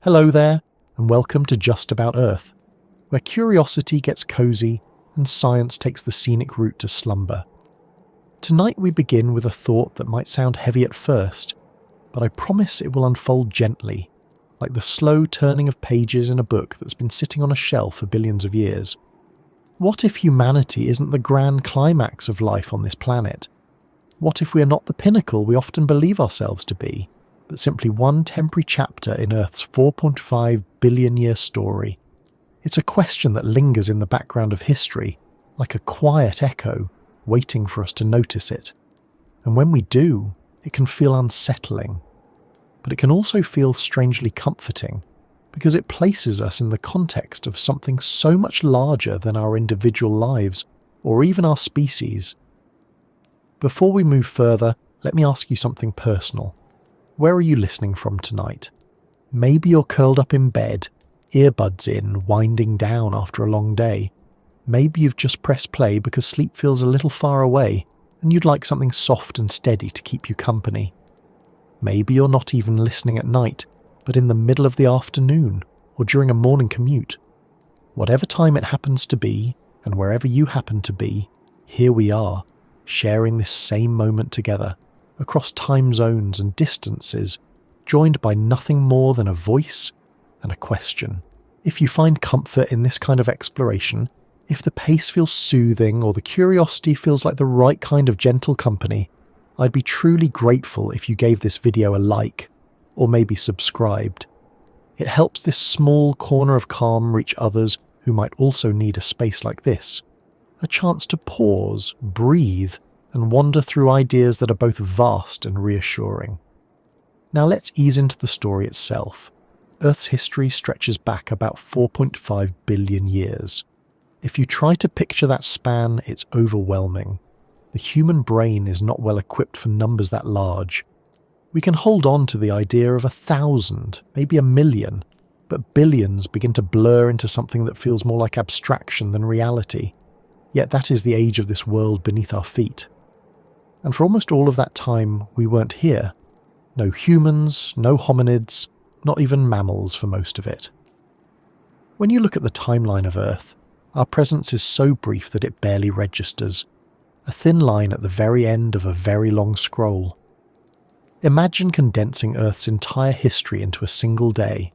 Hello there, and welcome to Just About Earth, where curiosity gets cozy and science takes the scenic route to slumber. Tonight we begin with a thought that might sound heavy at first, but I promise it will unfold gently, like the slow turning of pages in a book that's been sitting on a shelf for billions of years. What if humanity isn't the grand climax of life on this planet? What if we are not the pinnacle we often believe ourselves to be, but simply one temporary chapter in Earth's 4.5 billion year story? It's a question that lingers in the background of history, like a quiet echo, waiting for us to notice it. And when we do, it can feel unsettling. But it can also feel strangely comforting, because it places us in the context of something so much larger than our individual lives, or even our species. Before we move further, let me ask you something personal. Where are you listening from tonight? Maybe you're curled up in bed, earbuds in, winding down after a long day. Maybe you've just pressed play because sleep feels a little far away and you'd like something soft and steady to keep you company. Maybe you're not even listening at night, but in the middle of the afternoon or during a morning commute. Whatever time it happens to be, and wherever you happen to be, here we are, sharing this same moment together, across time zones and distances, joined by nothing more than a voice and a question. If you find comfort in this kind of exploration, if the pace feels soothing or the curiosity feels like the right kind of gentle company, I'd be truly grateful if you gave this video a like, or maybe subscribed. It helps this small corner of calm reach others who might also need a space like this. A chance to pause, breathe, and wander through ideas that are both vast and reassuring. Now let's ease into the story itself. Earth's history stretches back about 4.5 billion years. If you try to picture that span, it's overwhelming. The human brain is not well equipped for numbers that large. We can hold on to the idea of 1,000, maybe 1,000,000, but billions begin to blur into something that feels more like abstraction than reality. Yet that is the age of this world beneath our feet. And for almost all of that time, we weren't here. No humans, no hominids, not even mammals for most of it. When you look at the timeline of Earth, our presence is so brief that it barely registers. A thin line at the very end of a very long scroll. Imagine condensing Earth's entire history into a single day.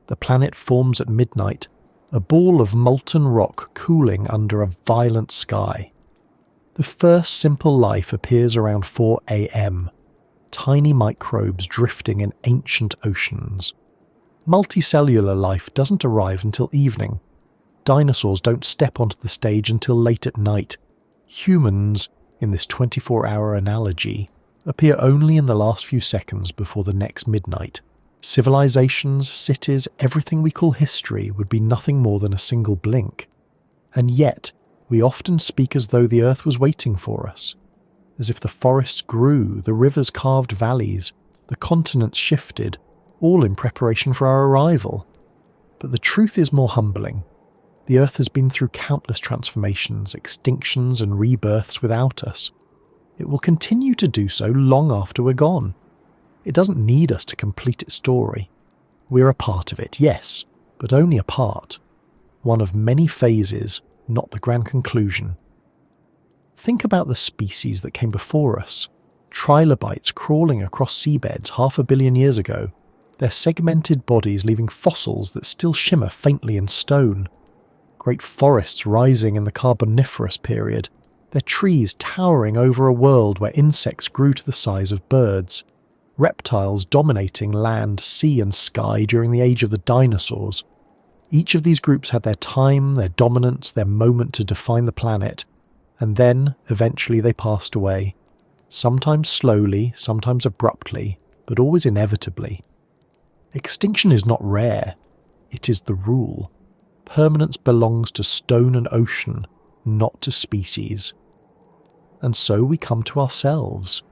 The planet forms at midnight, a ball of molten rock cooling under a violent sky. The first simple life appears around 4 a.m., tiny microbes drifting in ancient oceans. Multicellular life doesn't arrive until evening. Dinosaurs don't step onto the stage until late at night. Humans, in this 24-hour analogy, appear only in the last few seconds before the next midnight. Civilizations, cities, everything we call history would be nothing more than a single blink. And yet, we often speak as though the Earth was waiting for us, as if the forests grew, the rivers carved valleys, the continents shifted, all in preparation for our arrival. But the truth is more humbling. The Earth has been through countless transformations, extinctions and rebirths without us. It will continue to do so long after we're gone. It doesn't need us to complete its story. We're a part of it, yes, but only a part. One of many phases, not the grand conclusion. Think about the species that came before us. Trilobites crawling across seabeds 500 million years ago, their segmented bodies leaving fossils that still shimmer faintly in stone. Great forests rising in the Carboniferous period, their trees towering over a world where insects grew to the size of birds. Reptiles dominating land, sea and sky during the age of the dinosaurs. Each of these groups had their time, their dominance, their moment to define the planet, and then, eventually they passed away. Sometimes slowly, sometimes abruptly, but always inevitably. Extinction is not rare, it is the rule. Permanence belongs to stone and ocean, not to species. And so we come to ourselves.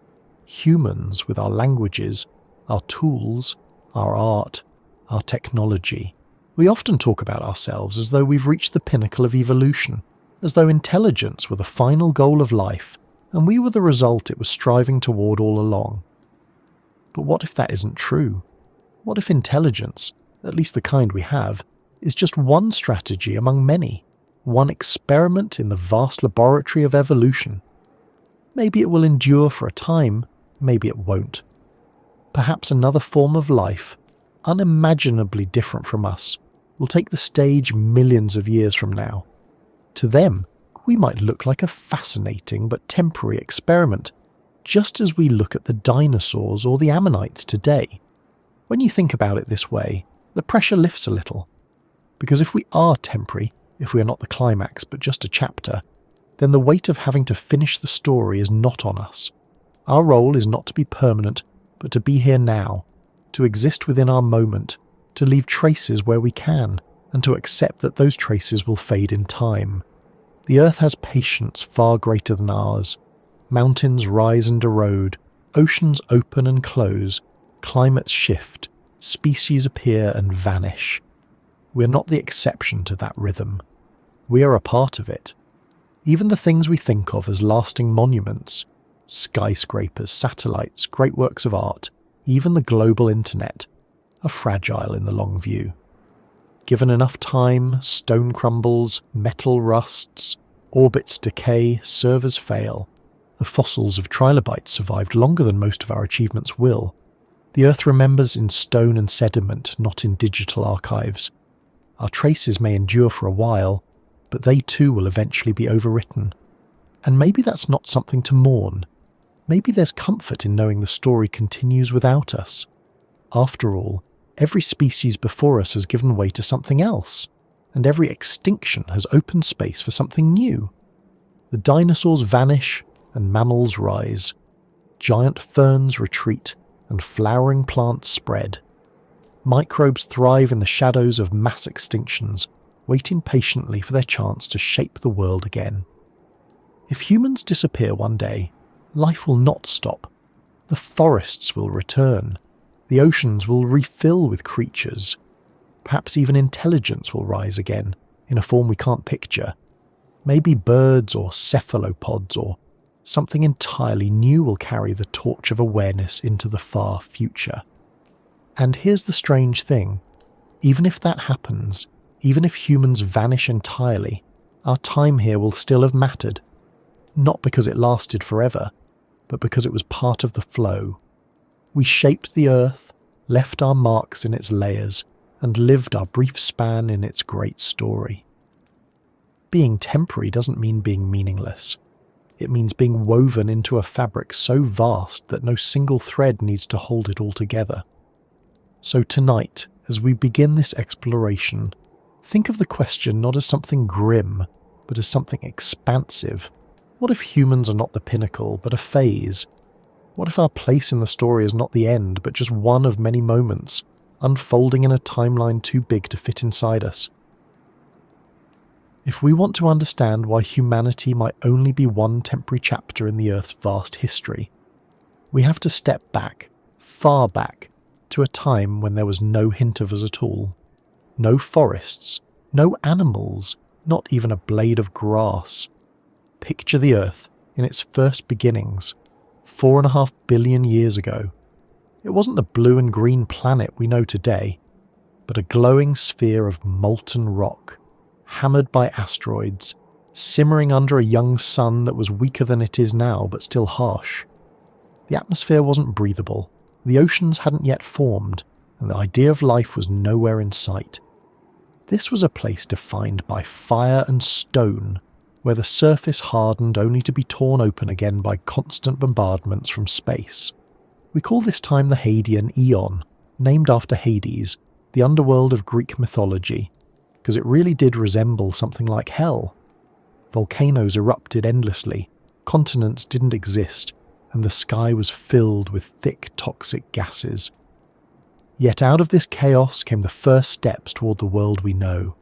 Humans with our languages, our tools, our art, our technology. We often talk about ourselves as though we've reached the pinnacle of evolution, as though intelligence were the final goal of life, and we were the result it was striving toward all along. But what if that isn't true? What if intelligence, at least the kind we have, is just one strategy among many, one experiment in the vast laboratory of evolution. Maybe it will endure for a time, maybe it won't. Perhaps another form of life, unimaginably different from us, will take the stage millions of years from now. To them, we might look like a fascinating but temporary experiment, just as we look at the dinosaurs or the ammonites today. When you think about it this way, the pressure lifts a little. Because if we are temporary, if we are not the climax but just a chapter, then the weight of having to finish the story is not on us. Our role is not to be permanent, but to be here now, to exist within our moment, to leave traces where we can, and to accept that those traces will fade in time. The Earth has patience far greater than ours. Mountains rise and erode, oceans open and close, climates shift, species appear and vanish. We are not the exception to that rhythm. We are a part of it. Even the things we think of as lasting monuments, skyscrapers, satellites, great works of art, even the global internet, are fragile in the long view. Given enough time, stone crumbles, metal rusts, orbits decay, servers fail. The fossils of trilobites survived longer than most of our achievements will. The Earth remembers in stone and sediment, not in digital archives. Our traces may endure for a while, but they too will eventually be overwritten. And maybe that's not something to mourn. Maybe there's comfort in knowing the story continues without us. After all, every species before us has given way to something else, and every extinction has opened space for something new. The dinosaurs vanish and mammals rise. Giant ferns retreat and flowering plants spread. Microbes thrive in the shadows of mass extinctions, waiting patiently for their chance to shape the world again. If humans disappear one day, life will not stop. The forests will return. The oceans will refill with creatures. Perhaps even intelligence will rise again, in a form we can't picture. Maybe birds or cephalopods or something entirely new will carry the torch of awareness into the far future. And here's the strange thing. Even if that happens, even if humans vanish entirely, our time here will still have mattered. Not because it lasted forever, but because it was part of the flow. We shaped the Earth, left our marks in its layers, and lived our brief span in its great story. Being temporary doesn't mean being meaningless. It means being woven into a fabric so vast that no single thread needs to hold it all together. So tonight, as we begin this exploration, think of the question not as something grim, but as something expansive. What if humans are not the pinnacle, but a phase? What if our place in the story is not the end, but just one of many moments, unfolding in a timeline too big to fit inside us? If we want to understand why humanity might only be one temporary chapter in the Earth's vast history, we have to step back, far back, to a time when there was no hint of us at all. No forests, no animals, not even a blade of grass. Picture the Earth in its first beginnings, 4.5 billion years ago. It wasn't the blue and green planet we know today, but a glowing sphere of molten rock, hammered by asteroids, simmering under a young sun that was weaker than it is now but still harsh. The atmosphere wasn't breathable, the oceans hadn't yet formed, and the idea of life was nowhere in sight. This was a place defined by fire and stone, where the surface hardened only to be torn open again by constant bombardments from space. We call this time the Hadean Eon, named after Hades, the underworld of Greek mythology, because it really did resemble something like hell. Volcanoes erupted endlessly, continents didn't exist, and the sky was filled with thick toxic gases. Yet out of this chaos came the first steps toward the world we know.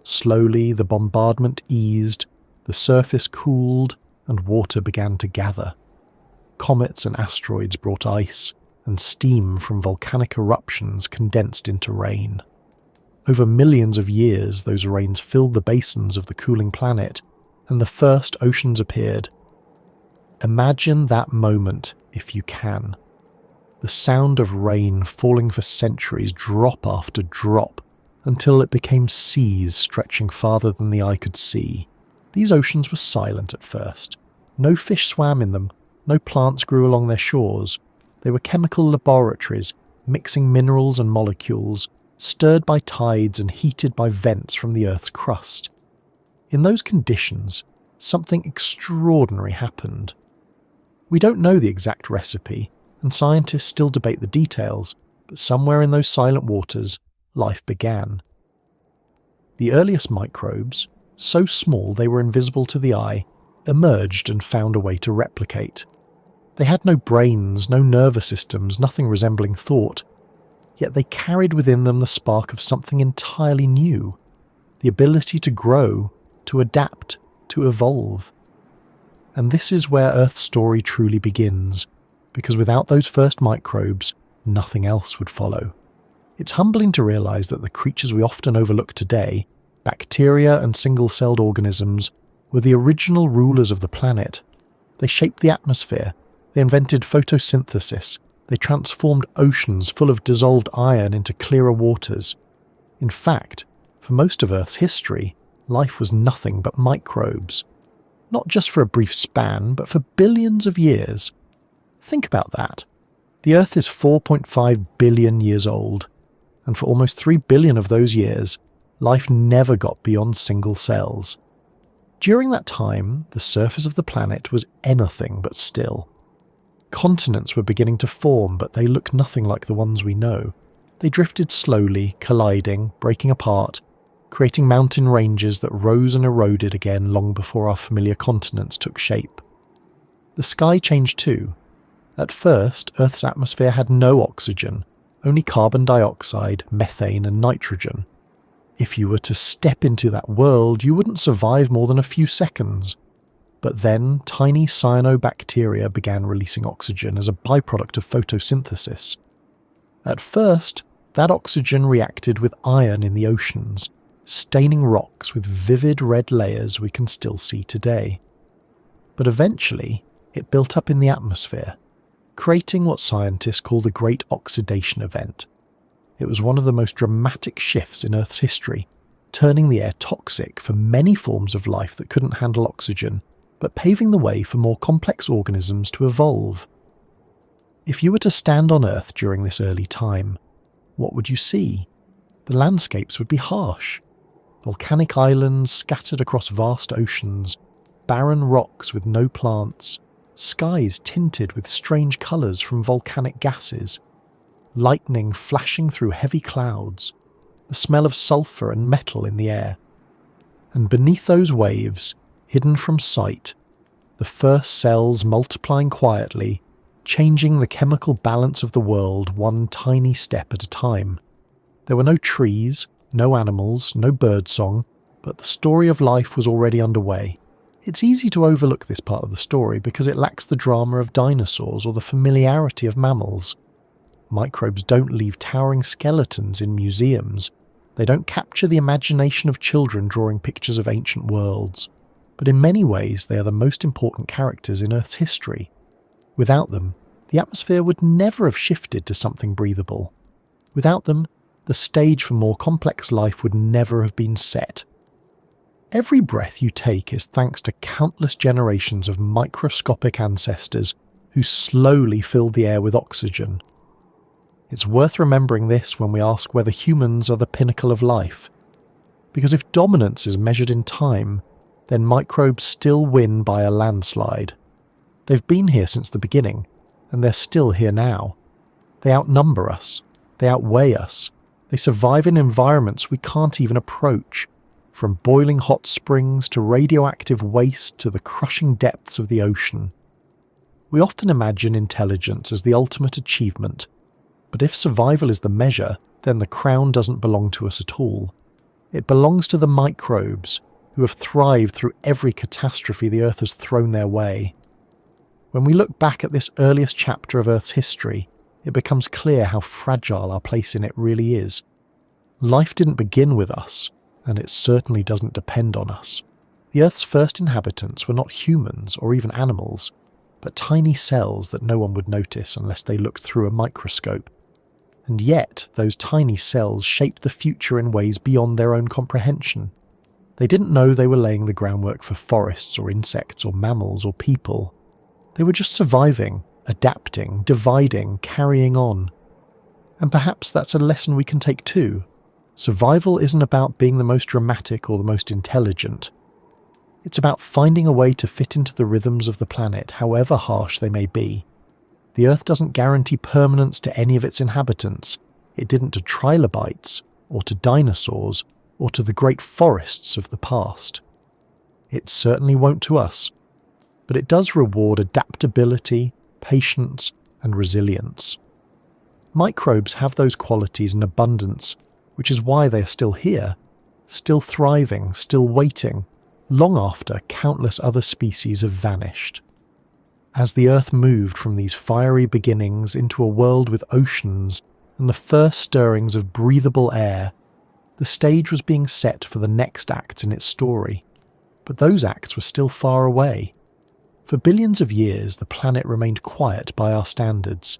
Slowly the bombardment eased, the surface cooled, and water began to gather. Comets and asteroids brought ice, and steam from volcanic eruptions condensed into rain. Over millions of years, those rains filled the basins of the cooling planet, and the first oceans appeared. Imagine that moment, if you can. The the sound of rain falling for centuries, drop after drop, until it became seas stretching farther than the eye could see. These oceans were silent at first. No fish swam in them, no plants grew along their shores. They were chemical laboratories, mixing minerals and molecules, stirred by tides and heated by vents from the Earth's crust. In those conditions, something extraordinary happened. We don't know the exact recipe, and scientists still debate the details, but somewhere in those silent waters, life began. The earliest microbes, so small they were invisible to the eye, emerged and found a way to replicate. They had no brains, no nervous systems, nothing resembling thought, yet they carried within them the spark of something entirely new, the ability to grow, to adapt, to evolve. And this is where Earth's story truly begins, because without those first microbes, nothing else would follow. It's humbling to realise that the creatures we often overlook today, bacteria and single-celled organisms, were the original rulers of the planet. They shaped the atmosphere, they invented photosynthesis, they transformed oceans full of dissolved iron into clearer waters. In fact, for most of Earth's history, life was nothing but microbes. Not just for a brief span, but for billions of years. Think about that. The Earth is 4.5 billion years old, and for almost 3 billion of those years, life never got beyond single cells. During that time, the surface of the planet was anything but still. Continents were beginning to form, but they looked nothing like the ones we know. They drifted slowly, colliding, breaking apart, creating mountain ranges that rose and eroded again long before our familiar continents took shape. The sky changed too. At first, Earth's atmosphere had no oxygen, only carbon dioxide, methane and nitrogen. If you were to step into that world, you wouldn't survive more than a few seconds. But then, tiny cyanobacteria began releasing oxygen as a byproduct of photosynthesis. At first, that oxygen reacted with iron in the oceans, staining rocks with vivid red layers we can still see today. But eventually, it built up in the atmosphere, creating what scientists call the Great Oxidation Event. It was one of the most dramatic shifts in Earth's history, turning the air toxic for many forms of life that couldn't handle oxygen, but paving the way for more complex organisms to evolve. If you were to stand on Earth during this early time, what would you see? The landscapes would be harsh. Volcanic islands scattered across vast oceans, barren rocks with no plants, skies tinted with strange colours from volcanic gases, lightning flashing through heavy clouds, the smell of sulphur and metal in the air. And beneath those waves, hidden from sight, the first cells multiplying quietly, changing the chemical balance of the world one tiny step at a time. There were no trees, no animals, no birdsong, but the story of life was already underway. It's easy to overlook this part of the story because it lacks the drama of dinosaurs or the familiarity of mammals. Microbes don't leave towering skeletons in museums. They don't capture the imagination of children drawing pictures of ancient worlds. But in many ways they are the most important characters in Earth's history. Without them, the atmosphere would never have shifted to something breathable. Without them, the stage for more complex life would never have been set. Every breath you take is thanks to countless generations of microscopic ancestors who slowly filled the air with oxygen. It's worth remembering this when we ask whether humans are the pinnacle of life. Because if dominance is measured in time, then microbes still win by a landslide. They've been here since the beginning, and they're still here now. They outnumber us, they outweigh us, they survive in environments we can't even approach, from boiling hot springs to radioactive waste to the crushing depths of the ocean. We often imagine intelligence as the ultimate achievement, but if survival is the measure, then the crown doesn't belong to us at all. It belongs to the microbes, who have thrived through every catastrophe the Earth has thrown their way. When we look back at this earliest chapter of Earth's history, it becomes clear how fragile our place in it really is. Life didn't begin with us, and it certainly doesn't depend on us. The Earth's first inhabitants were not humans or even animals, but tiny cells that no one would notice unless they looked through a microscope. And yet, those tiny cells shaped the future in ways beyond their own comprehension. They didn't know they were laying the groundwork for forests or insects or mammals or people. They were just surviving, adapting, dividing, carrying on. And perhaps that's a lesson we can take too. Survival isn't about being the most dramatic or the most intelligent. It's about finding a way to fit into the rhythms of the planet, however harsh they may be. The Earth doesn't guarantee permanence to any of its inhabitants. It didn't to trilobites, or to dinosaurs, or to the great forests of the past. It certainly won't to us, but it does reward adaptability, patience, and resilience. Microbes have those qualities in abundance, which is why they are still here, still thriving, still waiting, long after countless other species have vanished. As the Earth moved from these fiery beginnings into a world with oceans and the first stirrings of breathable air, the stage was being set for the next acts in its story. But those acts were still far away. For billions of years, the planet remained quiet by our standards.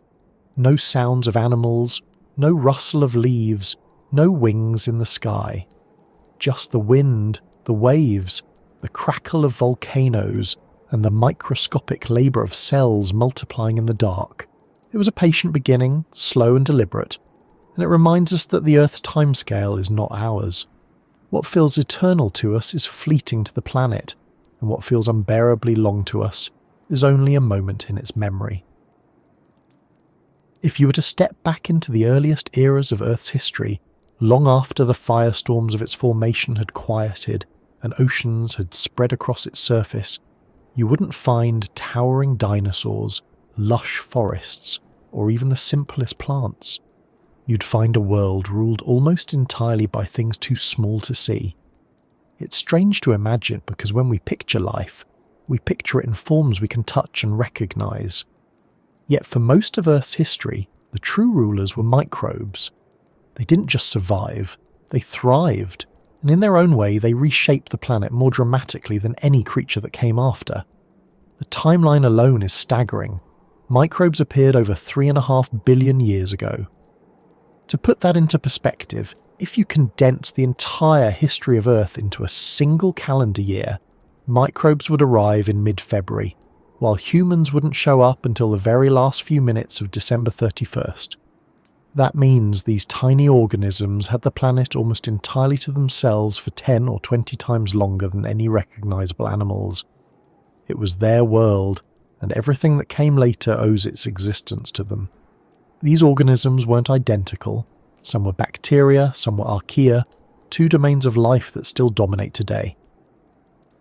No sounds of animals, no rustle of leaves, no wings in the sky. Just the wind, the waves, the crackle of volcanoes, and the microscopic labour of cells multiplying in the dark. It was a patient beginning, slow and deliberate, and it reminds us that the Earth's timescale is not ours. What feels eternal to us is fleeting to the planet, and what feels unbearably long to us is only a moment in its memory. If you were to step back into the earliest eras of Earth's history, long after the firestorms of its formation had quieted and oceans had spread across its surface, you wouldn't find towering dinosaurs, lush forests, or even the simplest plants. You'd find a world ruled almost entirely by things too small to see. It's strange to imagine because when we picture life, we picture it in forms we can touch and recognise. Yet for most of Earth's history, the true rulers were microbes. They didn't just survive, they thrived, and in their own way they reshaped the planet more dramatically than any creature that came after. The timeline alone is staggering. Microbes appeared over 3.5 billion years ago. To put that into perspective, if you condense the entire history of Earth into a single calendar year, microbes would arrive in mid-February, while humans wouldn't show up until the very last few minutes of December 31st. That means these tiny organisms had the planet almost entirely to themselves for 10 or 20 times longer than any recognisable animals. It was their world, and everything that came later owes its existence to them. These organisms weren't identical. Some were bacteria, some were archaea, two domains of life that still dominate today.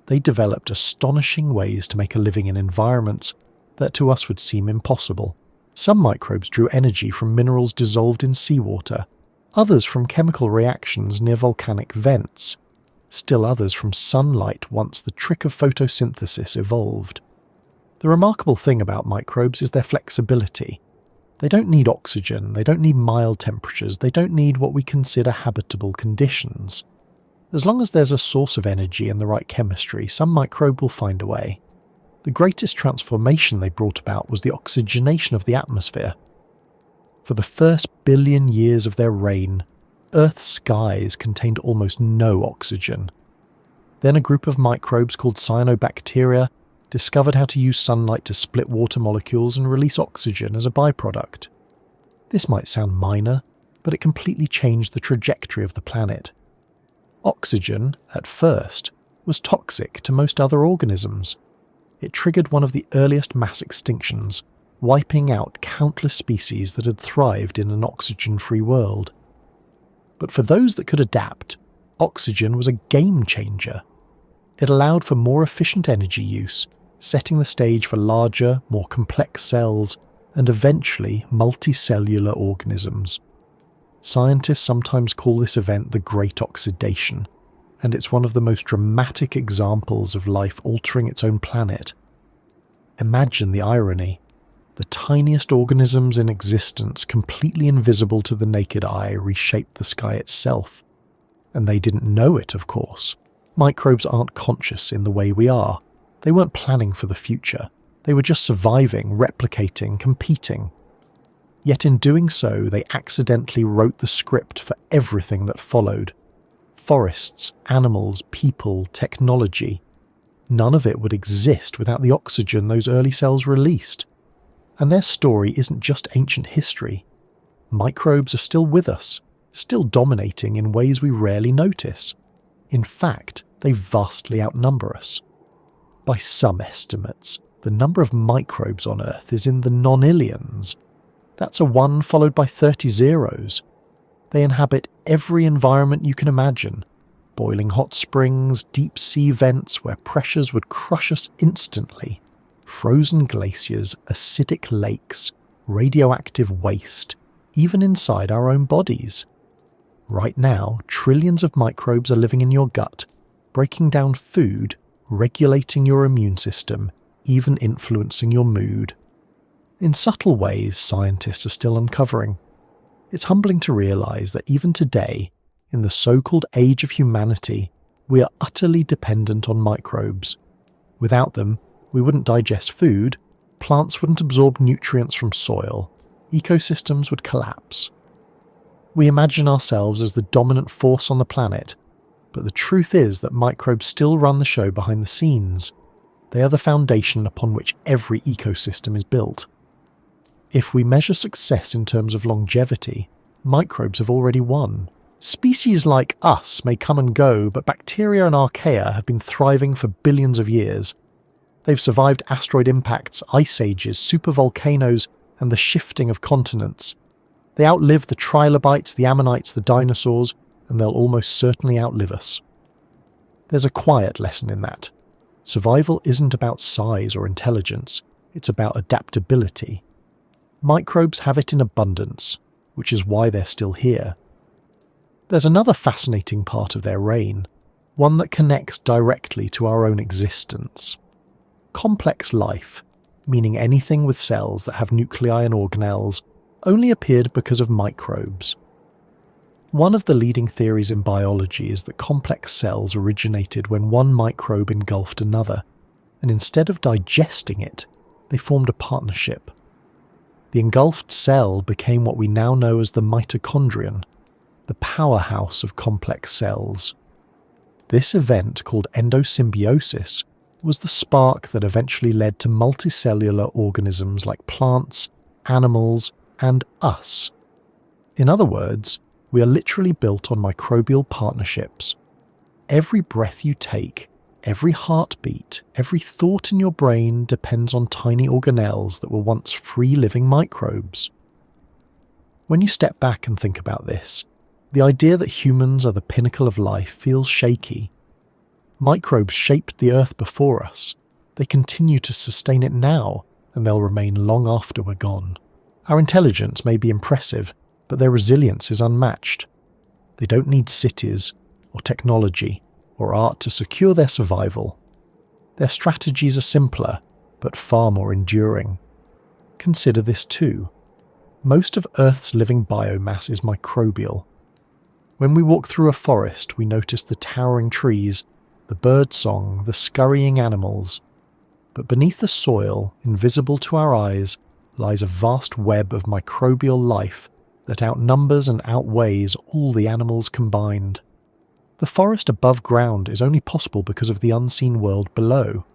They developed astonishing ways to make a living in environments that to us would seem impossible. Some microbes drew energy from minerals dissolved in seawater, others from chemical reactions near volcanic vents, still others from sunlight once the trick of photosynthesis evolved. The remarkable thing about microbes is their flexibility. They don't need oxygen, they don't need mild temperatures, they don't need what we consider habitable conditions. As long as there's a source of energy and the right chemistry, some microbe will find a way. The greatest transformation they brought about was the oxygenation of the atmosphere. For the first billion years of their reign, Earth's skies contained almost no oxygen. Then a group of microbes called cyanobacteria discovered how to use sunlight to split water molecules and release oxygen as a byproduct. This might sound minor, but it completely changed the trajectory of the planet. Oxygen, at first, was toxic to most other organisms. It triggered one of the earliest mass extinctions, wiping out countless species that had thrived in an oxygen-free world. But for those that could adapt, oxygen was a game changer. It allowed for more efficient energy use, setting the stage for larger, more complex cells, and eventually multicellular organisms. Scientists sometimes call this event the Great Oxidation, and it's one of the most dramatic examples of life altering its own planet. Imagine the irony. The tiniest organisms in existence, completely invisible to the naked eye, reshaped the sky itself. And they didn't know it, of course. Microbes aren't conscious in the way we are. They weren't planning for the future. They were just surviving, replicating, competing. Yet in doing so, they accidentally wrote the script for everything that followed. Forests, animals, people, technology. None of it would exist without the oxygen those early cells released. And their story isn't just ancient history. Microbes are still with us, still dominating in ways we rarely notice. In fact, they vastly outnumber us. By some estimates, the number of microbes on Earth is in the nonillions. That's a 1 followed by 30 zeros. They inhabit every environment you can imagine. Boiling hot springs, deep sea vents where pressures would crush us instantly, frozen glaciers, acidic lakes, radioactive waste, even inside our own bodies. Right now, trillions of microbes are living in your gut, breaking down food, regulating your immune system, even influencing your mood. In subtle ways, scientists are still uncovering. It's humbling to realise that even today, in the so-called age of humanity, we are utterly dependent on microbes. Without them, we wouldn't digest food, plants wouldn't absorb nutrients from soil, ecosystems would collapse. We imagine ourselves as the dominant force on the planet, but the truth is that microbes still run the show behind the scenes. They are the foundation upon which every ecosystem is built. If we measure success in terms of longevity, microbes have already won. Species like us may come and go, but bacteria and archaea have been thriving for billions of years. They've survived asteroid impacts, ice ages, supervolcanoes, and the shifting of continents. They outlive the trilobites, the ammonites, the dinosaurs, and they'll almost certainly outlive us. There's a quiet lesson in that. Survival isn't about size or intelligence, it's about adaptability. Microbes have it in abundance, which is why they're still here. There's another fascinating part of their reign, one that connects directly to our own existence. Complex life, meaning anything with cells that have nuclei and organelles, only appeared because of microbes. One of the leading theories in biology is that complex cells originated when one microbe engulfed another, and instead of digesting it, they formed a partnership. The engulfed cell became what we now know as the mitochondrion, the powerhouse of complex cells. This event, called endosymbiosis, was the spark that eventually led to multicellular organisms like plants, animals, and us. In other words, we are literally built on microbial partnerships. Every breath you take, every heartbeat, every thought in your brain depends on tiny organelles that were once free-living microbes. When you step back and think about this, the idea that humans are the pinnacle of life feels shaky. Microbes shaped the Earth before us. They continue to sustain it now, and they'll remain long after we're gone. Our intelligence may be impressive, but their resilience is unmatched. They don't need cities, or technology, or art to secure their survival. Their strategies are simpler, but far more enduring. Consider this too. Most of Earth's living biomass is microbial. When we walk through a forest, we notice the towering trees, the bird song, the scurrying animals. But beneath the soil, invisible to our eyes, lies a vast web of microbial life that outnumbers and outweighs all the animals combined. The forest above ground is only possible because of the unseen world below.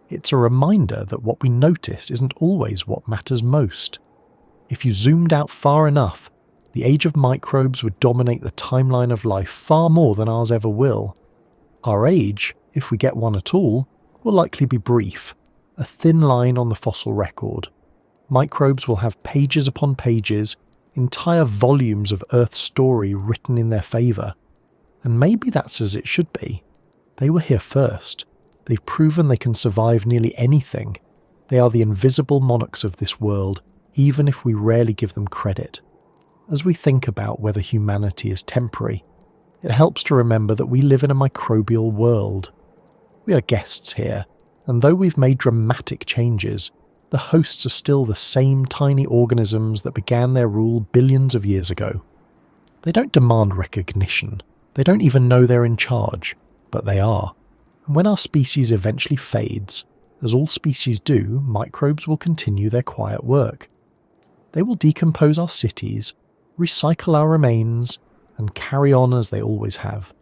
It's a reminder that what we notice isn't always what matters most. If you zoomed out far enough, the age of microbes would dominate the timeline of life far more than ours ever will. Our age, if we get one at all, will likely be brief, a thin line on the fossil record. Microbes will have pages upon pages, entire volumes of Earth's story written in their favour. And maybe that's as it should be. They were here first. They've proven they can survive nearly anything. They are the invisible monarchs of this world, even if we rarely give them credit. As we think about whether humanity is temporary, it helps to remember that we live in a microbial world. We are guests here, and though we've made dramatic changes, the hosts are still the same tiny organisms that began their rule billions of years ago. They don't demand recognition. They don't even know they're in charge, but they are. And when our species eventually fades, As all species do, microbes will continue their quiet work. They will decompose our cities, recycle our remains, and carry on as they always have.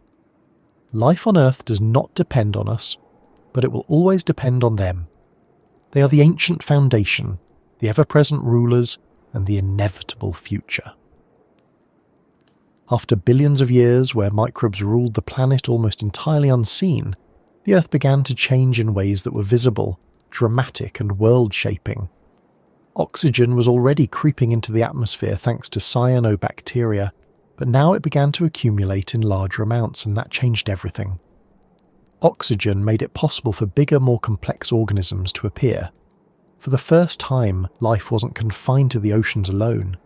Life on Earth does not depend on us, but it will always depend on them. They are the ancient foundation, the ever-present rulers, and the inevitable future. After billions of years where microbes ruled the planet almost entirely unseen, the Earth began to change in ways that were visible, dramatic, and world-shaping. Oxygen was already creeping into the atmosphere thanks to cyanobacteria, but now it began to accumulate in larger amounts, and that changed everything. Oxygen made it possible for bigger, more complex organisms to appear. For the first time, life wasn't confined to the oceans alone.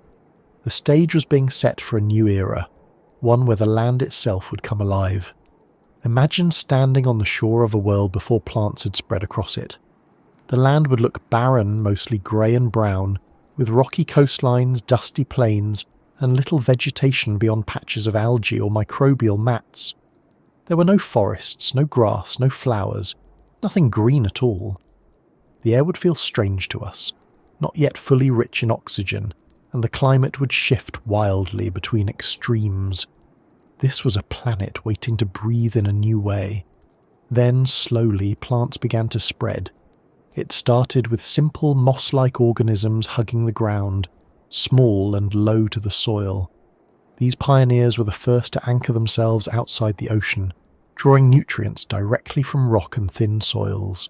The stage was being set for a new era, one where the land itself would come alive. Imagine standing on the shore of a world before plants had spread across it. The land would look barren, mostly grey and brown, with rocky coastlines, dusty plains, and little vegetation beyond patches of algae or microbial mats. There were no forests, no grass, no flowers, nothing green at all. The air would feel strange to us, not yet fully rich in oxygen, and the climate would shift wildly between extremes. This was a planet waiting to breathe in a new way. Then, slowly, plants began to spread. It started with simple moss-like organisms hugging the ground, small and low to the soil. These pioneers were the first to anchor themselves outside the ocean, drawing nutrients directly from rock and thin soils.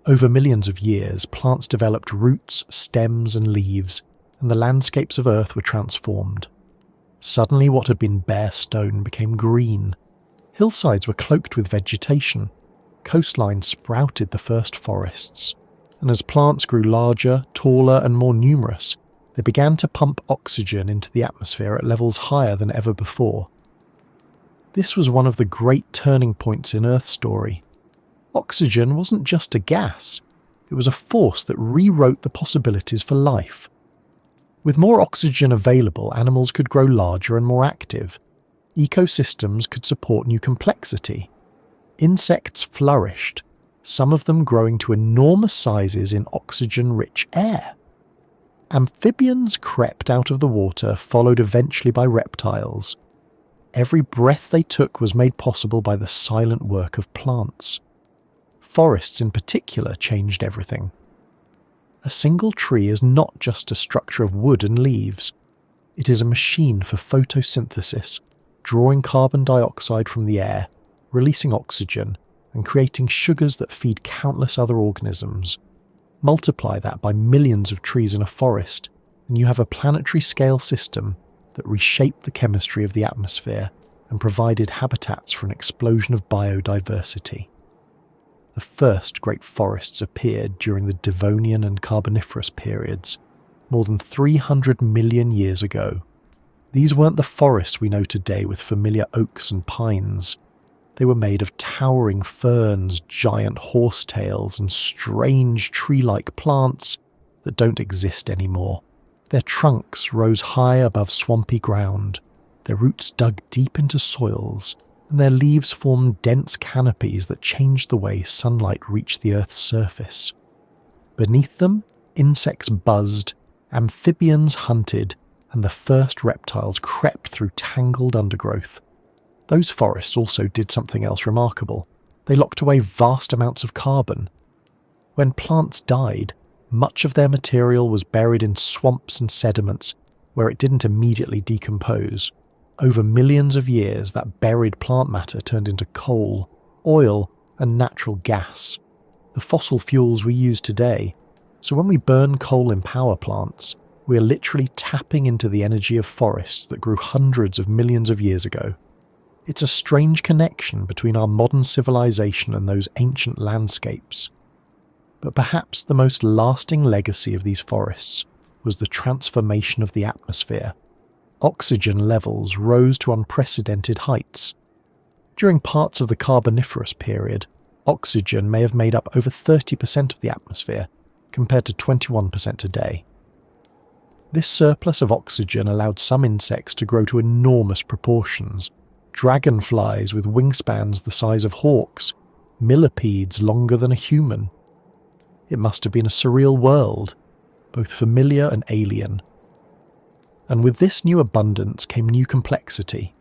Over millions of years, plants developed roots, stems, and leaves, and the landscapes of Earth were transformed. Suddenly what had been bare stone became green. Hillsides were cloaked with vegetation. Coastlines sprouted the first forests. And as plants grew larger, taller, and more numerous, they began to pump oxygen into the atmosphere at levels higher than ever before. This was one of the great turning points in Earth's story. Oxygen wasn't just a gas. It was a force that rewrote the possibilities for life. With more oxygen available, animals could grow larger and more active. Ecosystems could support new complexity. Insects flourished, some of them growing to enormous sizes in oxygen-rich air. Amphibians crept out of the water, followed eventually by reptiles. Every breath they took was made possible by the silent work of plants. Forests in particular changed everything. A single tree is not just a structure of wood and leaves. It is a machine for photosynthesis, drawing carbon dioxide from the air, releasing oxygen, and creating sugars that feed countless other organisms. Multiply that by millions of trees in a forest, and you have a planetary-scale system that reshaped the chemistry of the atmosphere and provided habitats for an explosion of biodiversity. The first great forests appeared during the Devonian and Carboniferous periods, more than 300 million years ago. These weren't the forests we know today with familiar oaks and pines. They were made of towering ferns, giant horsetails, and strange tree-like plants that don't exist anymore. Their trunks rose high above swampy ground, their roots dug deep into soils, and their leaves formed dense canopies that changed the way sunlight reached the Earth's surface. Beneath them, insects buzzed, amphibians hunted, and the first reptiles crept through tangled undergrowth. Those forests also did something else remarkable. They locked away vast amounts of carbon. When plants died, much of their material was buried in swamps and sediments where it didn't immediately decompose. Over millions of years, that buried plant matter turned into coal, oil, and natural gas, the fossil fuels we use today. So when we burn coal in power plants, we are literally tapping into the energy of forests that grew hundreds of millions of years ago. It's a strange connection between our modern civilization and those ancient landscapes. But perhaps the most lasting legacy of these forests was the transformation of the atmosphere. Oxygen levels rose to unprecedented heights. During parts of the Carboniferous period, oxygen may have made up over 30% of the atmosphere, compared to 21% today. This surplus of oxygen allowed some insects to grow to enormous proportions. Dragonflies with wingspans the size of hawks, millipedes longer than a human. It must have been a surreal world, both familiar and alien. And with this new abundance came new complexity.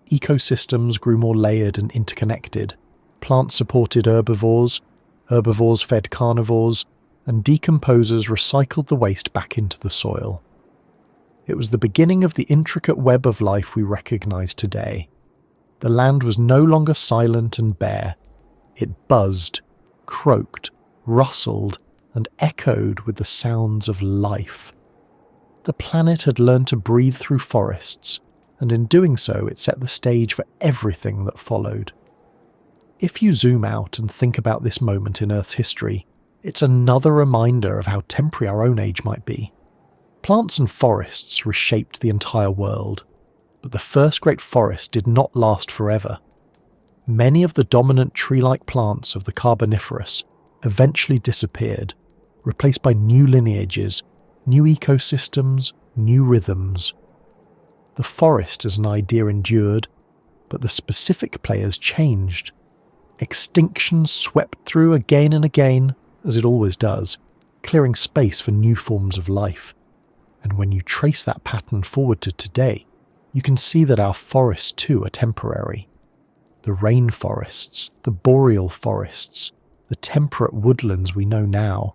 Ecosystems grew more layered and interconnected. Plants supported herbivores, herbivores fed carnivores, and decomposers recycled the waste back into the soil. It was the beginning of the intricate web of life we recognise today. The land was no longer silent and bare. It buzzed, croaked, rustled, and echoed with the sounds of life. The planet had learned to breathe through forests, and in doing so it set the stage for everything that followed. If you zoom out and think about this moment in Earth's history, it's another reminder of how temporary our own age might be. Plants and forests reshaped the entire world, but the first great forest did not last forever. Many of the dominant tree-like plants of the Carboniferous eventually disappeared, replaced by new lineages, new ecosystems, new rhythms. The forest as an idea endured, but the specific players changed. Extinction swept through again and again, as it always does, clearing space for new forms of life. And when you trace that pattern forward to today, you can see that our forests too are temporary. The rainforests, the boreal forests, the temperate woodlands we know now,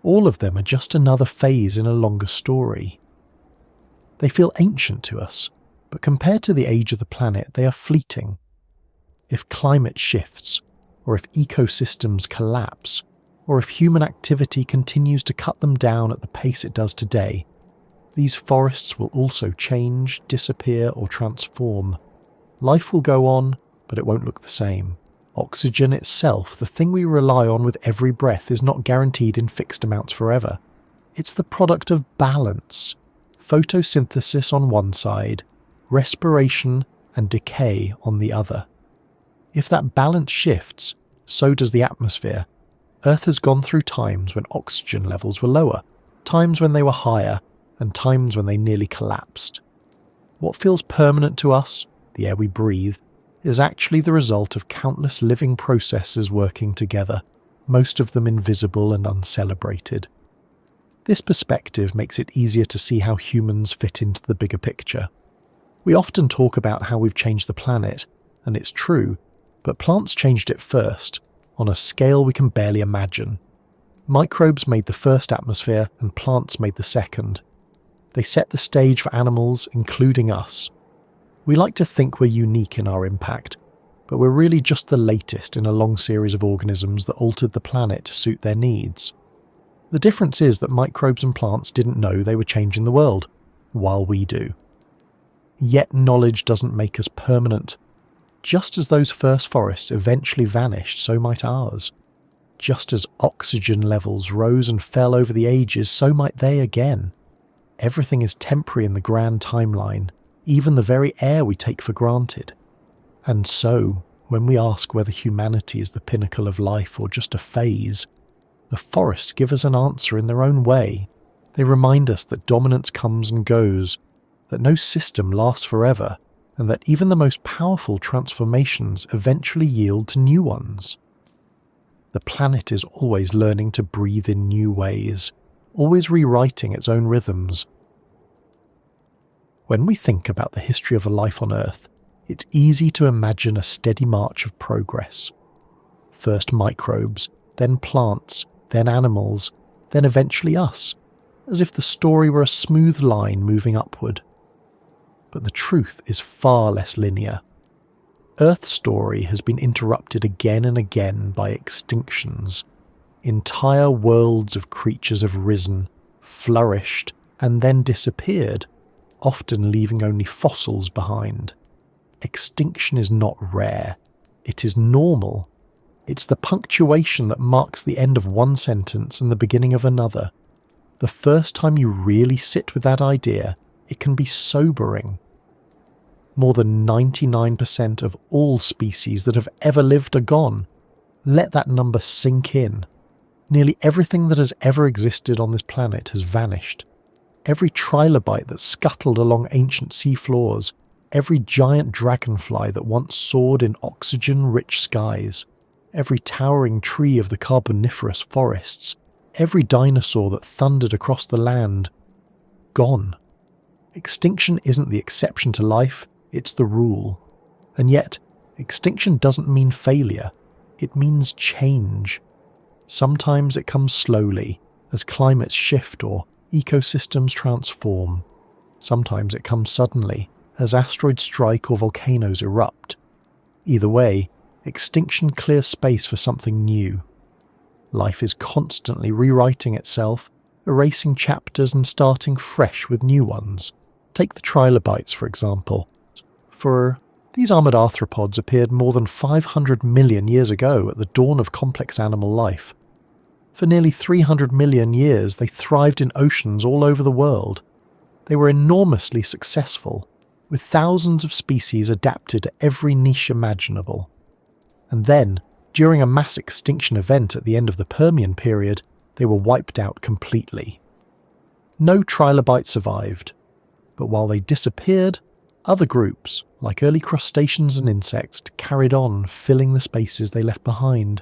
all of them are just another phase in a longer story. They feel ancient to us, but compared to the age of the planet, they are fleeting. If climate shifts, or if ecosystems collapse, or if human activity continues to cut them down at the pace it does today, these forests will also change, disappear, or transform. Life will go on, but it won't look the same. Oxygen itself, the thing we rely on with every breath, is not guaranteed in fixed amounts forever. It's the product of balance. Photosynthesis on one side, respiration and decay on the other. If that balance shifts, so does the atmosphere. Earth has gone through times when oxygen levels were lower, times when they were higher, and times when they nearly collapsed. What feels permanent to us, the air we breathe, is actually the result of countless living processes working together, most of them invisible and uncelebrated. This perspective makes it easier to see how humans fit into the bigger picture. We often talk about how we've changed the planet, and it's true, but plants changed it first, on a scale we can barely imagine. Microbes made the first atmosphere and plants made the second. They set the stage for animals, including us. We like to think we're unique in our impact, but we're really just the latest in a long series of organisms that altered the planet to suit their needs. The difference is that microbes and plants didn't know they were changing the world, while we do. Yet knowledge doesn't make us permanent. Just as those first forests eventually vanished, so might ours. Just as oxygen levels rose and fell over the ages, so might they again. Everything is temporary in the grand timeline, even the very air we take for granted. And so, when we ask whether humanity is the pinnacle of life or just a phase, the forests give us an answer in their own way. They remind us that dominance comes and goes, that no system lasts forever, and that even the most powerful transformations eventually yield to new ones. The planet is always learning to breathe in new ways, always rewriting its own rhythms. When we think about the history of a life on Earth, it's easy to imagine a steady march of progress. First microbes, then plants, then animals, then eventually us, as if the story were a smooth line moving upward. But the truth is far less linear. Earth's story has been interrupted again and again by extinctions. Entire worlds of creatures have risen, flourished, and then disappeared, often leaving only fossils behind. Extinction is not rare. It is normal. It's the punctuation that marks the end of one sentence and the beginning of another. The first time you really sit with that idea, it can be sobering. More than 99% of all species that have ever lived are gone. Let that number sink in. Nearly everything that has ever existed on this planet has vanished. Every trilobite that scuttled along ancient seafloors, every giant dragonfly that once soared in oxygen-rich skies, every towering tree of the Carboniferous forests, every dinosaur that thundered across the land, gone. Extinction isn't the exception to life, it's the rule. And yet, extinction doesn't mean failure, it means change. Sometimes it comes slowly, as climates shift or ecosystems transform. Sometimes it comes suddenly, as asteroids strike or volcanoes erupt. Either way, extinction clears space for something new. Life is constantly rewriting itself, erasing chapters and starting fresh with new ones. Take the trilobites, for example. These armoured arthropods appeared more than 500 million years ago at the dawn of complex animal life. For nearly 300 million years, they thrived in oceans all over the world. They were enormously successful, with thousands of species adapted to every niche imaginable. And then, during a mass extinction event at the end of the Permian period, they were wiped out completely. No trilobite survived, but while they disappeared, other groups, like early crustaceans and insects, carried on, filling the spaces they left behind.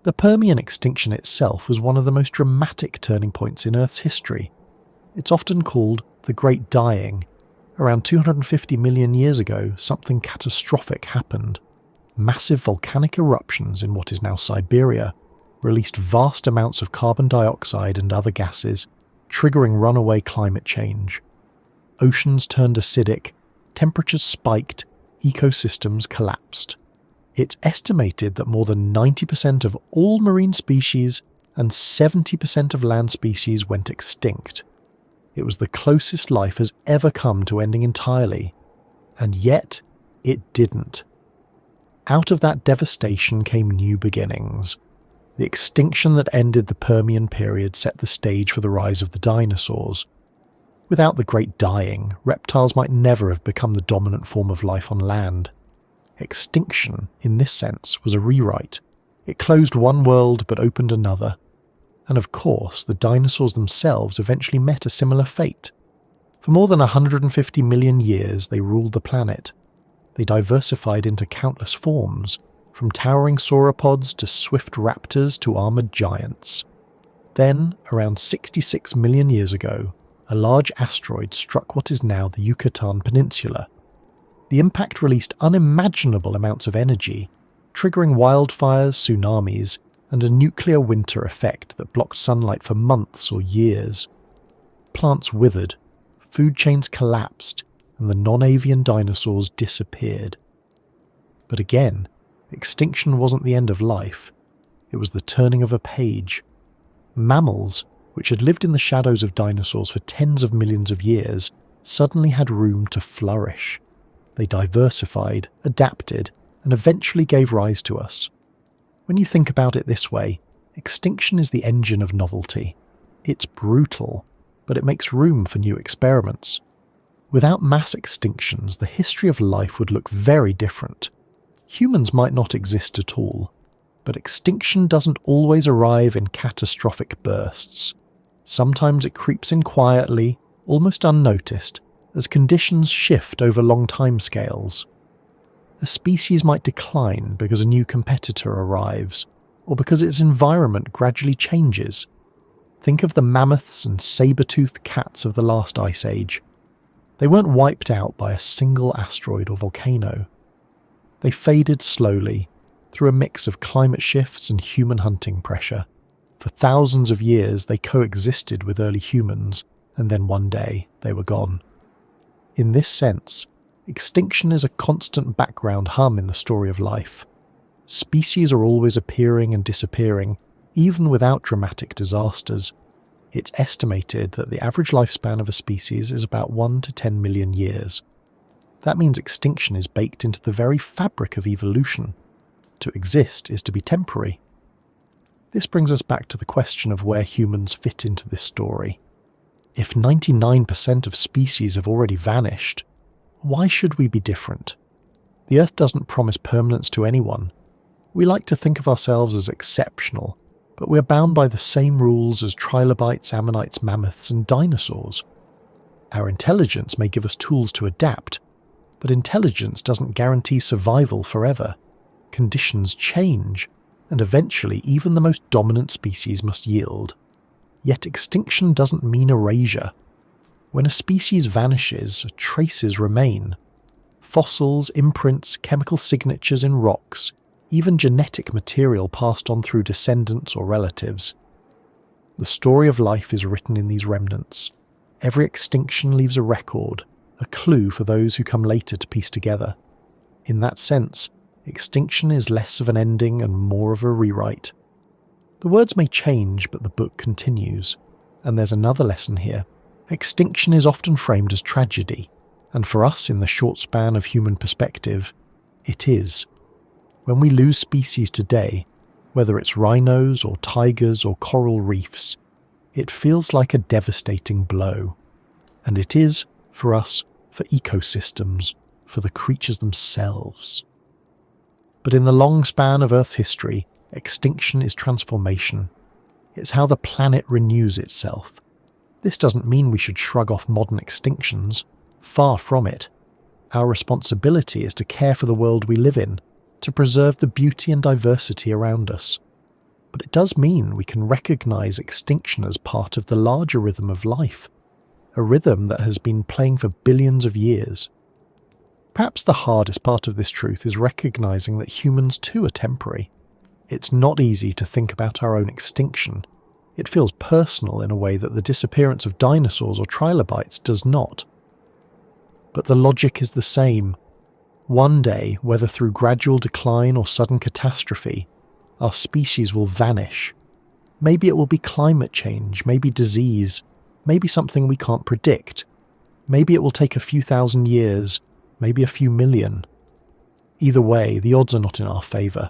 The Permian extinction itself was one of the most dramatic turning points in Earth's history. It's often called the Great Dying. Around 250 million years ago, something catastrophic happened. Massive volcanic eruptions in what is now Siberia released vast amounts of carbon dioxide and other gases, triggering runaway climate change. Oceans turned acidic, temperatures spiked, ecosystems collapsed. It's estimated that more than 90% of all marine species and 70% of land species went extinct. It was the closest life has ever come to ending entirely, and yet it didn't. Out of that devastation came new beginnings. The extinction that ended the Permian period set the stage for the rise of the dinosaurs. Without the Great Dying, reptiles might never have become the dominant form of life on land. Extinction, in this sense, was a rewrite. It closed one world but opened another. And of course, the dinosaurs themselves eventually met a similar fate. For more than 150 million years, they ruled the planet. They diversified into countless forms, from towering sauropods to swift raptors to armoured giants. Then, around 66 million years ago, a large asteroid struck what is now the Yucatan Peninsula. The impact released unimaginable amounts of energy, triggering wildfires, tsunamis, and a nuclear winter effect that blocked sunlight for months or years. Plants withered, food chains collapsed, and the non-avian dinosaurs disappeared. But again, extinction wasn't the end of life. It was the turning of a page. Mammals, which had lived in the shadows of dinosaurs for tens of millions of years, suddenly had room to flourish. They diversified, adapted, and eventually gave rise to us. When you think about it this way, extinction is the engine of novelty. It's brutal, but it makes room for new experiments. Without mass extinctions, the history of life would look very different. Humans might not exist at all, but extinction doesn't always arrive in catastrophic bursts. Sometimes it creeps in quietly, almost unnoticed, as conditions shift over long timescales. A species might decline because a new competitor arrives, or because its environment gradually changes. Think of the mammoths and saber-toothed cats of the last ice age. They weren't wiped out by a single asteroid or volcano. They faded slowly, through a mix of climate shifts and human hunting pressure. For thousands of years they coexisted with early humans, and then one day they were gone. In this sense, extinction is a constant background hum in the story of life. Species are always appearing and disappearing, even without dramatic disasters. It's estimated that the average lifespan of a species is about 1 to 10 million years. That means extinction is baked into the very fabric of evolution. To exist is to be temporary. This brings us back to the question of where humans fit into this story. If 99% of species have already vanished, why should we be different? The Earth doesn't promise permanence to anyone. We like to think of ourselves as exceptional, but we're bound by the same rules as trilobites, ammonites, mammoths, and dinosaurs. Our intelligence may give us tools to adapt, but intelligence doesn't guarantee survival forever. Conditions change, and eventually even the most dominant species must yield. Yet extinction doesn't mean erasure. When a species vanishes, traces remain. Fossils, imprints, chemical signatures in rocks, even genetic material passed on through descendants or relatives. The story of life is written in these remnants. Every extinction leaves a record, a clue for those who come later to piece together. In that sense, extinction is less of an ending and more of a rewrite. The words may change, but the book continues. And there's another lesson here. Extinction is often framed as tragedy, and for us in the short span of human perspective, it is. When we lose species today, whether it's rhinos or tigers or coral reefs, it feels like a devastating blow. And it is, for us, for ecosystems, for the creatures themselves. But in the long span of Earth's history, extinction is transformation. It's how the planet renews itself. This doesn't mean we should shrug off modern extinctions. Far from it. Our responsibility is to care for the world we live in, to preserve the beauty and diversity around us. But it does mean we can recognise extinction as part of the larger rhythm of life, a rhythm that has been playing for billions of years. Perhaps the hardest part of this truth is recognising that humans too are temporary. It's not easy to think about our own extinction. It feels personal in a way that the disappearance of dinosaurs or trilobites does not. But the logic is the same. One day, whether through gradual decline or sudden catastrophe, our species will vanish. Maybe it will be climate change, maybe disease, maybe something we can't predict. Maybe it will take a few thousand years, maybe a few million. Either way, the odds are not in our favour.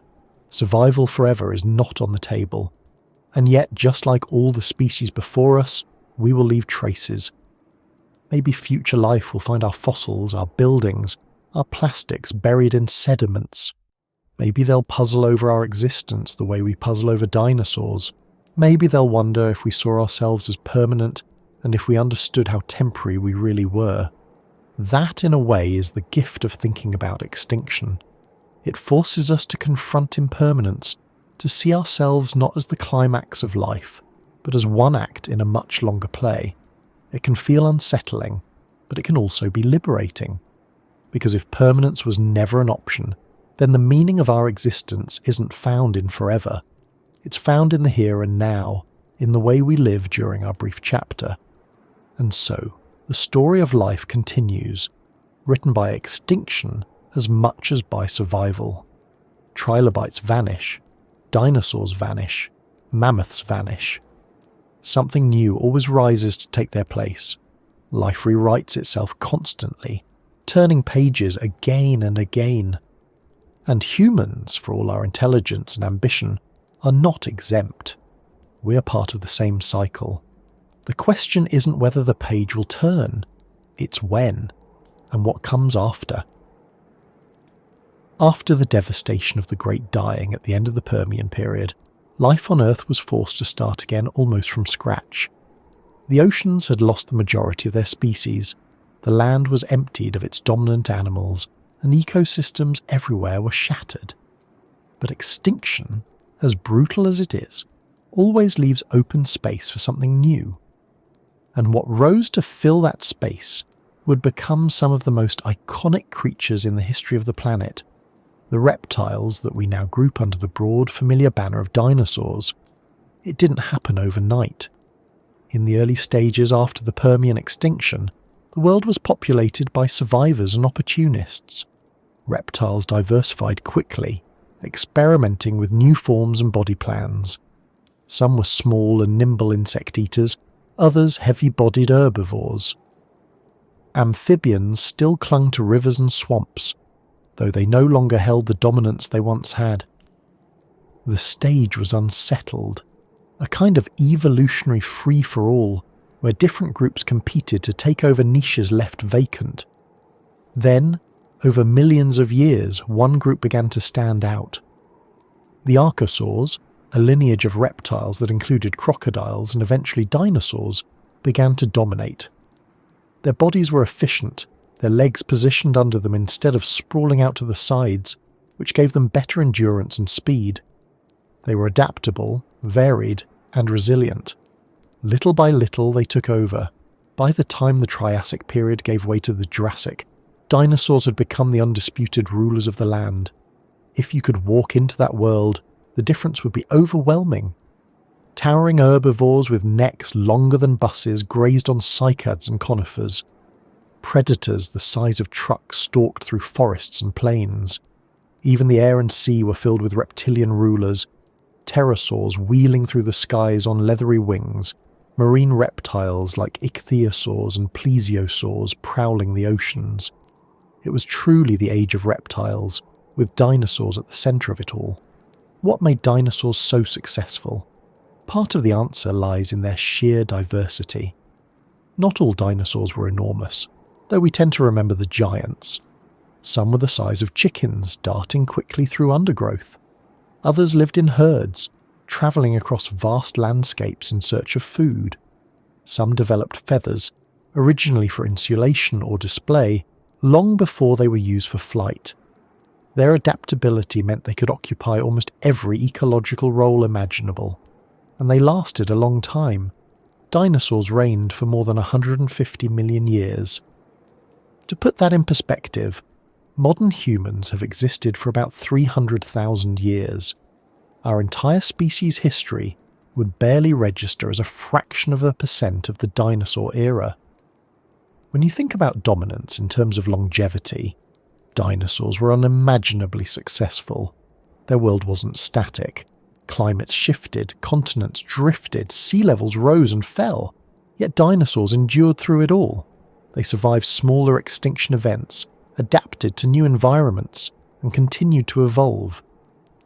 Survival forever is not on the table. And yet, just like all the species before us, we will leave traces. Maybe future life will find our fossils, our buildings, our plastics buried in sediments. Maybe they'll puzzle over our existence the way we puzzle over dinosaurs. Maybe they'll wonder if we saw ourselves as permanent and if we understood how temporary we really were. That, in a way, is the gift of thinking about extinction. It forces us to confront impermanence, to see ourselves not as the climax of life, but as one act in a much longer play. It can feel unsettling, but it can also be liberating. Because if permanence was never an option, then the meaning of our existence isn't found in forever. It's found in the here and now, in the way we live during our brief chapter. And so, the story of life continues, written by extinction as much as by survival. Trilobites vanish, dinosaurs vanish, mammoths vanish. Something new always rises to take their place. Life rewrites itself constantly, turning pages again and again. And humans, for all our intelligence and ambition, are not exempt. We are part of the same cycle. The question isn't whether the page will turn, it's when, and what comes after. After the devastation of the Great Dying at the end of the Permian period, life on Earth was forced to start again almost from scratch. The oceans had lost the majority of their species, the land was emptied of its dominant animals, and ecosystems everywhere were shattered. But extinction, as brutal as it is, always leaves open space for something new. And what rose to fill that space would become some of the most iconic creatures in the history of the planet, the reptiles that we now group under the broad, familiar banner of dinosaurs. It didn't happen overnight. In the early stages after the Permian extinction, the world was populated by survivors and opportunists. Reptiles diversified quickly, experimenting with new forms and body plans. Some were small and nimble insect eaters, others heavy-bodied herbivores. Amphibians still clung to rivers and swamps, though they no longer held the dominance they once had. The stage was unsettled, a kind of evolutionary free-for-all, where different groups competed to take over niches left vacant. Then, over millions of years, one group began to stand out. The archosaurs, a lineage of reptiles that included crocodiles and eventually dinosaurs, began to dominate. Their bodies were efficient, their legs positioned under them instead of sprawling out to the sides, which gave them better endurance and speed. They were adaptable, varied, and resilient. Little by little they took over. By the time the Triassic period gave way to the Jurassic, dinosaurs had become the undisputed rulers of the land. If you could walk into that world, the difference would be overwhelming. Towering herbivores with necks longer than buses grazed on cycads and conifers. Predators the size of trucks stalked through forests and plains. Even the air and sea were filled with reptilian rulers, pterosaurs wheeling through the skies on leathery wings, marine reptiles like ichthyosaurs and plesiosaurs prowling the oceans. It was truly the age of reptiles, with dinosaurs at the centre of it all. What made dinosaurs so successful? Part of the answer lies in their sheer diversity. Not all dinosaurs were enormous, though we tend to remember the giants. Some were the size of chickens, darting quickly through undergrowth. Others lived in herds, travelling across vast landscapes in search of food. Some developed feathers, originally for insulation or display, long before they were used for flight. Their adaptability meant they could occupy almost every ecological role imaginable. And they lasted a long time. Dinosaurs reigned for more than 150 million years. To put that in perspective, modern humans have existed for about 300,000 years. Our entire species' history would barely register as a fraction of a percent of the dinosaur era. When you think about dominance in terms of longevity, dinosaurs were unimaginably successful. Their world wasn't static. Climates shifted, continents drifted, sea levels rose and fell. Yet dinosaurs endured through it all. They survived smaller extinction events, adapted to new environments, and continued to evolve.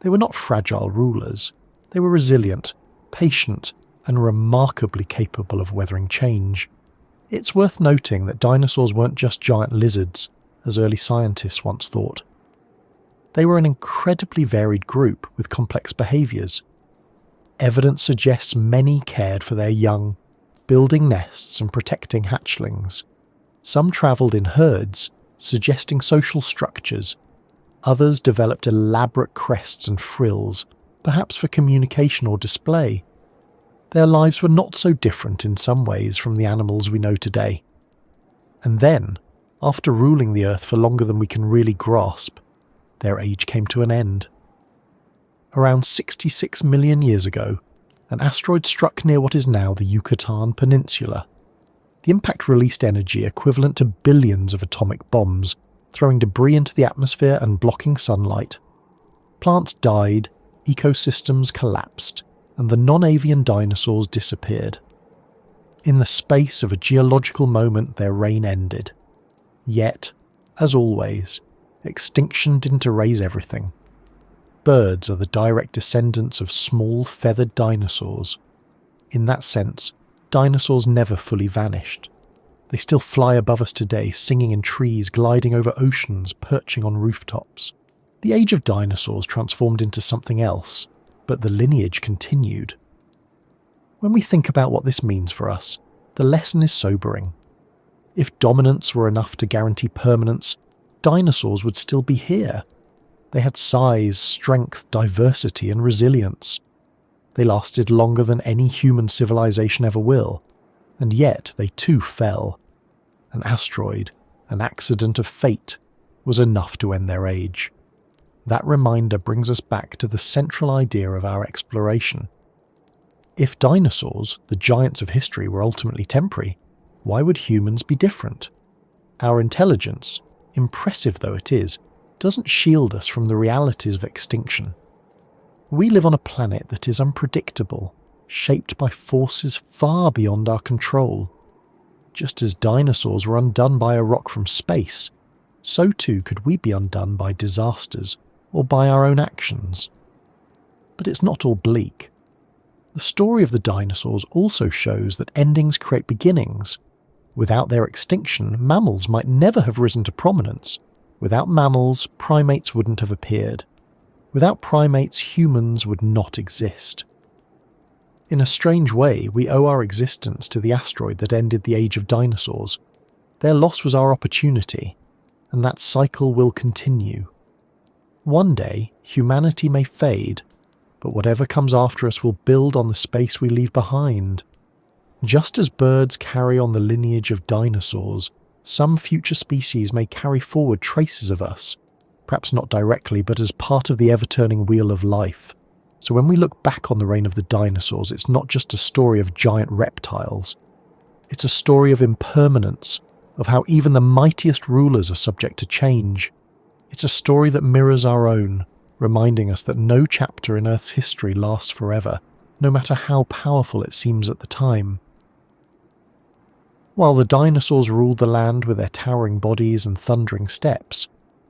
They were not fragile rulers. They were resilient, patient, and remarkably capable of weathering change. It's worth noting that dinosaurs weren't just giant lizards, as early scientists once thought. They were an incredibly varied group with complex behaviours. Evidence suggests many cared for their young, building nests and protecting hatchlings. Some travelled in herds, suggesting social structures. Others developed elaborate crests and frills, perhaps for communication or display. Their lives were not so different in some ways from the animals we know today. And then, after ruling the Earth for longer than we can really grasp, their age came to an end. Around 66 million years ago, an asteroid struck near what is now the Yucatan Peninsula. The impact released energy equivalent to billions of atomic bombs, throwing debris into the atmosphere and blocking sunlight. Plants died, ecosystems collapsed, and the non-avian dinosaurs disappeared. In the space of a geological moment, their reign ended. Yet, as always, extinction didn't erase everything. Birds are the direct descendants of small feathered dinosaurs. In that sense, dinosaurs never fully vanished. They still fly above us today, singing in trees, gliding over oceans, perching on rooftops. The age of dinosaurs transformed into something else, but the lineage continued. When we think about what this means for us, the lesson is sobering. If dominance were enough to guarantee permanence, dinosaurs would still be here. They had size, strength, diversity, and resilience. They lasted longer than any human civilization ever will, and yet they too fell. An asteroid, an accident of fate, was enough to end their age. That reminder brings us back to the central idea of our exploration. If dinosaurs, the giants of history, were ultimately temporary, why would humans be different? Our intelligence, impressive though it is, doesn't shield us from the realities of extinction. We live on a planet that is unpredictable, shaped by forces far beyond our control. Just as dinosaurs were undone by a rock from space, so too could we be undone by disasters or by our own actions. But it's not all bleak. The story of the dinosaurs also shows that endings create beginnings. Without their extinction, mammals might never have risen to prominence. Without mammals, primates wouldn't have appeared. Without primates, humans would not exist. In a strange way, we owe our existence to the asteroid that ended the age of dinosaurs. Their loss was our opportunity, and that cycle will continue. One day, humanity may fade, but whatever comes after us will build on the space we leave behind. Just as birds carry on the lineage of dinosaurs, some future species may carry forward traces of us, perhaps not directly, but as part of the ever-turning wheel of life. So when we look back on the reign of the dinosaurs, it's not just a story of giant reptiles. It's a story of impermanence, of how even the mightiest rulers are subject to change. It's a story that mirrors our own, reminding us that no chapter in Earth's history lasts forever, no matter how powerful it seems at the time. While the dinosaurs ruled the land with their towering bodies and thundering steps,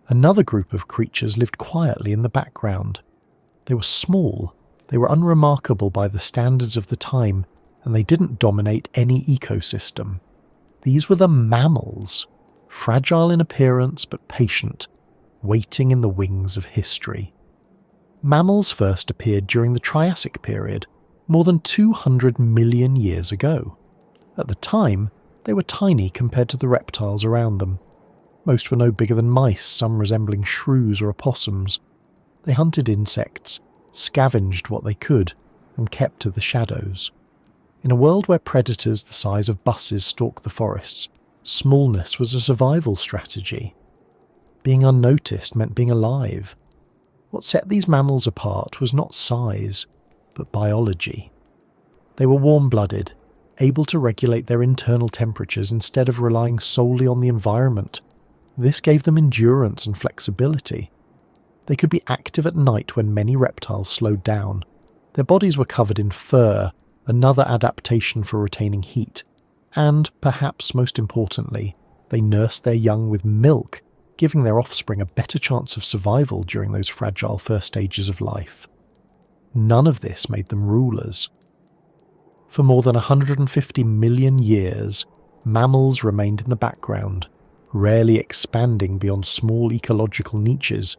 another group of creatures lived quietly in the background. They were small, they were unremarkable by the standards of the time, and they didn't dominate any ecosystem. These were the mammals, fragile in appearance but patient, waiting in the wings of history. Mammals first appeared during the Triassic period, more than 200 million years ago. At the time, they were tiny compared to the reptiles around them. Most were no bigger than mice, some resembling shrews or opossums. They hunted insects, scavenged what they could, and kept to the shadows. In a world where predators the size of buses stalked the forests, smallness was a survival strategy. Being unnoticed meant being alive. What set these mammals apart was not size, but biology. They were warm-blooded, able to regulate their internal temperatures instead of relying solely on the environment. This gave them endurance and flexibility. They could be active at night when many reptiles slowed down. Their bodies were covered in fur, another adaptation for retaining heat. And, perhaps most importantly, they nursed their young with milk, giving their offspring a better chance of survival during those fragile first stages of life. None of this made them rulers. For more than 150 million years, mammals remained in the background, rarely expanding beyond small ecological niches.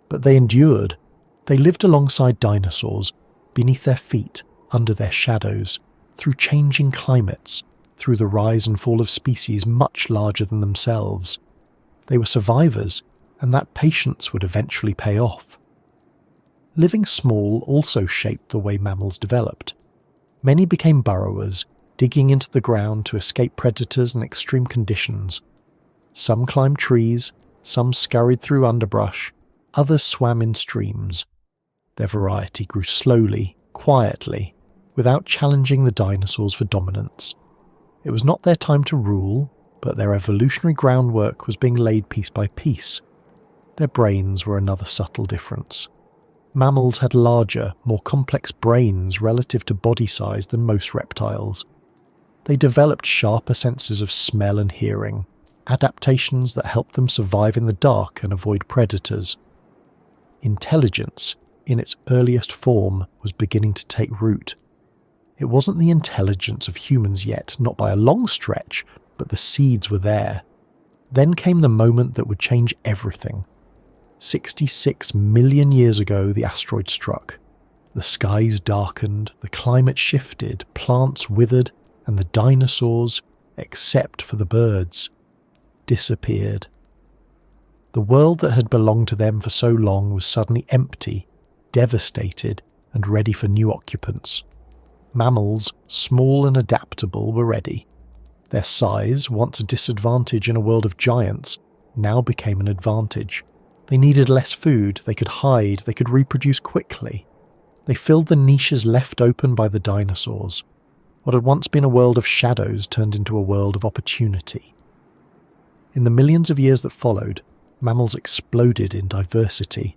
But they endured. They lived alongside dinosaurs, beneath their feet, under their shadows, through changing climates, through the rise and fall of species much larger than themselves. They were survivors, and that patience would eventually pay off. Living small also shaped the way mammals developed. Many became burrowers, digging into the ground to escape predators and extreme conditions. Some climbed trees, some scurried through underbrush, others swam in streams. Their variety grew slowly, quietly, without challenging the dinosaurs for dominance. It was not their time to rule, but their evolutionary groundwork was being laid piece by piece. Their brains were another subtle difference. Mammals had larger, more complex brains relative to body size than most reptiles. They developed sharper senses of smell and hearing, adaptations that helped them survive in the dark and avoid predators. Intelligence, in its earliest form, was beginning to take root. It wasn't the intelligence of humans yet, not by a long stretch, but the seeds were there. Then came the moment that would change everything. 66 million years ago, the asteroid struck. The skies darkened, the climate shifted, plants withered, and the dinosaurs, except for the birds, disappeared. The world that had belonged to them for so long was suddenly empty, devastated, and ready for new occupants. Mammals, small and adaptable, were ready. Their size, once a disadvantage in a world of giants, now became an advantage. They needed less food, they could hide, they could reproduce quickly. They filled the niches left open by the dinosaurs. What had once been a world of shadows turned into a world of opportunity. In the millions of years that followed, mammals exploded in diversity.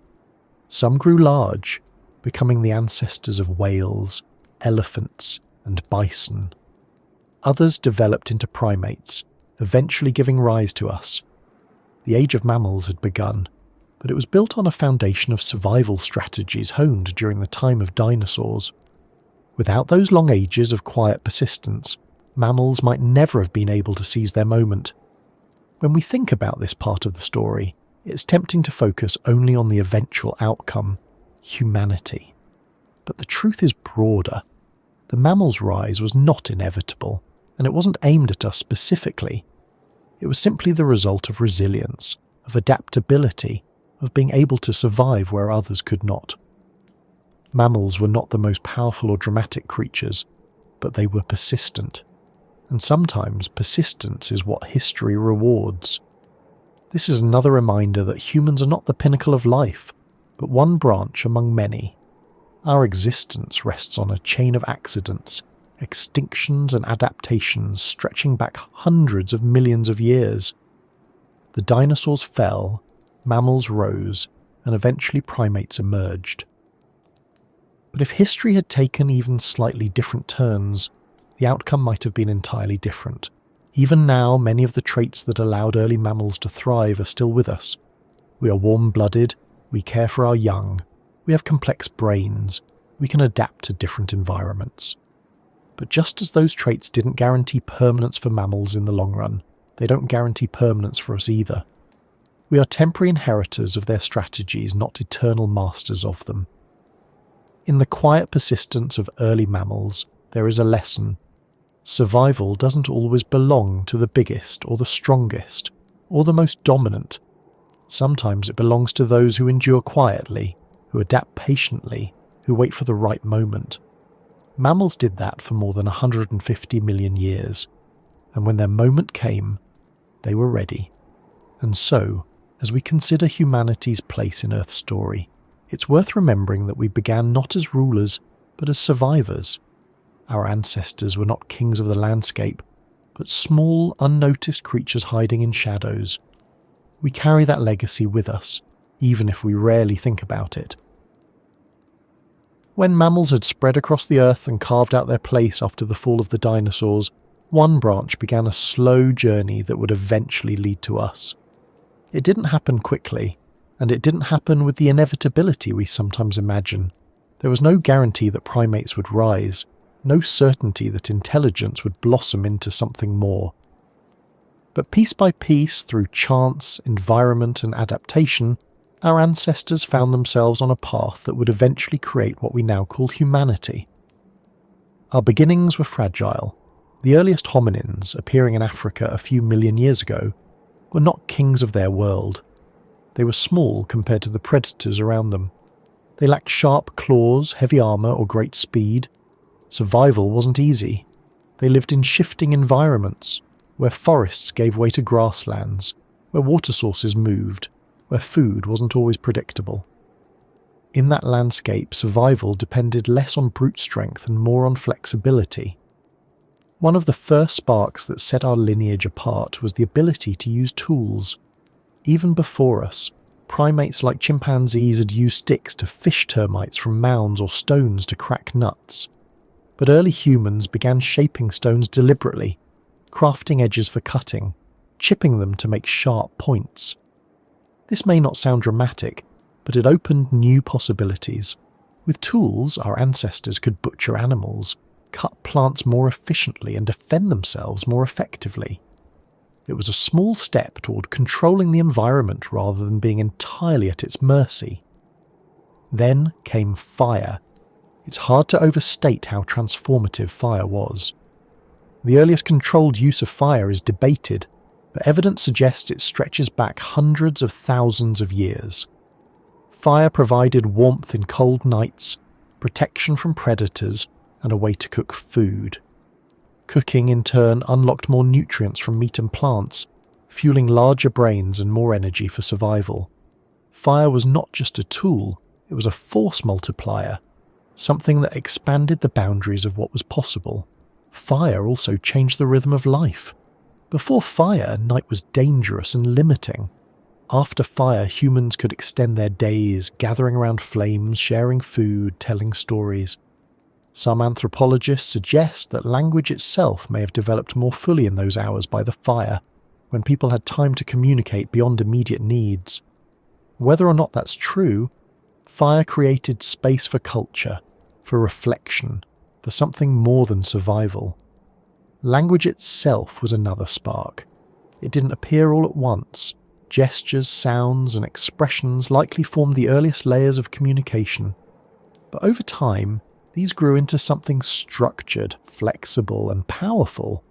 Some grew large, becoming the ancestors of whales, elephants, and bison. Others developed into primates, eventually giving rise to us. The age of mammals had begun, but it was built on a foundation of survival strategies honed during the time of dinosaurs. Without those long ages of quiet persistence, mammals might never have been able to seize their moment. When we think about this part of the story, it's tempting to focus only on the eventual outcome, humanity. But the truth is broader. The mammals' rise was not inevitable, and it wasn't aimed at us specifically. It was simply the result of resilience, of adaptability, of being able to survive where others could not. Mammals were not the most powerful or dramatic creatures, but they were persistent. And sometimes persistence is what history rewards. This is another reminder that humans are not the pinnacle of life, but one branch among many. Our existence rests on a chain of accidents, extinctions and adaptations stretching back hundreds of millions of years. The dinosaurs fell, mammals rose, and eventually primates emerged. But if history had taken even slightly different turns, the outcome might have been entirely different. Even now, many of the traits that allowed early mammals to thrive are still with us. We are warm-blooded, we care for our young, we have complex brains, we can adapt to different environments. But just as those traits didn't guarantee permanence for mammals in the long run, they don't guarantee permanence for us either. We are temporary inheritors of their strategies, not eternal masters of them. In the quiet persistence of early mammals, there is a lesson. Survival doesn't always belong to the biggest or the strongest, or the most dominant. Sometimes it belongs to those who endure quietly, who adapt patiently, who wait for the right moment. Mammals did that for more than 150 million years, and when their moment came, they were ready. And so, as we consider humanity's place in Earth's story, it's worth remembering that we began not as rulers, but as survivors. Our ancestors were not kings of the landscape, but small, unnoticed creatures hiding in shadows. We carry that legacy with us, even if we rarely think about it. When mammals had spread across the earth and carved out their place after the fall of the dinosaurs, one branch began a slow journey that would eventually lead to us. It didn't happen quickly, and it didn't happen with the inevitability we sometimes imagine. There was no guarantee that primates would rise, no certainty that intelligence would blossom into something more. But piece by piece, through chance, environment and adaptation, our ancestors found themselves on a path that would eventually create what we now call humanity. Our beginnings were fragile. The earliest hominins, appearing in Africa a few million years ago, were not kings of their world. They were small compared to the predators around them. They lacked sharp claws, heavy armour or great speed. Survival wasn't easy. They lived in shifting environments, where forests gave way to grasslands, where water sources moved, where food wasn't always predictable. In that landscape, survival depended less on brute strength and more on flexibility. One of the first sparks that set our lineage apart was the ability to use tools. Even before us, primates like chimpanzees had used sticks to fish termites from mounds or stones to crack nuts. But early humans began shaping stones deliberately, crafting edges for cutting, chipping them to make sharp points. This may not sound dramatic, but it opened new possibilities. With tools, our ancestors could butcher animals, cut plants more efficiently and defend themselves more effectively. It was a small step toward controlling the environment rather than being entirely at its mercy. Then came fire. It's hard to overstate how transformative fire was. The earliest controlled use of fire is debated, but evidence suggests it stretches back hundreds of thousands of years. Fire provided warmth in cold nights, protection from predators, and a way to cook food. Cooking, in turn, unlocked more nutrients from meat and plants, fueling larger brains and more energy for survival. Fire was not just a tool, it was a force multiplier, something that expanded the boundaries of what was possible. Fire also changed the rhythm of life. Before fire, night was dangerous and limiting. After fire, humans could extend their days, gathering around flames, sharing food, telling stories. Some anthropologists suggest that language itself may have developed more fully in those hours by the fire, when people had time to communicate beyond immediate needs. Whether or not that's true, fire created space for culture, for reflection, for something more than survival. Language itself was another spark. It didn't appear all at once. Gestures, sounds, and expressions likely formed the earliest layers of communication. But over time, these grew into something structured, flexible, and powerful.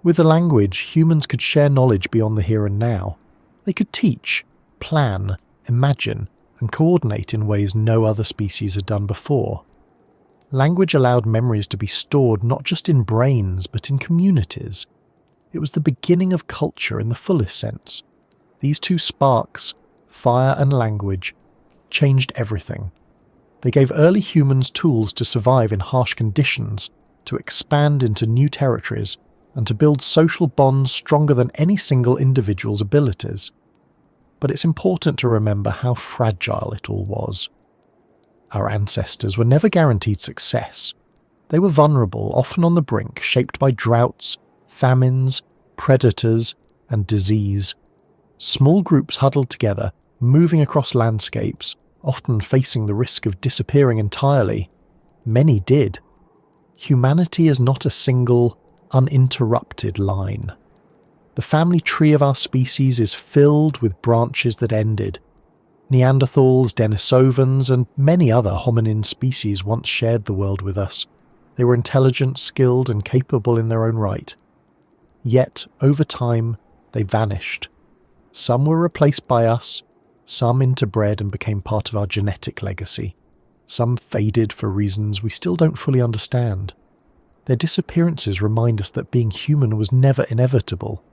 With the language, humans could share knowledge beyond the here and now. They could teach, plan, imagine, and coordinate in ways no other species had done before. Language allowed memories to be stored not just in brains, but in communities. It was the beginning of culture in the fullest sense. These two sparks, fire and language, changed everything. They gave early humans tools to survive in harsh conditions, to expand into new territories, and to build social bonds stronger than any single individual's abilities. But it's important to remember how fragile it all was. Our ancestors were never guaranteed success. They were vulnerable, often on the brink, shaped by droughts, famines, predators, and disease. Small groups huddled together, moving across landscapes, often facing the risk of disappearing entirely. Many did. Humanity is not a single, uninterrupted line. The family tree of our species is filled with branches that ended. Neanderthals, Denisovans, and many other hominin species once shared the world with us. They were intelligent, skilled, and capable in their own right. Yet, over time, they vanished. Some were replaced by us, some interbred and became part of our genetic legacy. Some faded for reasons we still don't fully understand. Their disappearances remind us that being human was never inevitable.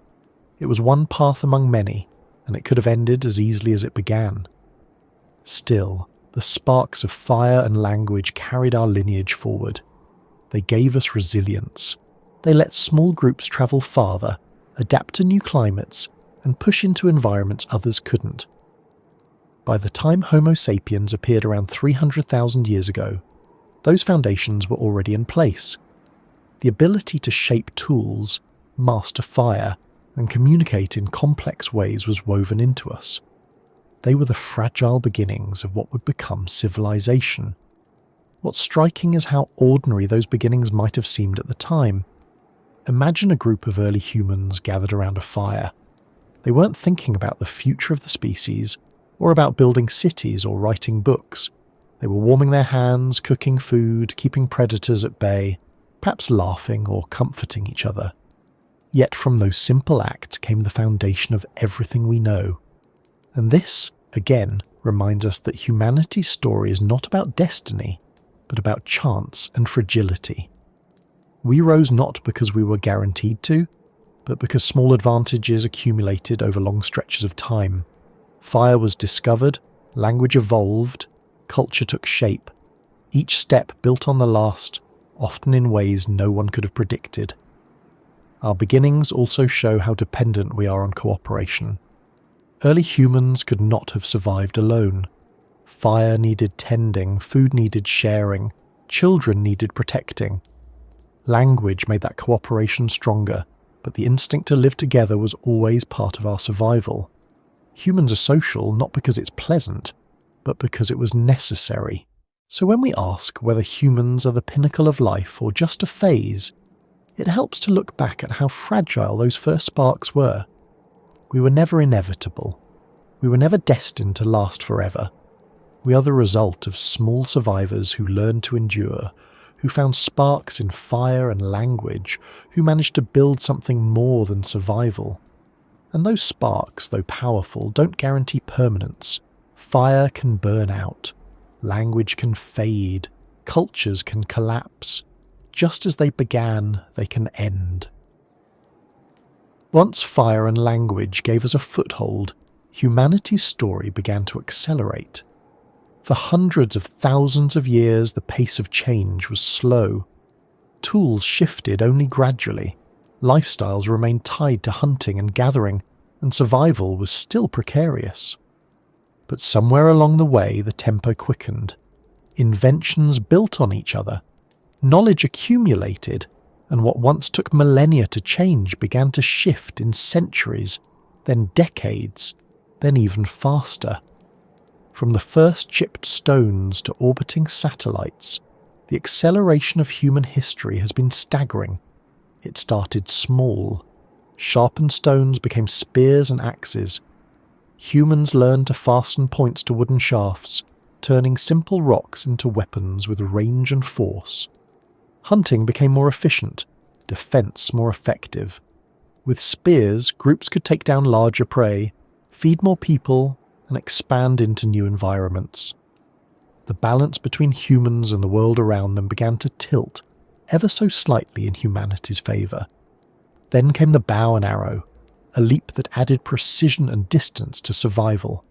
It was one path among many, and it could have ended as easily as it began. Still, the sparks of fire and language carried our lineage forward. They gave us resilience. They let small groups travel farther, adapt to new climates, and push into environments others couldn't. By the time Homo sapiens appeared around 300,000 years ago, those foundations were already in place. The ability to shape tools, master fire, and communicate in complex ways was woven into us. They were the fragile beginnings of what would become civilization. What's striking is how ordinary those beginnings might have seemed at the time. Imagine a group of early humans gathered around a fire. They weren't thinking about the future of the species, or about building cities or writing books. They were warming their hands, cooking food, keeping predators at bay, perhaps laughing or comforting each other. Yet from those simple acts came the foundation of everything we know. And this, again, reminds us that humanity's story is not about destiny, but about chance and fragility. We rose not because we were guaranteed to, but because small advantages accumulated over long stretches of time. Fire was discovered, language evolved, culture took shape. Each step built on the last, often in ways no one could have predicted. Our beginnings also show how dependent we are on cooperation. Early humans could not have survived alone. Fire needed tending, food needed sharing, children needed protecting. Language made that cooperation stronger, but the instinct to live together was always part of our survival. Humans are social not because it's pleasant, but because it was necessary. So when we ask whether humans are the pinnacle of life or just a phase, it helps to look back at how fragile those first sparks were. We were never inevitable. We were never destined to last forever. We are the result of small survivors who learned to endure, who found sparks in fire and language, who managed to build something more than survival. And those sparks, though powerful, don't guarantee permanence. Fire can burn out. Language can fade. Cultures can collapse. Just as they began, they can end. Once fire and language gave us a foothold, humanity's story began to accelerate. For hundreds of thousands of years, the pace of change was slow. Tools shifted only gradually. Lifestyles remained tied to hunting and gathering, and survival was still precarious. But somewhere along the way, the tempo quickened. Inventions built on each other. Knowledge accumulated, and what once took millennia to change began to shift in centuries, then decades, then even faster. From the first chipped stones to orbiting satellites, the acceleration of human history has been staggering. It started small. Sharpened stones became spears and axes. Humans learned to fasten points to wooden shafts, turning simple rocks into weapons with range and force. Hunting became more efficient, defense more effective. With spears, groups could take down larger prey, feed more people, and expand into new environments. The balance between humans and the world around them began to tilt ever so slightly in humanity's favour. Then came the bow and arrow, a leap that added precision and distance to survival.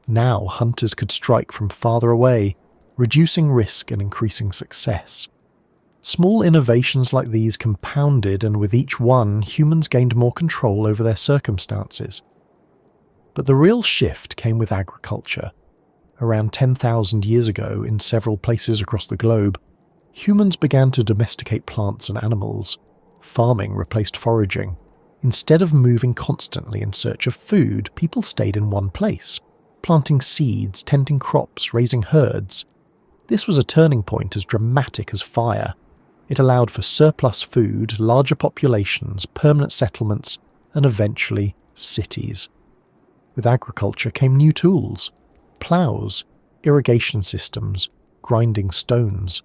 Now hunters could strike from farther away, reducing risk and increasing success. Small innovations like these compounded, and with each one, humans gained more control over their circumstances. But the real shift came with agriculture. Around 10,000 years ago, in several places across the globe, humans began to domesticate plants and animals. Farming replaced foraging. Instead of moving constantly in search of food, people stayed in one place, planting seeds, tending crops, raising herds. This was a turning point as dramatic as fire. It allowed for surplus food, larger populations, permanent settlements, and eventually cities. With agriculture came new tools: ploughs, irrigation systems, grinding stones.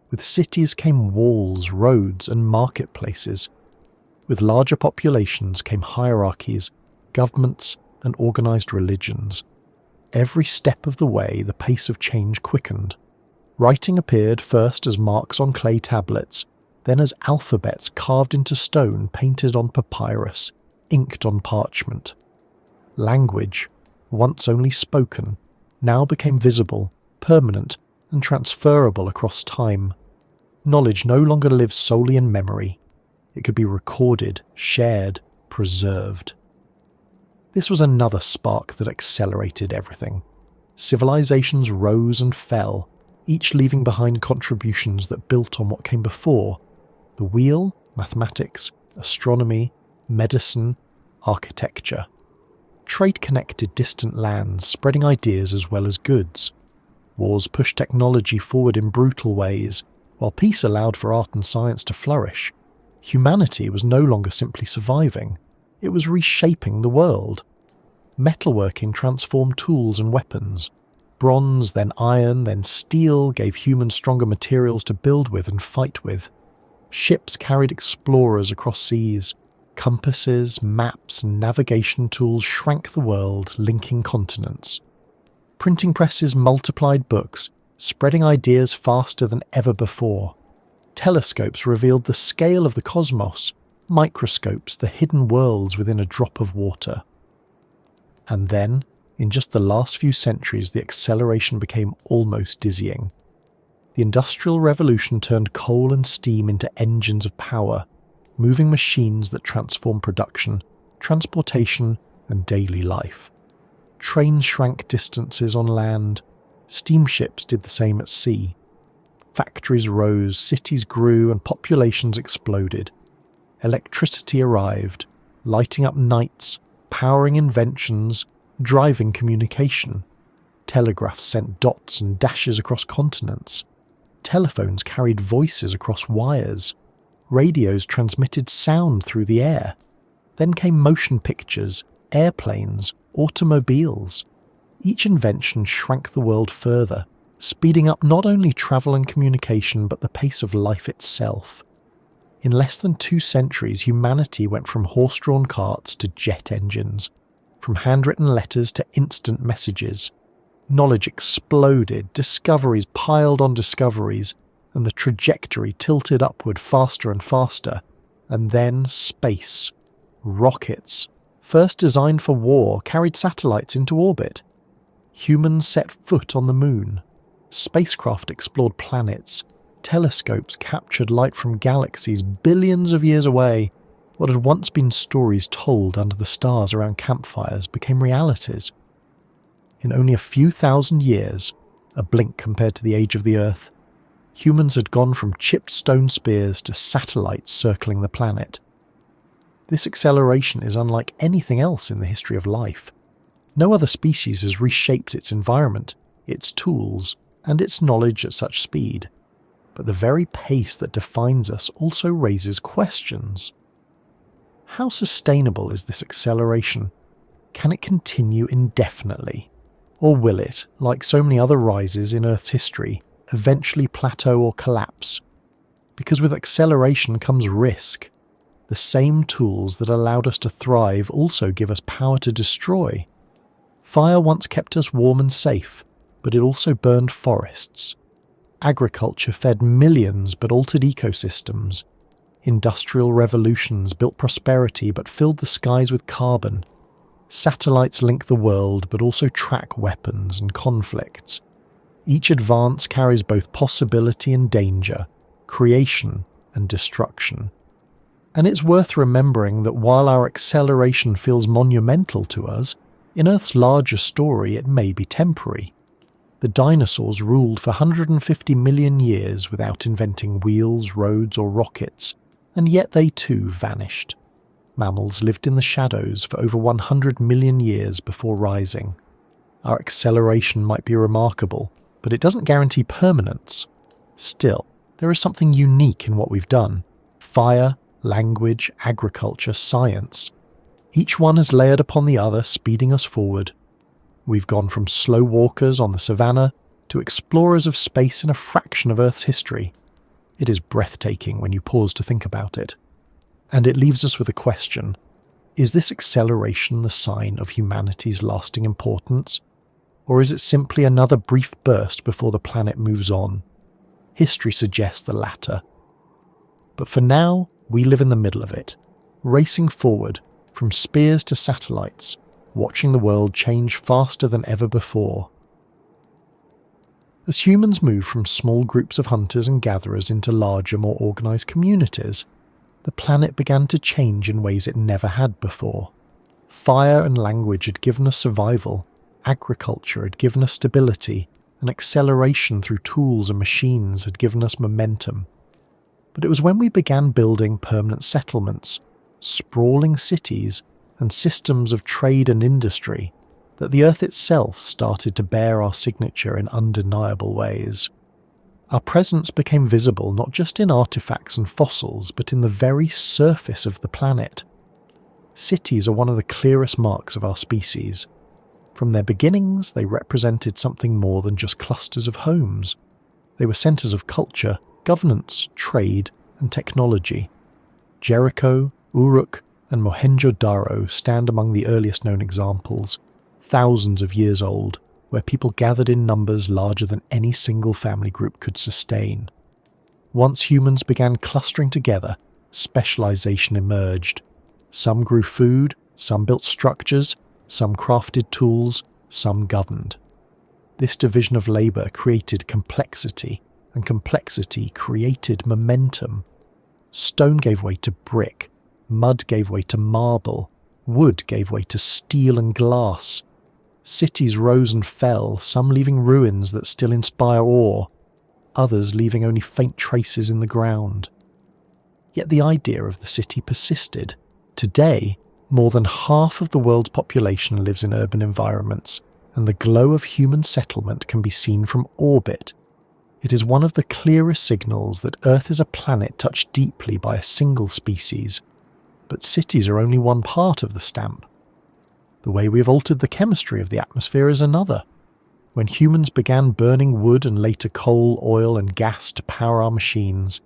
With cities came walls, roads, and marketplaces. With larger populations came hierarchies, governments, and organised religions. Every step of the way, the pace of change quickened. Writing appeared first as marks on clay tablets, then as alphabets carved into stone, painted on papyrus, inked on parchment. Language, once only spoken, now became visible, permanent, and transferable across time. Knowledge no longer lives solely in memory. It could be recorded, shared, preserved. This was another spark that accelerated everything. Civilizations rose and fell, each leaving behind contributions that built on what came before: the wheel, mathematics, astronomy, medicine, architecture. Trade connected distant lands, spreading ideas as well as goods. Wars pushed technology forward in brutal ways, while peace allowed for art and science to flourish. Humanity was no longer simply surviving, it was reshaping the world. Metalworking transformed tools and weapons. Bronze, then iron, then steel gave humans stronger materials to build with and fight with. Ships carried explorers across seas. Compasses, maps, and navigation tools shrank the world, linking continents. Printing presses multiplied books, spreading ideas faster than ever before. Telescopes revealed the scale of the cosmos, microscopes the hidden worlds within a drop of water. And then, in just the last few centuries, the acceleration became almost dizzying. The Industrial Revolution turned coal and steam into engines of power, moving machines that transform production, transportation, and daily life. Trains shrank distances on land. Steamships did the same at sea. Factories rose, cities grew, and populations exploded. Electricity arrived, lighting up nights, powering inventions, driving communication. Telegraphs sent dots and dashes across continents. Telephones carried voices across wires. Radios transmitted sound through the air. Then came motion pictures, airplanes, automobiles. Each invention shrank the world further, speeding up not only travel and communication but the pace of life itself. In less than 2 centuries, humanity went from horse-drawn carts to jet engines, from handwritten letters to instant messages. Knowledge exploded, discoveries piled on discoveries, and the trajectory tilted upward faster and faster. And then space. Rockets, first designed for war, carried satellites into orbit. Humans set foot on the moon. Spacecraft explored planets. Telescopes captured light from galaxies billions of years away. What had once been stories told under the stars around campfires became realities. In only a few thousand years, a blink compared to the age of the Earth, humans had gone from chipped stone spears to satellites circling the planet. This acceleration is unlike anything else in the history of life. No other species has reshaped its environment, its tools, and its knowledge at such speed. But the very pace that defines us also raises questions. How sustainable is this acceleration? Can it continue indefinitely? Or will it, like so many other rises in Earth's history, eventually plateau or collapse? Because with acceleration comes risk. The same tools that allowed us to thrive also give us power to destroy. Fire once kept us warm and safe, but it also burned forests. Agriculture fed millions but altered ecosystems. Industrial revolutions built prosperity but filled the skies with carbon. Satellites link the world but also track weapons and conflicts. Each advance carries both possibility and danger, creation and destruction. And it's worth remembering that while our acceleration feels monumental to us, in Earth's larger story it may be temporary. The dinosaurs ruled for 150 million years without inventing wheels, roads or rockets, and yet they too vanished. Mammals lived in the shadows for over 100 million years before rising. Our acceleration might be remarkable, but it doesn't guarantee permanence. Still, there is something unique in what we've done. Fire, language, agriculture, science. Each one has layered upon the other, speeding us forward. We've gone from slow walkers on the savannah to explorers of space in a fraction of Earth's history. It is breathtaking when you pause to think about it. And it leaves us with a question. Is this acceleration the sign of humanity's lasting importance? Or is it simply another brief burst before the planet moves on? History suggests the latter. But for now, we live in the middle of it, racing forward from spears to satellites, watching the world change faster than ever before. As humans move from small groups of hunters and gatherers into larger, more organised communities, the planet began to change in ways it never had before. Fire and language had given us survival, agriculture had given us stability, and acceleration through tools and machines had given us momentum. But it was when we began building permanent settlements, sprawling cities, and systems of trade and industry that the Earth itself started to bear our signature in undeniable ways. Our presence became visible not just in artifacts and fossils, but in the very surface of the planet. Cities are one of the clearest marks of our species. From their beginnings, they represented something more than just clusters of homes. They were centres of culture, governance, trade, and technology. Jericho, Uruk, and Mohenjo-Daro stand among the earliest known examples, thousands of years old, where people gathered in numbers larger than any single family group could sustain. Once humans began clustering together, specialization emerged. Some grew food, some built structures, some crafted tools, some governed. This division of labor created complexity, and complexity created momentum. Stone gave way to brick, mud gave way to marble, wood gave way to steel and glass. Cities rose and fell, some leaving ruins that still inspire awe, others leaving only faint traces in the ground. Yet the idea of the city persisted. Today, more than half of the world's population lives in urban environments, and the glow of human settlement can be seen from orbit. It is one of the clearest signals that Earth is a planet touched deeply by a single species. But cities are only one part of the stamp. The way we have altered the chemistry of the atmosphere is another. When humans began burning wood and later coal, oil and gas to power our machines,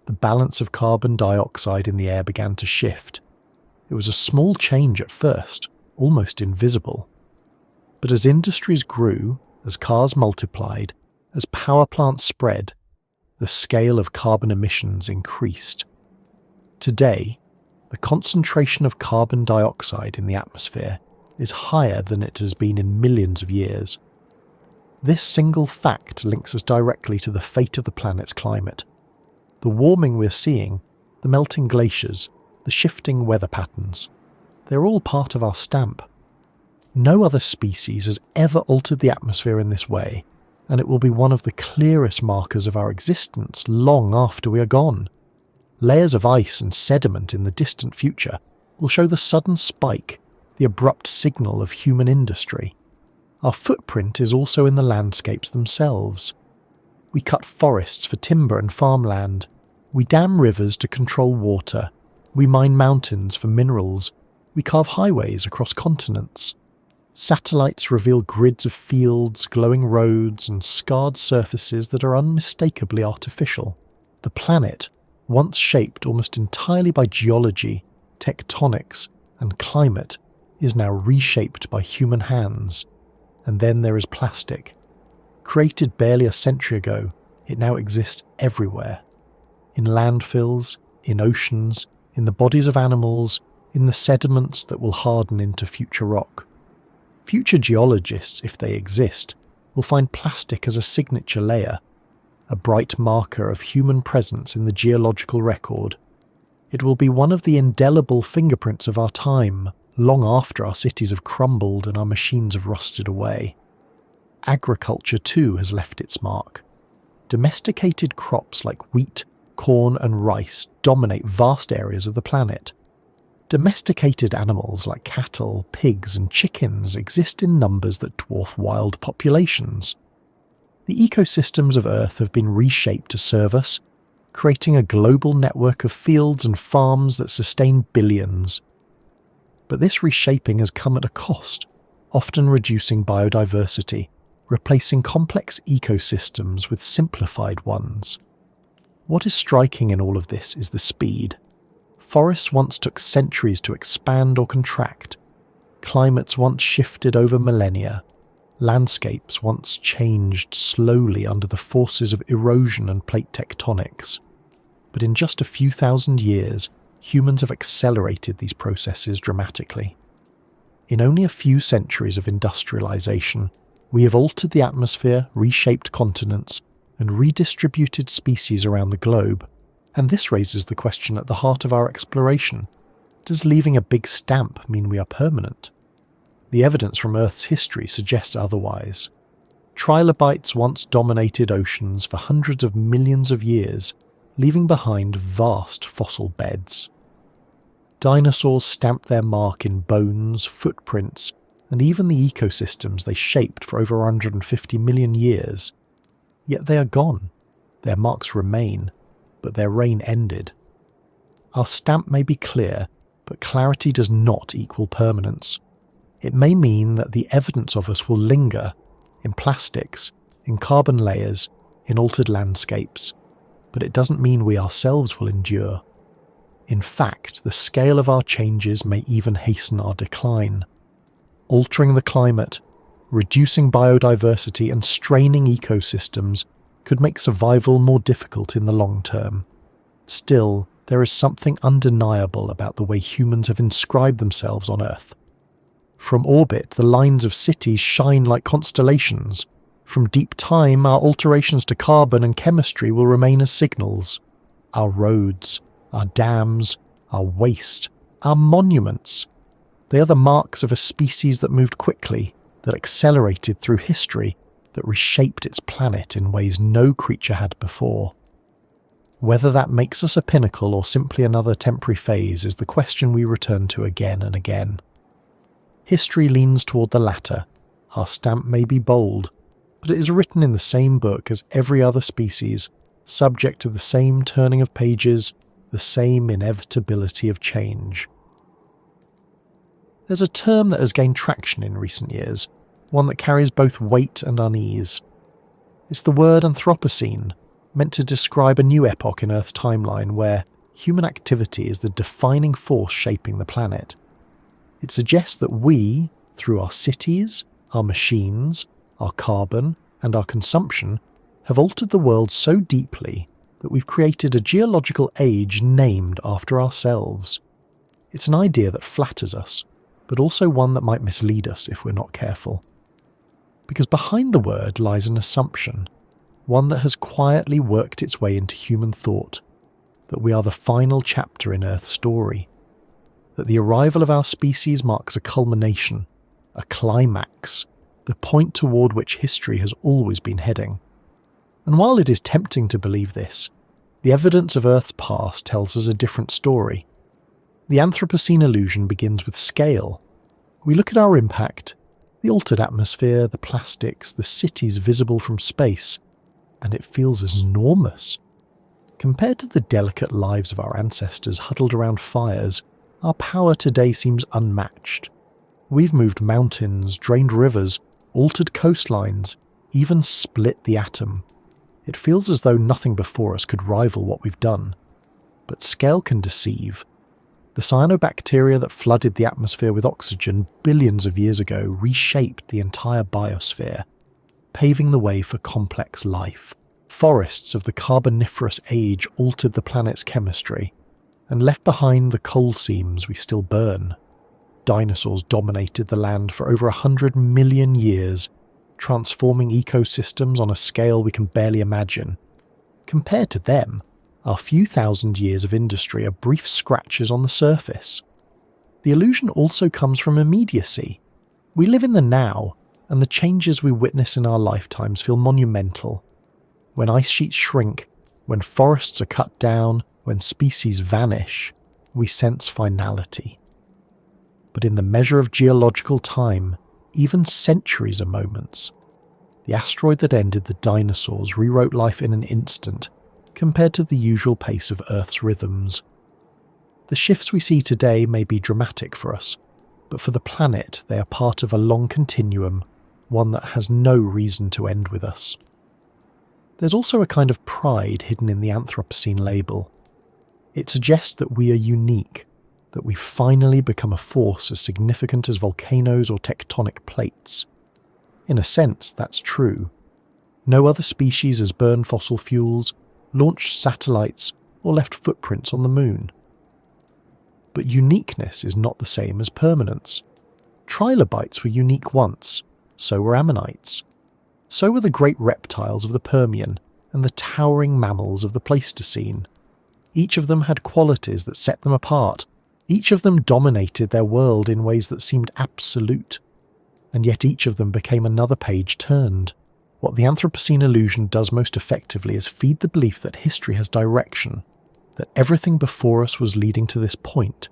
the balance of carbon dioxide in the air began to shift. It was a small change at first, almost invisible. But as industries grew, as cars multiplied, as power plants spread, the scale of carbon emissions increased. Today, the concentration of carbon dioxide in the atmosphere is higher than it has been in millions of years. This single fact links us directly to the fate of the planet's climate. The warming we're seeing, the melting glaciers, the shifting weather patterns, they're all part of our stamp. No other species has ever altered the atmosphere in this way, and it will be one of the clearest markers of our existence long after we are gone. Layers of ice and sediment in the distant future will show the sudden spike, the abrupt signal of human industry. Our footprint is also in the landscapes themselves. We cut forests for timber and farmland. We dam rivers to control water. We mine mountains for minerals. We carve highways across continents. Satellites reveal grids of fields, glowing roads, and scarred surfaces that are unmistakably artificial. The planet, once shaped almost entirely by geology, tectonics, and climate, is now reshaped by human hands. And then there is plastic. Created barely a century ago, it now exists everywhere. In landfills, in oceans, in the bodies of animals, in the sediments that will harden into future rock. Future geologists, if they exist, will find plastic as a signature layer, a bright marker of human presence in the geological record. It will be one of the indelible fingerprints of our time, long after our cities have crumbled and our machines have rusted away. Agriculture too has left its mark. Domesticated crops like wheat, corn and rice dominate vast areas of the planet. Domesticated animals like cattle, pigs and chickens exist in numbers that dwarf wild populations. The ecosystems of Earth have been reshaped to serve us, creating a global network of fields and farms that sustain billions. But this reshaping has come at a cost, often reducing biodiversity, replacing complex ecosystems with simplified ones. What is striking in all of this is the speed. Forests once took centuries to expand or contract. Climates once shifted over millennia. Landscapes once changed slowly under the forces of erosion and plate tectonics. But in just a few thousand years, humans have accelerated these processes dramatically. In only a few centuries of industrialization, we have altered the atmosphere, reshaped continents, and redistributed species around the globe. And this raises the question at the heart of our exploration. Does leaving a big stamp mean we are permanent? The evidence from Earth's history suggests otherwise. Trilobites once dominated oceans for hundreds of millions of years, leaving behind vast fossil beds. Dinosaurs stamped their mark in bones, footprints, and even the ecosystems they shaped for over 150 million years. Yet they are gone. Their marks remain, but their reign ended. Our stamp may be clear, but clarity does not equal permanence. It may mean that the evidence of us will linger in plastics, in carbon layers, in altered landscapes, but it doesn't mean we ourselves will endure. In fact, the scale of our changes may even hasten our decline. Altering the climate, reducing biodiversity and straining ecosystems could make survival more difficult in the long term. Still, there is something undeniable about the way humans have inscribed themselves on Earth. From orbit, the lines of cities shine like constellations. From deep time, our alterations to carbon and chemistry will remain as signals. Our roads, our dams, our waste, our monuments. They are the marks of a species that moved quickly, that accelerated through history, that reshaped its planet in ways no creature had before. Whether that makes us a pinnacle or simply another temporary phase is the question we return to again and again. History leans toward the latter. Our stamp may be bold, but it is written in the same book as every other species, subject to the same turning of pages, the same inevitability of change. There's a term that has gained traction in recent years, one that carries both weight and unease. It's the word Anthropocene, meant to describe a new epoch in Earth's timeline where human activity is the defining force shaping the planet. It suggests that we, through our cities, our machines, our carbon, and our consumption, have altered the world so deeply that we've created a geological age named after ourselves. It's an idea that flatters us, but also one that might mislead us if we're not careful. Because behind the word lies an assumption, one that has quietly worked its way into human thought, that we are the final chapter in Earth's story, that the arrival of our species marks a culmination, a climax, the point toward which history has always been heading. And while it is tempting to believe this, the evidence of Earth's past tells us a different story. The Anthropocene illusion begins with scale. We look at our impact, the altered atmosphere, the plastics, the cities visible from space, and it feels enormous. Compared to the delicate lives of our ancestors huddled around fires, our power today seems unmatched. We've moved mountains, drained rivers, altered coastlines, even split the atom. It feels as though nothing before us could rival what we've done. But scale can deceive. The cyanobacteria that flooded the atmosphere with oxygen billions of years ago reshaped the entire biosphere, paving the way for complex life. Forests of the Carboniferous age altered the planet's chemistry and left behind the coal seams we still burn. Dinosaurs dominated the land for over 100 million years, transforming ecosystems on a scale we can barely imagine. Compared to them, our few thousand years of industry are brief scratches on the surface. The illusion also comes from immediacy. We live in the now, and the changes we witness in our lifetimes feel monumental. When ice sheets shrink, when forests are cut down, when species vanish, we sense finality. But in the measure of geological time, even centuries are moments. The asteroid that ended the dinosaurs rewrote life in an instant, compared to the usual pace of Earth's rhythms. The shifts we see today may be dramatic for us, but for the planet they are part of a long continuum, one that has no reason to end with us. There's also a kind of pride hidden in the Anthropocene label. It suggests that we are unique, that we've finally become a force as significant as volcanoes or tectonic plates. In a sense, that's true. No other species has burned fossil fuels, launched satellites, or left footprints on the moon. But uniqueness is not the same as permanence. Trilobites were unique once, so were ammonites. So were the great reptiles of the Permian and the towering mammals of the Pleistocene. Each of them had qualities that set them apart. Each of them dominated their world in ways that seemed absolute. And yet each of them became another page turned. What the Anthropocene illusion does most effectively is feed the belief that history has direction, that everything before us was leading to this point.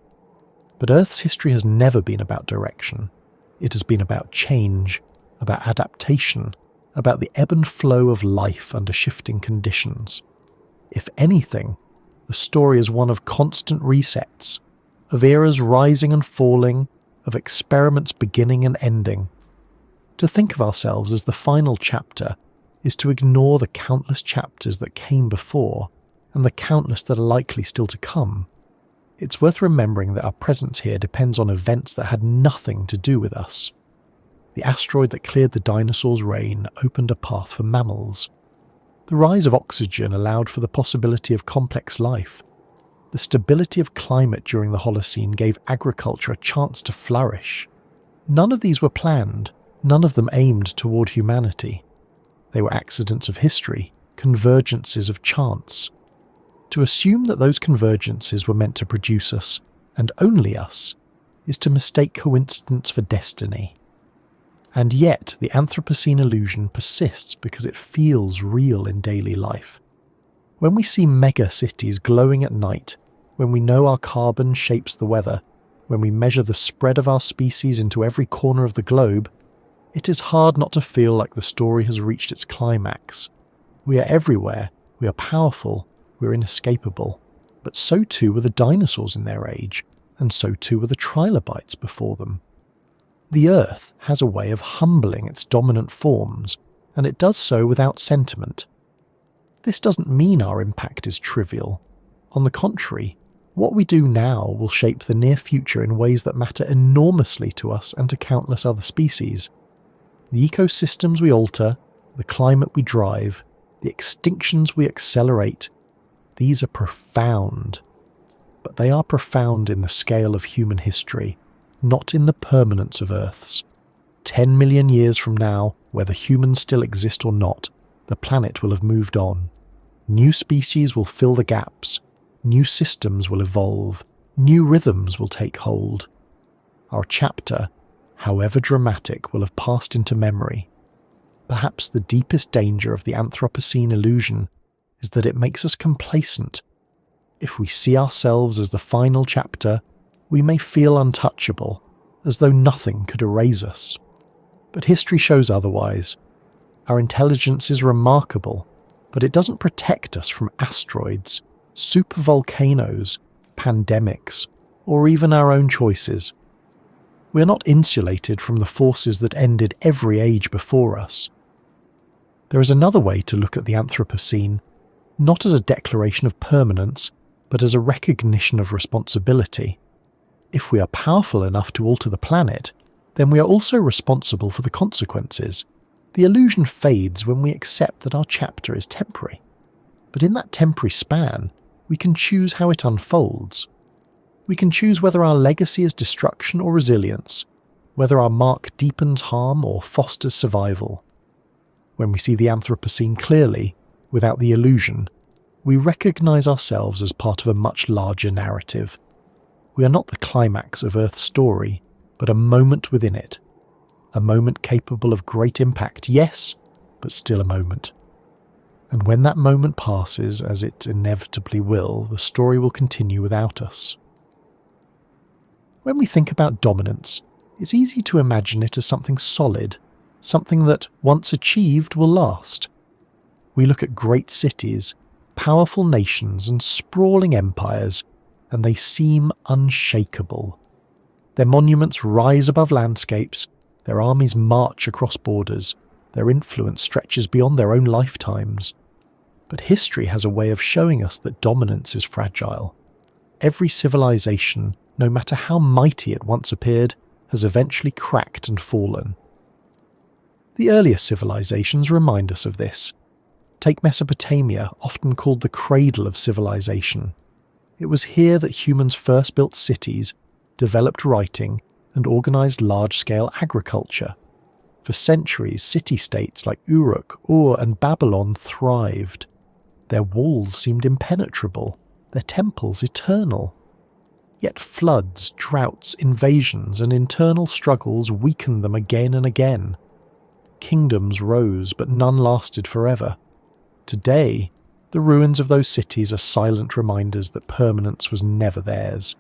But Earth's history has never been about direction. It has been about change, about adaptation, about the ebb and flow of life under shifting conditions. If anything, the story is one of constant resets, of eras rising and falling, of experiments beginning and ending. To think of ourselves as the final chapter is to ignore the countless chapters that came before and the countless that are likely still to come. It's worth remembering that our presence here depends on events that had nothing to do with us. The asteroid that cleared the dinosaurs' reign opened a path for mammals. The rise of oxygen allowed for the possibility of complex life. The stability of climate during the Holocene gave agriculture a chance to flourish. None of these were planned, none of them aimed toward humanity. They were accidents of history, convergences of chance. To assume that those convergences were meant to produce us, and only us, is to mistake coincidence for destiny. And yet the Anthropocene illusion persists because it feels real in daily life. When we see mega cities glowing at night, when we know our carbon shapes the weather, when we measure the spread of our species into every corner of the globe, it is hard not to feel like the story has reached its climax. We are everywhere, we are powerful, we are inescapable. But so too were the dinosaurs in their age, and so too were the trilobites before them. The Earth has a way of humbling its dominant forms, and it does so without sentiment. This doesn't mean our impact is trivial. On the contrary, what we do now will shape the near future in ways that matter enormously to us and to countless other species. The ecosystems we alter, the climate we drive, the extinctions we accelerate, these are profound. But they are profound in the scale of human history, not in the permanence of Earth's. 10 million years from now, whether humans still exist or not, the planet will have moved on. New species will fill the gaps. New systems will evolve. New rhythms will take hold. Our chapter, however dramatic, will have passed into memory. Perhaps the deepest danger of the Anthropocene illusion is that it makes us complacent. If we see ourselves as the final chapter, we may feel untouchable, as though nothing could erase us. But history shows otherwise. Our intelligence is remarkable, but it doesn't protect us from asteroids, supervolcanoes, pandemics, or even our own choices. We are not insulated from the forces that ended every age before us. There is another way to look at the Anthropocene, not as a declaration of permanence, but as a recognition of responsibility. if we are powerful enough to alter the planet, then we are also responsible for the consequences. The illusion fades when we accept that our chapter is temporary. But in that temporary span, we can choose how it unfolds. We can choose whether our legacy is destruction or resilience, whether our mark deepens harm or fosters survival. When we see the Anthropocene clearly, without the illusion, we recognize ourselves as part of a much larger narrative. We are not the climax of Earth's story, but a moment within it. A moment capable of great impact, yes, but still a moment. And when that moment passes, as it inevitably will, the story will continue without us. When we think about dominance, it's easy to imagine it as something solid, something that, once achieved, will last. We look at great cities, powerful nations and sprawling empires, and they seem unshakable. Their monuments rise above landscapes, their armies march across borders, their influence stretches beyond their own lifetimes. But history has a way of showing us that dominance is fragile. Every civilization, no matter how mighty it once appeared, has eventually cracked and fallen. The earliest civilizations remind us of this. Take Mesopotamia, often called the cradle of civilization. It was here that humans first built cities, developed writing, and organized large-scale agriculture. For centuries, city-states like Uruk, Ur, and Babylon thrived. Their walls seemed impenetrable, their temples eternal. Yet floods, droughts, invasions, and internal struggles weakened them again and again. Kingdoms rose, but none lasted forever. Today, the ruins of those cities are silent reminders that permanence was never theirs.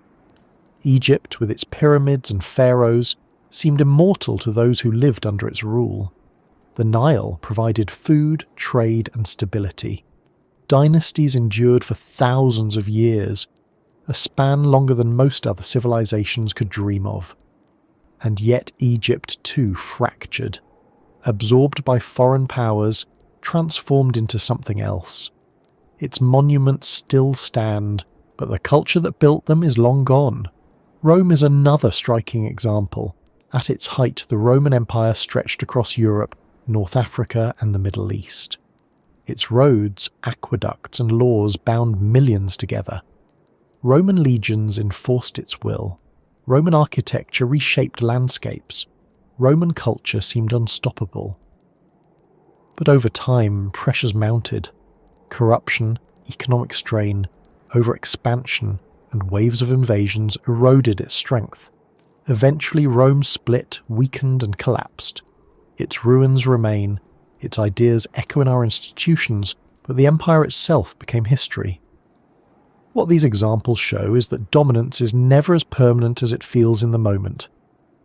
Egypt, with its pyramids and pharaohs, seemed immortal to those who lived under its rule. The Nile provided food, trade, and stability. Dynasties endured for thousands of years, a span longer than most other civilizations could dream of. And yet Egypt too fractured, absorbed by foreign powers, transformed into something else. Its monuments still stand, but the culture that built them is long gone. Rome is another striking example. At its height, the Roman Empire stretched across Europe, North Africa, and the Middle East. Its roads, aqueducts, and laws bound millions together. Roman legions enforced its will. Roman architecture reshaped landscapes. Roman culture seemed unstoppable. But over time, pressures mounted. Corruption, economic strain, overexpansion, and waves of invasions eroded its strength. Eventually Rome split, weakened, and collapsed. Its ruins remain, its ideas echo in our institutions, but the empire itself became history. What these examples show is that dominance is never as permanent as it feels in the moment.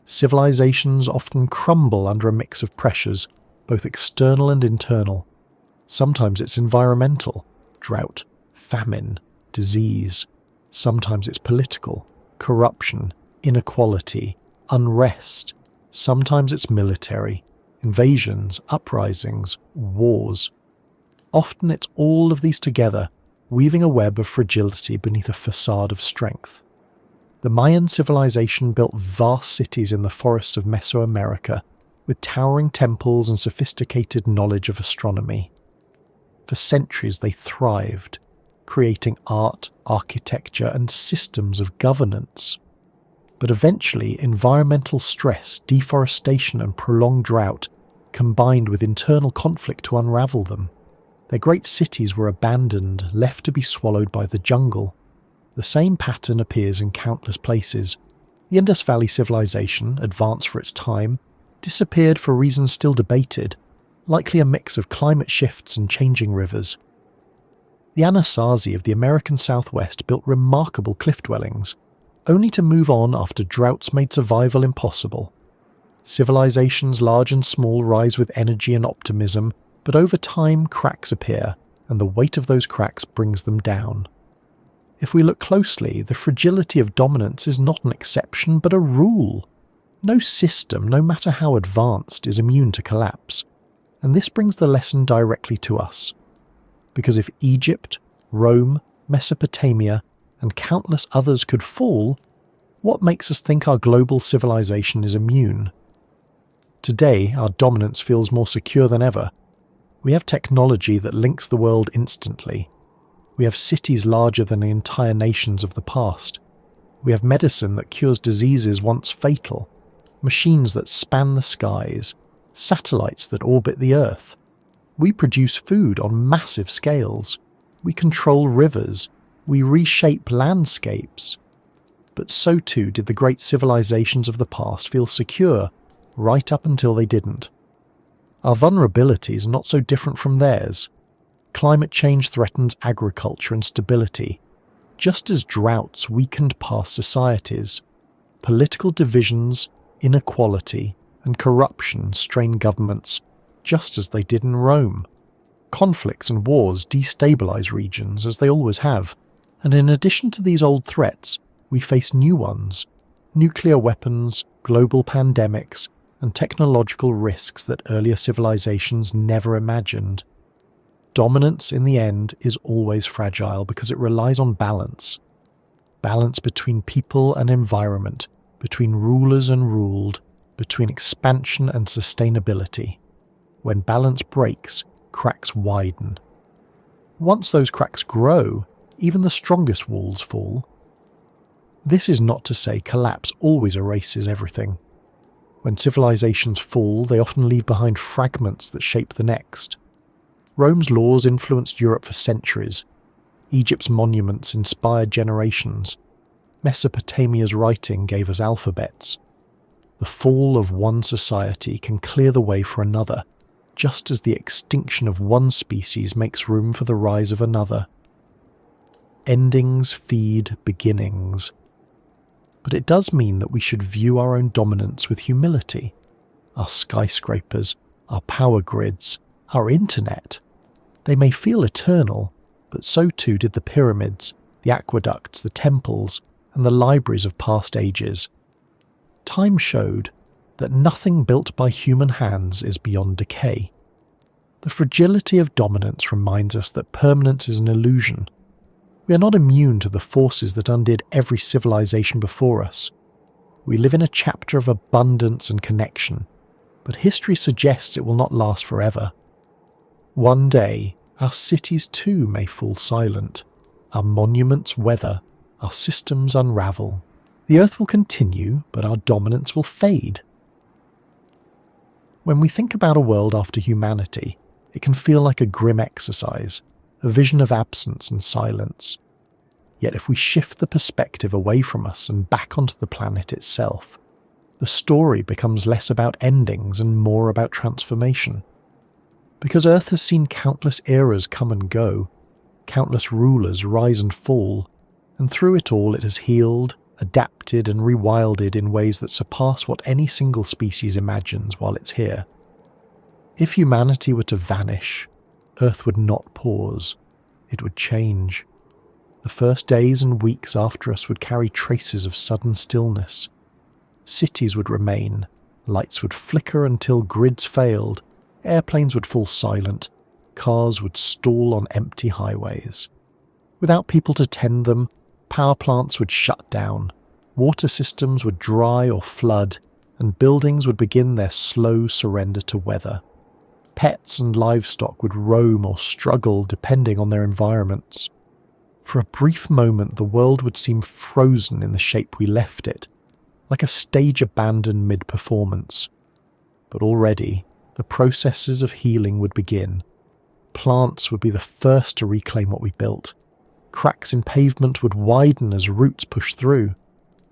Civilizations often crumble under a mix of pressures, both external and internal. Sometimes it's environmental, drought, famine, disease. Sometimes it's political, corruption, inequality, unrest. Sometimes it's military, invasions, uprisings, wars. Often it's all of these together, weaving a web of fragility beneath a facade of strength. The Mayan civilization built vast cities in the forests of Mesoamerica, with towering temples and sophisticated knowledge of astronomy. For centuries they thrived, creating art, architecture, and systems of governance. But eventually environmental stress, deforestation, and prolonged drought combined with internal conflict to unravel them. Their great cities were abandoned, left to be swallowed by the jungle. The same pattern appears in countless places. The Indus Valley civilization, advanced for its time, disappeared for reasons still debated, likely a mix of climate shifts and changing rivers. The Anasazi of the American Southwest built remarkable cliff dwellings, only to move on after droughts made survival impossible. Civilizations large and small rise with energy and optimism, but over time cracks appear, and the weight of those cracks brings them down. If we look closely, the fragility of dominance is not an exception but a rule. No system, no matter how advanced, is immune to collapse. And this brings the lesson directly to us. Because if Egypt, Rome, Mesopotamia, and countless others could fall, What makes us think our global civilization is immune? Today, our dominance feels more secure than ever. We have technology that links the world instantly. We have cities larger than the entire nations of the past. We have medicine that cures diseases once fatal, machines that span the skies, satellites that orbit the Earth. We produce food on massive scales. We control rivers. We reshape landscapes. But so too did the great civilizations of the past feel secure, right up until they didn't. Our vulnerabilities are not so different from theirs. Climate change threatens agriculture and stability, just as droughts weakened past societies. Political divisions, inequality, and corruption strain governments, just as they did in Rome. Conflicts and wars destabilize regions, as they always have, and in addition to these old threats, we face new ones: nuclear weapons, global pandemics, and technological risks that earlier civilizations never imagined. Dominance, in the end, is always fragile because it relies on balance. Balance between people and environment, between rulers and ruled, between expansion and sustainability. When balance breaks, cracks widen. Once those cracks grow, even the strongest walls fall. This is not to say collapse always erases everything. When civilizations fall, they often leave behind fragments that shape the next. Rome's laws influenced Europe for centuries. Egypt's monuments inspired generations. Mesopotamia's writing gave us alphabets. The fall of one society can clear the way for another, just as the extinction of one species makes room for the rise of another. Endings feed beginnings. But it does mean that we should view our own dominance with humility. Our skyscrapers, our power grids, our internet. They may feel eternal, but so too did the pyramids, the aqueducts, the temples, and the libraries of past ages. Time showed that nothing built by human hands is beyond decay. The fragility of dominance reminds us that permanence is an illusion. We are not immune to the forces that undid every civilization before us. We live in a chapter of abundance and connection, but history suggests it will not last forever. One day, our cities too may fall silent, our monuments weather, our systems unravel. The Earth will continue, but our dominance will fade. When we think about a world after humanity, it can feel like a grim exercise, a vision of absence and silence. Yet if we shift the perspective away from us and back onto the planet itself, the story becomes less about endings and more about transformation. Because Earth has seen countless eras come and go, countless rulers rise and fall, and through it all it has healed, adapted and rewilded in ways that surpass what any single species imagines while it's here. If humanity were to vanish, Earth would not pause. It would change. The first days and weeks after us would carry traces of sudden stillness. Cities would remain, lights would flicker until grids failed, airplanes would fall silent, cars would stall on empty highways. Without people to tend them, power plants would shut down, water systems would dry or flood, and buildings would begin their slow surrender to weather. Pets and livestock would roam or struggle depending on their environments. For a brief moment the world would seem frozen in the shape we left it, like a stage abandoned mid-performance. But already, the processes of healing would begin. Plants would be the first to reclaim what we built. Cracks in pavement would widen as roots pushed through.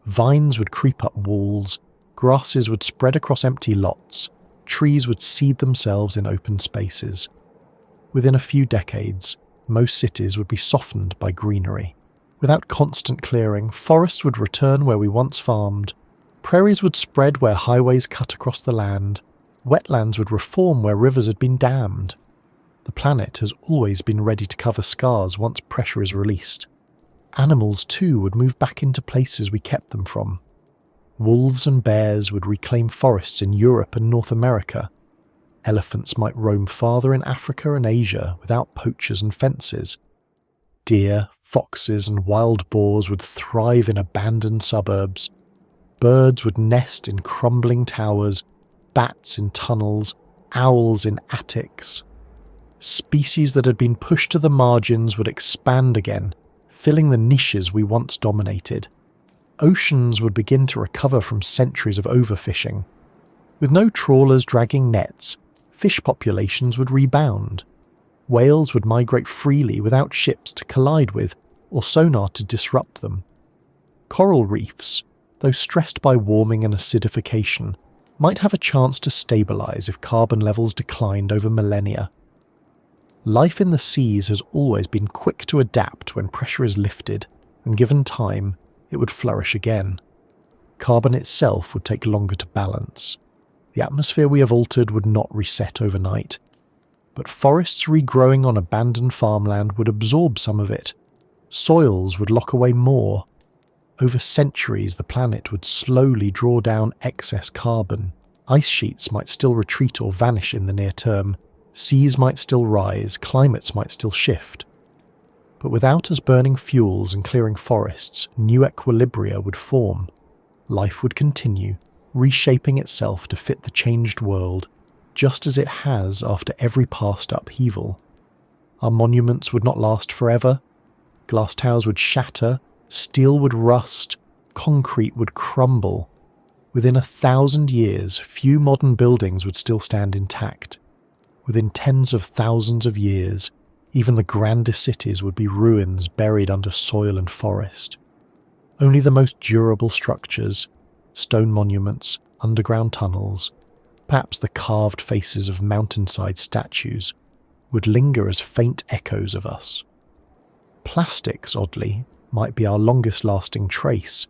Vines would creep up walls. Grasses would spread across empty lots. Trees would seed themselves in open spaces. Within a few decades, most cities would be softened by greenery. Without constant clearing, forests would return where we once farmed. Prairies would spread where highways cut across the land. Wetlands would reform where rivers had been dammed. The planet has always been ready to cover scars once pressure is released. Animals too would move back into places we kept them from. Wolves and bears would reclaim forests in Europe and North America. Elephants might roam farther in Africa and Asia without poachers and fences. Deer, foxes and wild boars would thrive in abandoned suburbs. Birds would nest in crumbling towers, bats in tunnels, owls in attics. Species that had been pushed to the margins would expand again, filling the niches we once dominated. Oceans would begin to recover from centuries of overfishing. With no trawlers dragging nets, fish populations would rebound. Whales would migrate freely without ships to collide with or sonar to disrupt them. Coral reefs, though stressed by warming and acidification, might have a chance to stabilise if carbon levels declined over millennia. Life in the seas has always been quick to adapt when pressure is lifted, and given time, it would flourish again. Carbon itself would take longer to balance. The atmosphere we have altered would not reset overnight. But forests regrowing on abandoned farmland would absorb some of it. Soils would lock away more. Over centuries, the planet would slowly draw down excess carbon. Ice sheets might still retreat or vanish in the near term. Seas might still rise, climates might still shift. But without us burning fuels and clearing forests, new equilibria would form. Life would continue, reshaping itself to fit the changed world, just as it has after every past upheaval. Our monuments would not last forever. Glass towers would shatter, steel would rust, concrete would crumble. Within 1,000 years, few modern buildings would still stand intact. Within tens of thousands of years, even the grandest cities would be ruins buried under soil and forest. Only the most durable structures, stone monuments, underground tunnels, perhaps the carved faces of mountainside statues, would linger as faint echoes of us. Plastics, oddly, might be our longest-lasting trace,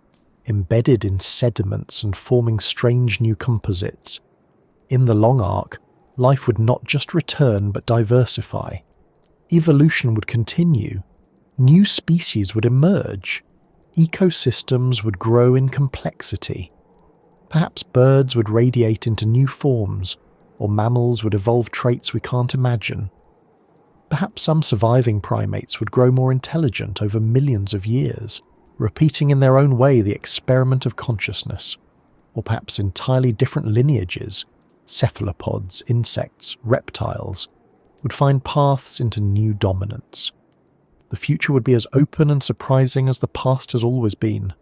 embedded in sediments and forming strange new composites. In the long arc, life would not just return but diversify. Evolution would continue. New species would emerge. Ecosystems would grow in complexity. Perhaps birds would radiate into new forms, or mammals would evolve traits we can't imagine. Perhaps some surviving primates would grow more intelligent over millions of years, repeating in their own way the experiment of consciousness. Or perhaps entirely different lineages, cephalopods, insects, reptiles, would find paths into new dominance. The future would be as open and surprising as the past has always been.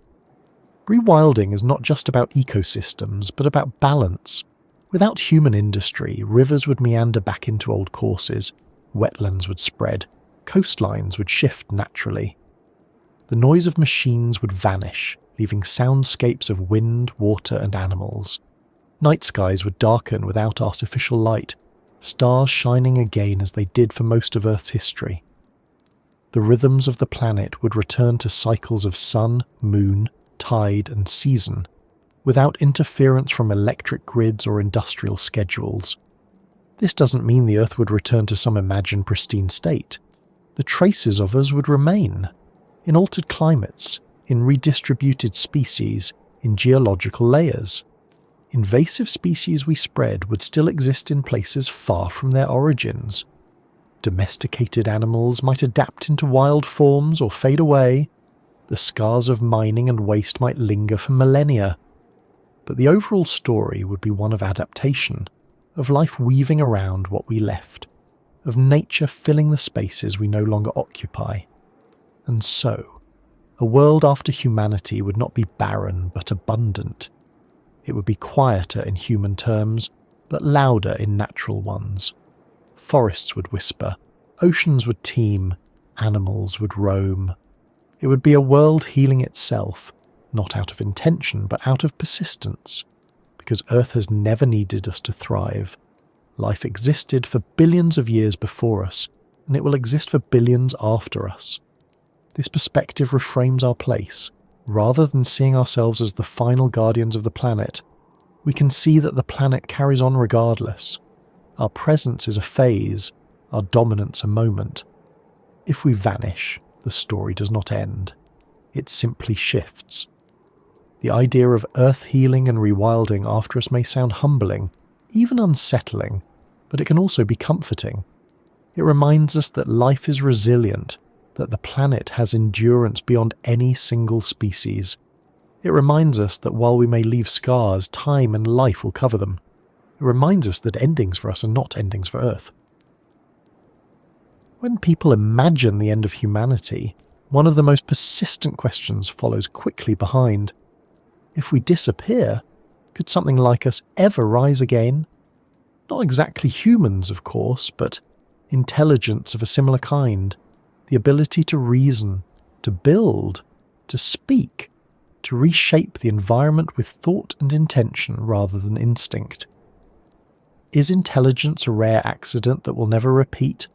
Rewilding is not just about ecosystems, but about balance. Without human industry, rivers would meander back into old courses, wetlands would spread, coastlines would shift naturally. The noise of machines would vanish, leaving soundscapes of wind, water, and animals. Night skies would darken without artificial light, stars shining again as they did for most of Earth's history. The rhythms of the planet would return to cycles of sun, moon, tide, and season, without interference from electric grids or industrial schedules. This doesn't mean the Earth would return to some imagined pristine state. The traces of us would remain, in altered climates, in redistributed species, in geological layers. Invasive species we spread would still exist in places far from their origins. Domesticated animals might adapt into wild forms or fade away. The scars of mining and waste might linger for millennia. But the overall story would be one of adaptation, of life weaving around what we left, of nature filling the spaces we no longer occupy. And so, a world after humanity would not be barren but abundant. It would be quieter in human terms, but louder in natural ones. Forests would whisper, oceans would teem, animals would roam. It would be a world healing itself, not out of intention but out of persistence, because Earth has never needed us to thrive. Life existed for billions of years before us, and it will exist for billions after us. This perspective reframes our place. Rather than seeing ourselves as the final guardians of the planet, we can see that the planet carries on regardless. Our presence is a phase, our dominance a moment. If we vanish, the story does not end. It simply shifts. The idea of Earth healing and rewilding after us may sound humbling, even unsettling, but it can also be comforting. It reminds us that life is resilient, that the planet has endurance beyond any single species. It reminds us that while we may leave scars, time and life will cover them. It reminds us that endings for us are not endings for Earth. When people imagine the end of humanity, one of the most persistent questions follows quickly behind. If we disappear, could something like us ever rise again? Not exactly humans, of course, but intelligence of a similar kind. The ability to reason, to build, to speak, to reshape the environment with thought and intention rather than instinct. Is intelligence a rare accident that will never repeat?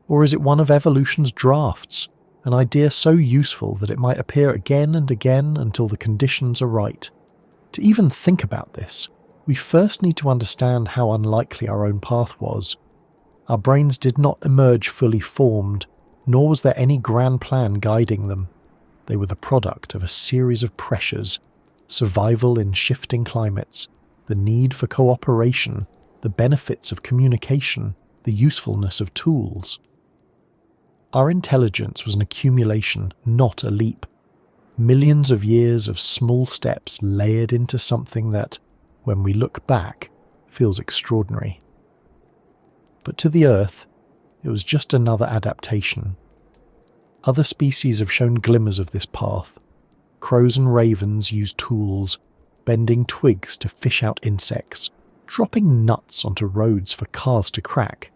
Or is it one of evolution's drafts, an idea so useful that it might appear again and again until the conditions are right? To even think about this, we first need to understand how unlikely our own path was. Our brains did not emerge fully formed, nor was there any grand plan guiding them. They were the product of a series of pressures: survival in shifting climates, the need for cooperation, the benefits of communication, the usefulness of tools. Our intelligence was an accumulation, not a leap. Millions of years of small steps layered into something that, when we look back, feels extraordinary. But to the Earth, it was just another adaptation. Other species have shown glimmers of this path. Crows and ravens use tools, bending twigs to fish out insects, dropping nuts onto roads for cars to crack.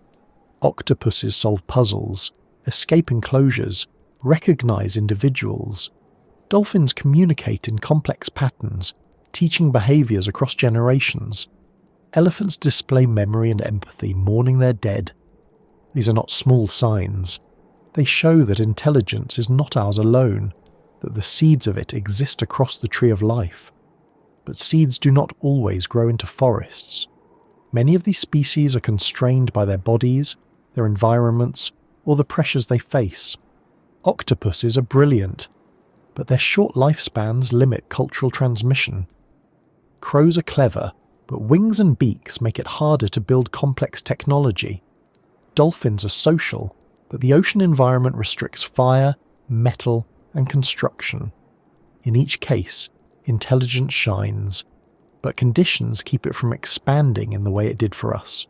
Octopuses solve puzzles, escape enclosures, recognize individuals. Dolphins communicate in complex patterns, teaching behaviors across generations. Elephants display memory and empathy, mourning their dead. These are not small signs. They show that intelligence is not ours alone, that the seeds of it exist across the tree of life. But seeds do not always grow into forests. Many of these species are constrained by their bodies, their environments, or the pressures they face. Octopuses are brilliant, but their short lifespans limit cultural transmission. Crows are clever, but wings and beaks make it harder to build complex technology. Dolphins are social, but the ocean environment restricts fire, metal, and construction. In each case, intelligence shines, but conditions keep it from expanding in the way it did for us.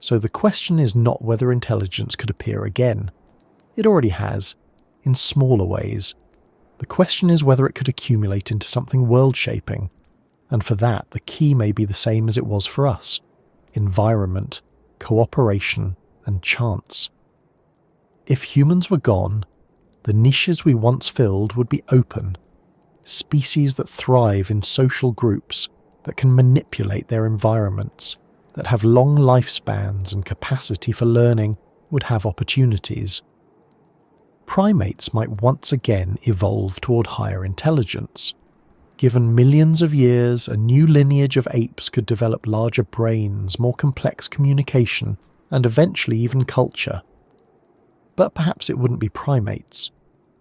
So the question is not whether intelligence could appear again. It already has, in smaller ways. The question is whether it could accumulate into something world-shaping, and for that the key may be the same as it was for us: environment, cooperation, and chance. If humans were gone, the niches we once filled would be open. Species that thrive in social groups, that can manipulate their environments, that have long lifespans and capacity for learning, would have opportunities. Primates might once again evolve toward higher intelligence. Given millions of years, a new lineage of apes could develop larger brains, more complex communication, and eventually even culture. But perhaps it wouldn't be primates.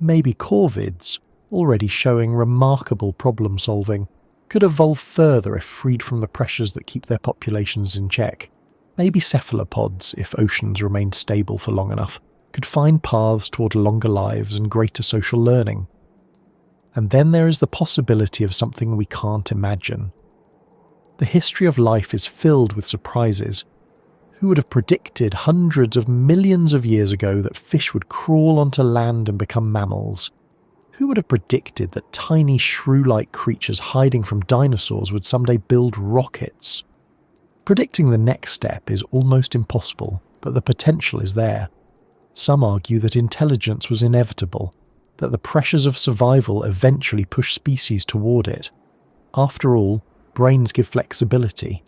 Maybe corvids, already showing remarkable problem solving, could evolve further if freed from the pressures that keep their populations in check. Maybe cephalopods, if oceans remained stable for long enough, could find paths toward longer lives and greater social learning. And then there is the possibility of something we can't imagine. The history of life is filled with surprises. Who would have predicted hundreds of millions of years ago that fish would crawl onto land and become mammals? Who would have predicted that tiny shrew-like creatures hiding from dinosaurs would someday build rockets? Predicting the next step is almost impossible, but the potential is there. Some argue that intelligence was inevitable, that the pressures of survival eventually push species toward it. After all, brains give flexibility,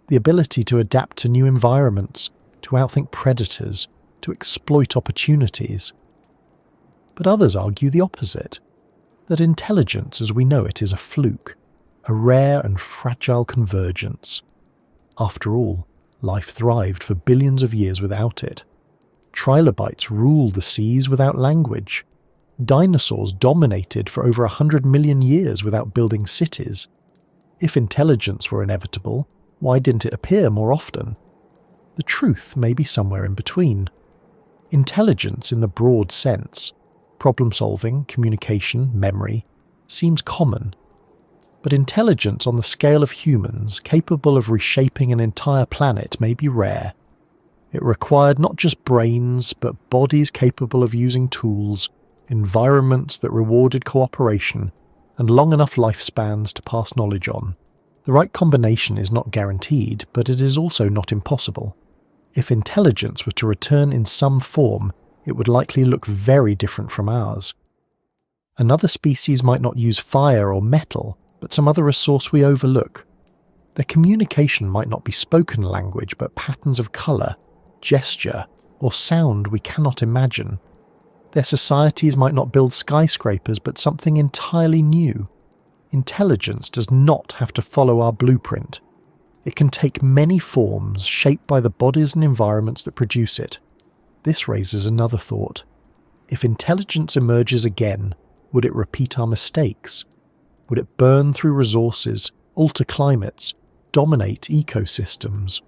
the ability to adapt to new environments, to outthink predators, to exploit opportunities. But others argue the opposite, that intelligence as we know it is a fluke, a rare and fragile convergence. After all, life thrived for billions of years without it. Trilobites ruled the seas without language. Dinosaurs dominated for over 100 million years without building cities. If intelligence were inevitable, why didn't it appear more often? The truth may be somewhere in between. Intelligence in the broad sense, problem-solving, communication, memory, seems common. But intelligence on the scale of humans, capable of reshaping an entire planet, may be rare. It required not just brains, but bodies capable of using tools, environments that rewarded cooperation, and long enough lifespans to pass knowledge on. The right combination is not guaranteed, but it is also not impossible. If intelligence were to return in some form, it would likely look very different from ours. Another species might not use fire or metal, but some other resource we overlook. Their communication might not be spoken language, but patterns of colour, gesture, or sound we cannot imagine. Their societies might not build skyscrapers, but something entirely new. Intelligence does not have to follow our blueprint. It can take many forms, shaped by the bodies and environments that produce it. This raises another thought. If intelligence emerges again, would it repeat our mistakes? Would it burn through resources, alter climates, dominate ecosystems?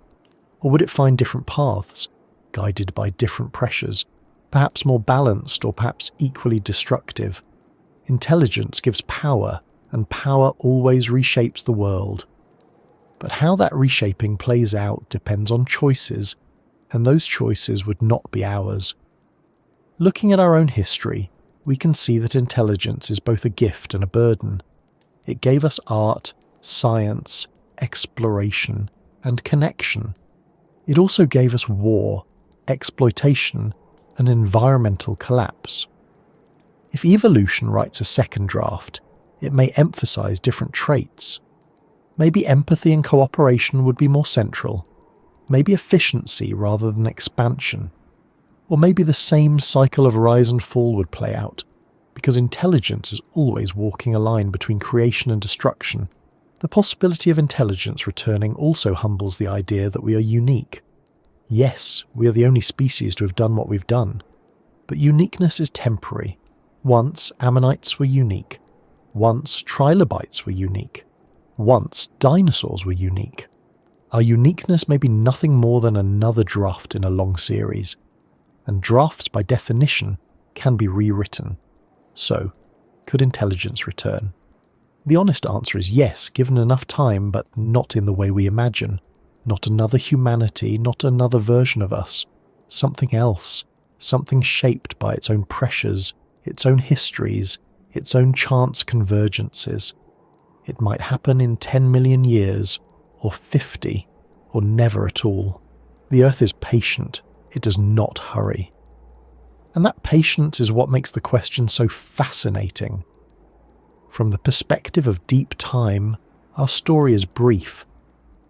Or would it find different paths, guided by different pressures, perhaps more balanced or perhaps equally destructive? Intelligence gives power, and power always reshapes the world. But how that reshaping plays out depends on choices, and those choices would not be ours. Looking at our own history, we can see that intelligence is both a gift and a burden. It gave us art, science, exploration, and connection. It also gave us war, exploitation, and environmental collapse. If evolution writes a second draft, it may emphasize different traits. Maybe empathy and cooperation would be more central. Maybe efficiency rather than expansion. Or maybe the same cycle of rise and fall would play out, because intelligence is always walking a line between creation and destruction. The possibility of intelligence returning also humbles the idea that we are unique. Yes, we are the only species to have done what we've done, but uniqueness is temporary. Once ammonites were unique. Once trilobites were unique. Once dinosaurs were unique. Our uniqueness may be nothing more than another draft in a long series, and drafts by definition can be rewritten. So, could intelligence return? The honest answer is yes, given enough time, but not in the way we imagine. Not another humanity, not another version of us. Something else. Something shaped by its own pressures, its own histories, its own chance convergences. It might happen in 10 million years, or 50, or never at all. The Earth is patient. It does not hurry. And that patience is what makes the question so fascinating. From the perspective of deep time, our story is brief,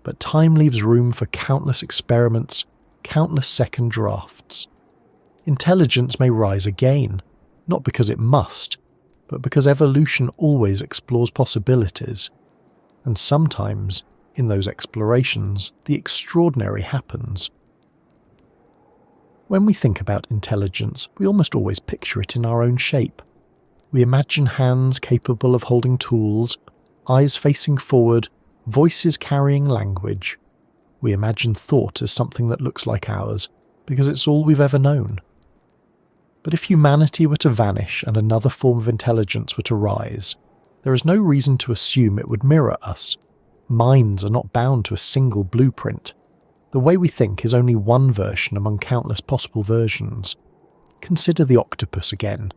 but time leaves room for countless experiments, countless second drafts. Intelligence may rise again, not because it must, but because evolution always explores possibilities, and sometimes, in those explorations, the extraordinary happens. When we think about intelligence, we almost always picture it in our own shape. We imagine hands capable of holding tools, eyes facing forward, voices carrying language. We imagine thought as something that looks like ours, because it's all we've ever known. But if humanity were to vanish and another form of intelligence were to rise, there is no reason to assume it would mirror us. Minds are not bound to a single blueprint. The way we think is only one version among countless possible versions. Consider the octopus again.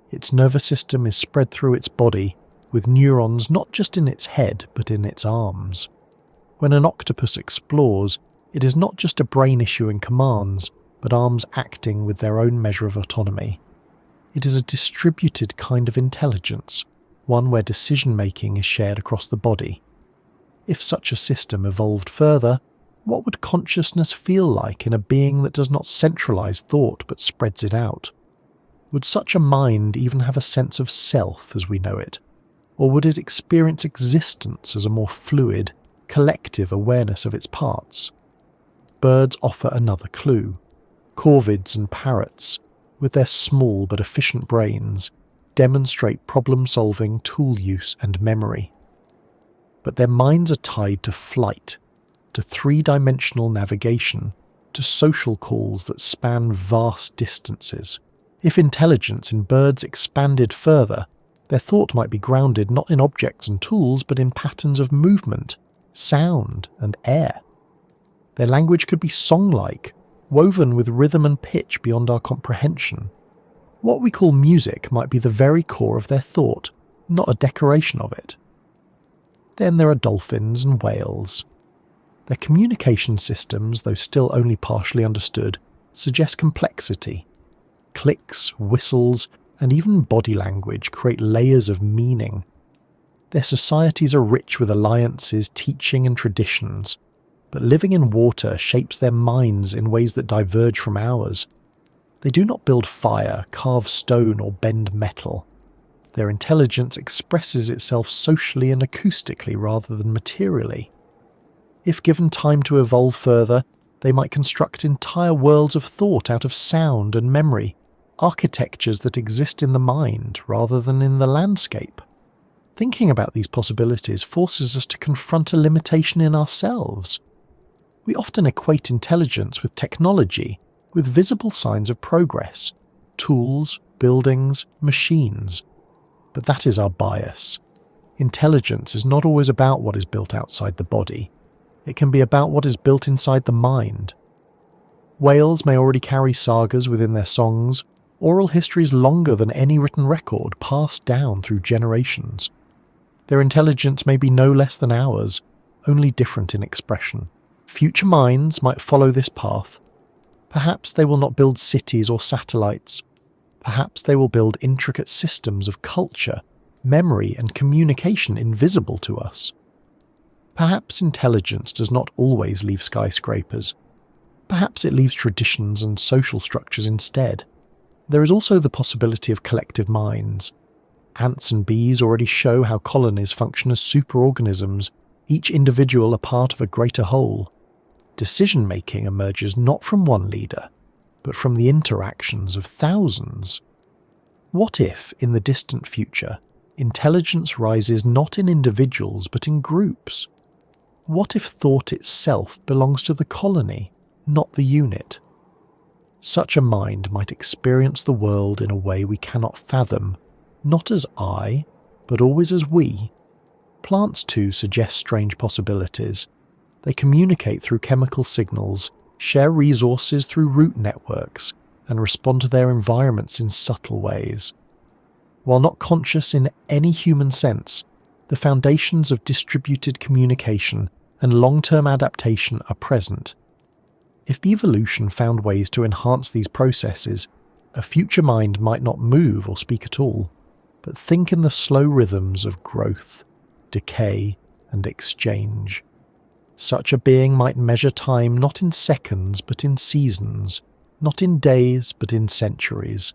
Its nervous system is spread through its body, with neurons not just in its head but in its arms. When an octopus explores, it is not just a brain issuing commands, but arms acting with their own measure of autonomy. It is a distributed kind of intelligence, one where decision-making is shared across the body. If such a system evolved further, what would consciousness feel like in a being that does not centralize thought but spreads it out? Would such a mind even have a sense of self as we know it? Or would it experience existence as a more fluid, collective awareness of its parts? Birds offer another clue. Corvids and parrots, with their small but efficient brains, demonstrate problem-solving, tool use and memory. But their minds are tied to flight, to three-dimensional navigation, to social calls that span vast distances. If intelligence in birds expanded further, Their thought might be grounded not in objects and tools, but in patterns of movement, sound, and air. Their language could be song-like, woven with rhythm and pitch beyond our comprehension. What we call music might be the very core of their thought, not a decoration of it. Then there are dolphins and whales. Their communication systems, though still only partially understood, suggest complexity. Clicks, whistles, and even body language create layers of meaning. Their societies are rich with alliances, teaching, and traditions, but living in water shapes their minds in ways that diverge from ours. They do not build fire, carve stone, or bend metal. Their intelligence expresses itself socially and acoustically rather than materially. If given time to evolve further, they might construct entire worlds of thought out of sound and memory, architectures that exist in the mind rather than in the landscape. Thinking about these possibilities forces us to confront a limitation in ourselves. We often equate intelligence with technology, with visible signs of progress, tools, buildings, machines. But that is our bias. Intelligence is not always about what is built outside the body. It can be about what is built inside the mind. Whales may already carry sagas within their songs, oral histories longer than any written record passed down through generations. Their intelligence may be no less than ours, only different in expression. Future minds might follow this path. Perhaps they will not build cities or satellites. Perhaps they will build intricate systems of culture, memory, and communication invisible to us. Perhaps intelligence does not always leave skyscrapers. Perhaps it leaves traditions and social structures instead. There is also the possibility of collective minds. Ants and bees already show how colonies function as superorganisms, each individual a part of a greater whole. Decision-making emerges not from one leader, but from the interactions of thousands. What if, in the distant future, intelligence rises not in individuals but in groups? What if thought itself belongs to the colony, not the unit? Such a mind might experience the world in a way we cannot fathom, not as I, but always as we. Plants too suggest strange possibilities. They communicate through chemical signals, share resources through root networks, and respond to their environments in subtle ways. While not conscious in any human sense, the foundations of distributed communication and long-term adaptation are present. If evolution found ways to enhance these processes, a future mind might not move or speak at all, but think in the slow rhythms of growth, decay, and exchange. Such a being might measure time not in seconds but in seasons, not in days but in centuries.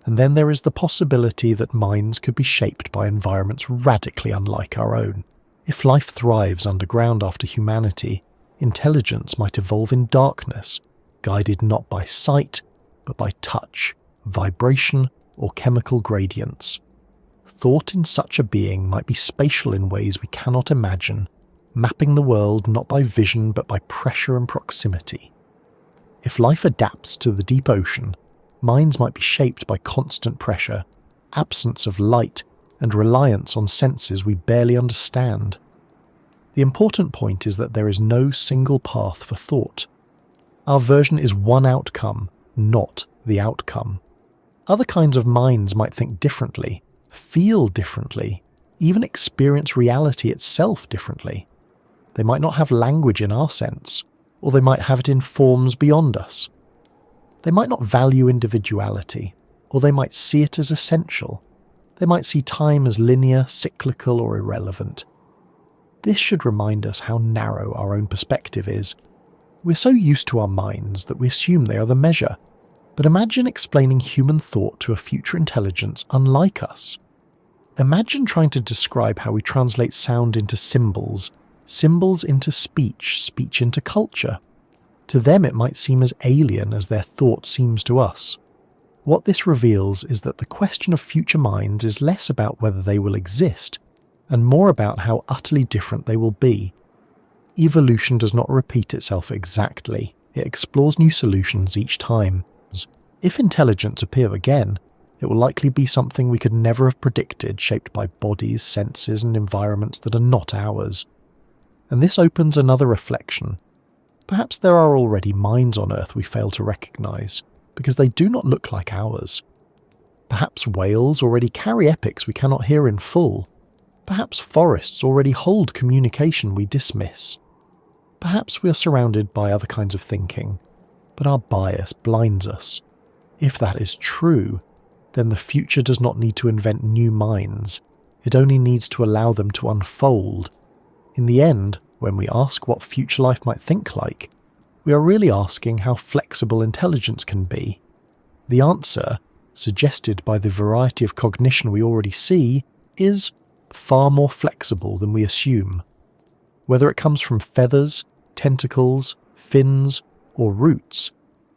And then there is the possibility that minds could be shaped by environments radically unlike our own. If life thrives underground after humanity, intelligence might evolve in darkness, guided not by sight, but by touch, vibration, or chemical gradients. Thought in such a being might be spatial in ways we cannot imagine, mapping the world not by vision but by pressure and proximity. If life adapts to the deep ocean, minds might be shaped by constant pressure, absence of light, and reliance on senses we barely understand. The important point is that there is no single path for thought. Our version is one outcome, not the outcome. Other kinds of minds might think differently, feel differently, even experience reality itself differently. They might not have language in our sense, or they might have it in forms beyond us. They might not value individuality, or they might see it as essential. They might see time as linear, cyclical, or irrelevant. This should remind us how narrow our own perspective is. We're so used to our minds that we assume they are the measure. But imagine explaining human thought to a future intelligence unlike us. Imagine trying to describe how we translate sound into symbols, symbols into speech, speech into culture. To them it might seem as alien as their thought seems to us. What this reveals is that the question of future minds is less about whether they will exist, and more about how utterly different they will be. Evolution does not repeat itself exactly. It explores new solutions each time. If intelligence appear again, It will likely be something we could never have predicted, shaped by bodies, senses, and environments that are not ours. And this opens another reflection. Perhaps there are already minds on Earth we fail to recognise, because they do not look like ours. Perhaps whales already carry epics we cannot hear in full. Perhaps forests already hold communication we dismiss. Perhaps we are surrounded by other kinds of thinking, but our bias blinds us. If that is true, then the future does not need to invent new minds. It only needs to allow them to unfold. In the end, when we ask what future life might think like, we are really asking how flexible intelligence can be. The answer, suggested by the variety of cognition we already see, is far more flexible than we assume. Whether it comes from feathers, tentacles, fins, or roots,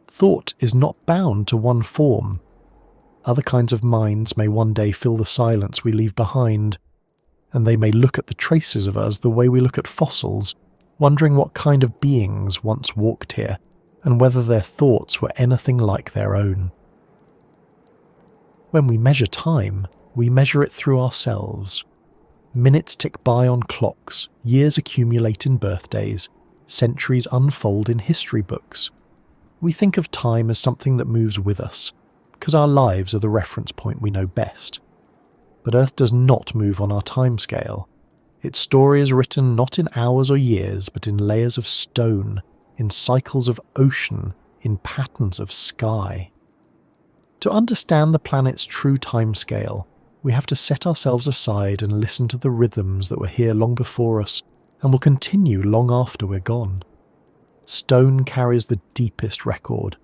thought is not bound to one form. Other kinds of minds may one day fill the silence we leave behind, and they may look at the traces of us the way we look at fossils, wondering what kind of beings once walked here, and whether their thoughts were anything like their own. When we measure time, we measure it through ourselves. Minutes tick by on clocks, years accumulate in birthdays, centuries unfold in history books. We think of time as something that moves with us, because our lives are the reference point we know best. But Earth does not move on our timescale. Its story is written not in hours or years, but in layers of stone, in cycles of ocean, in patterns of sky. To understand the planet's true timescale, we have to set ourselves aside and listen to the rhythms that were here long before us and will continue long after we're gone. Stone carries the deepest record.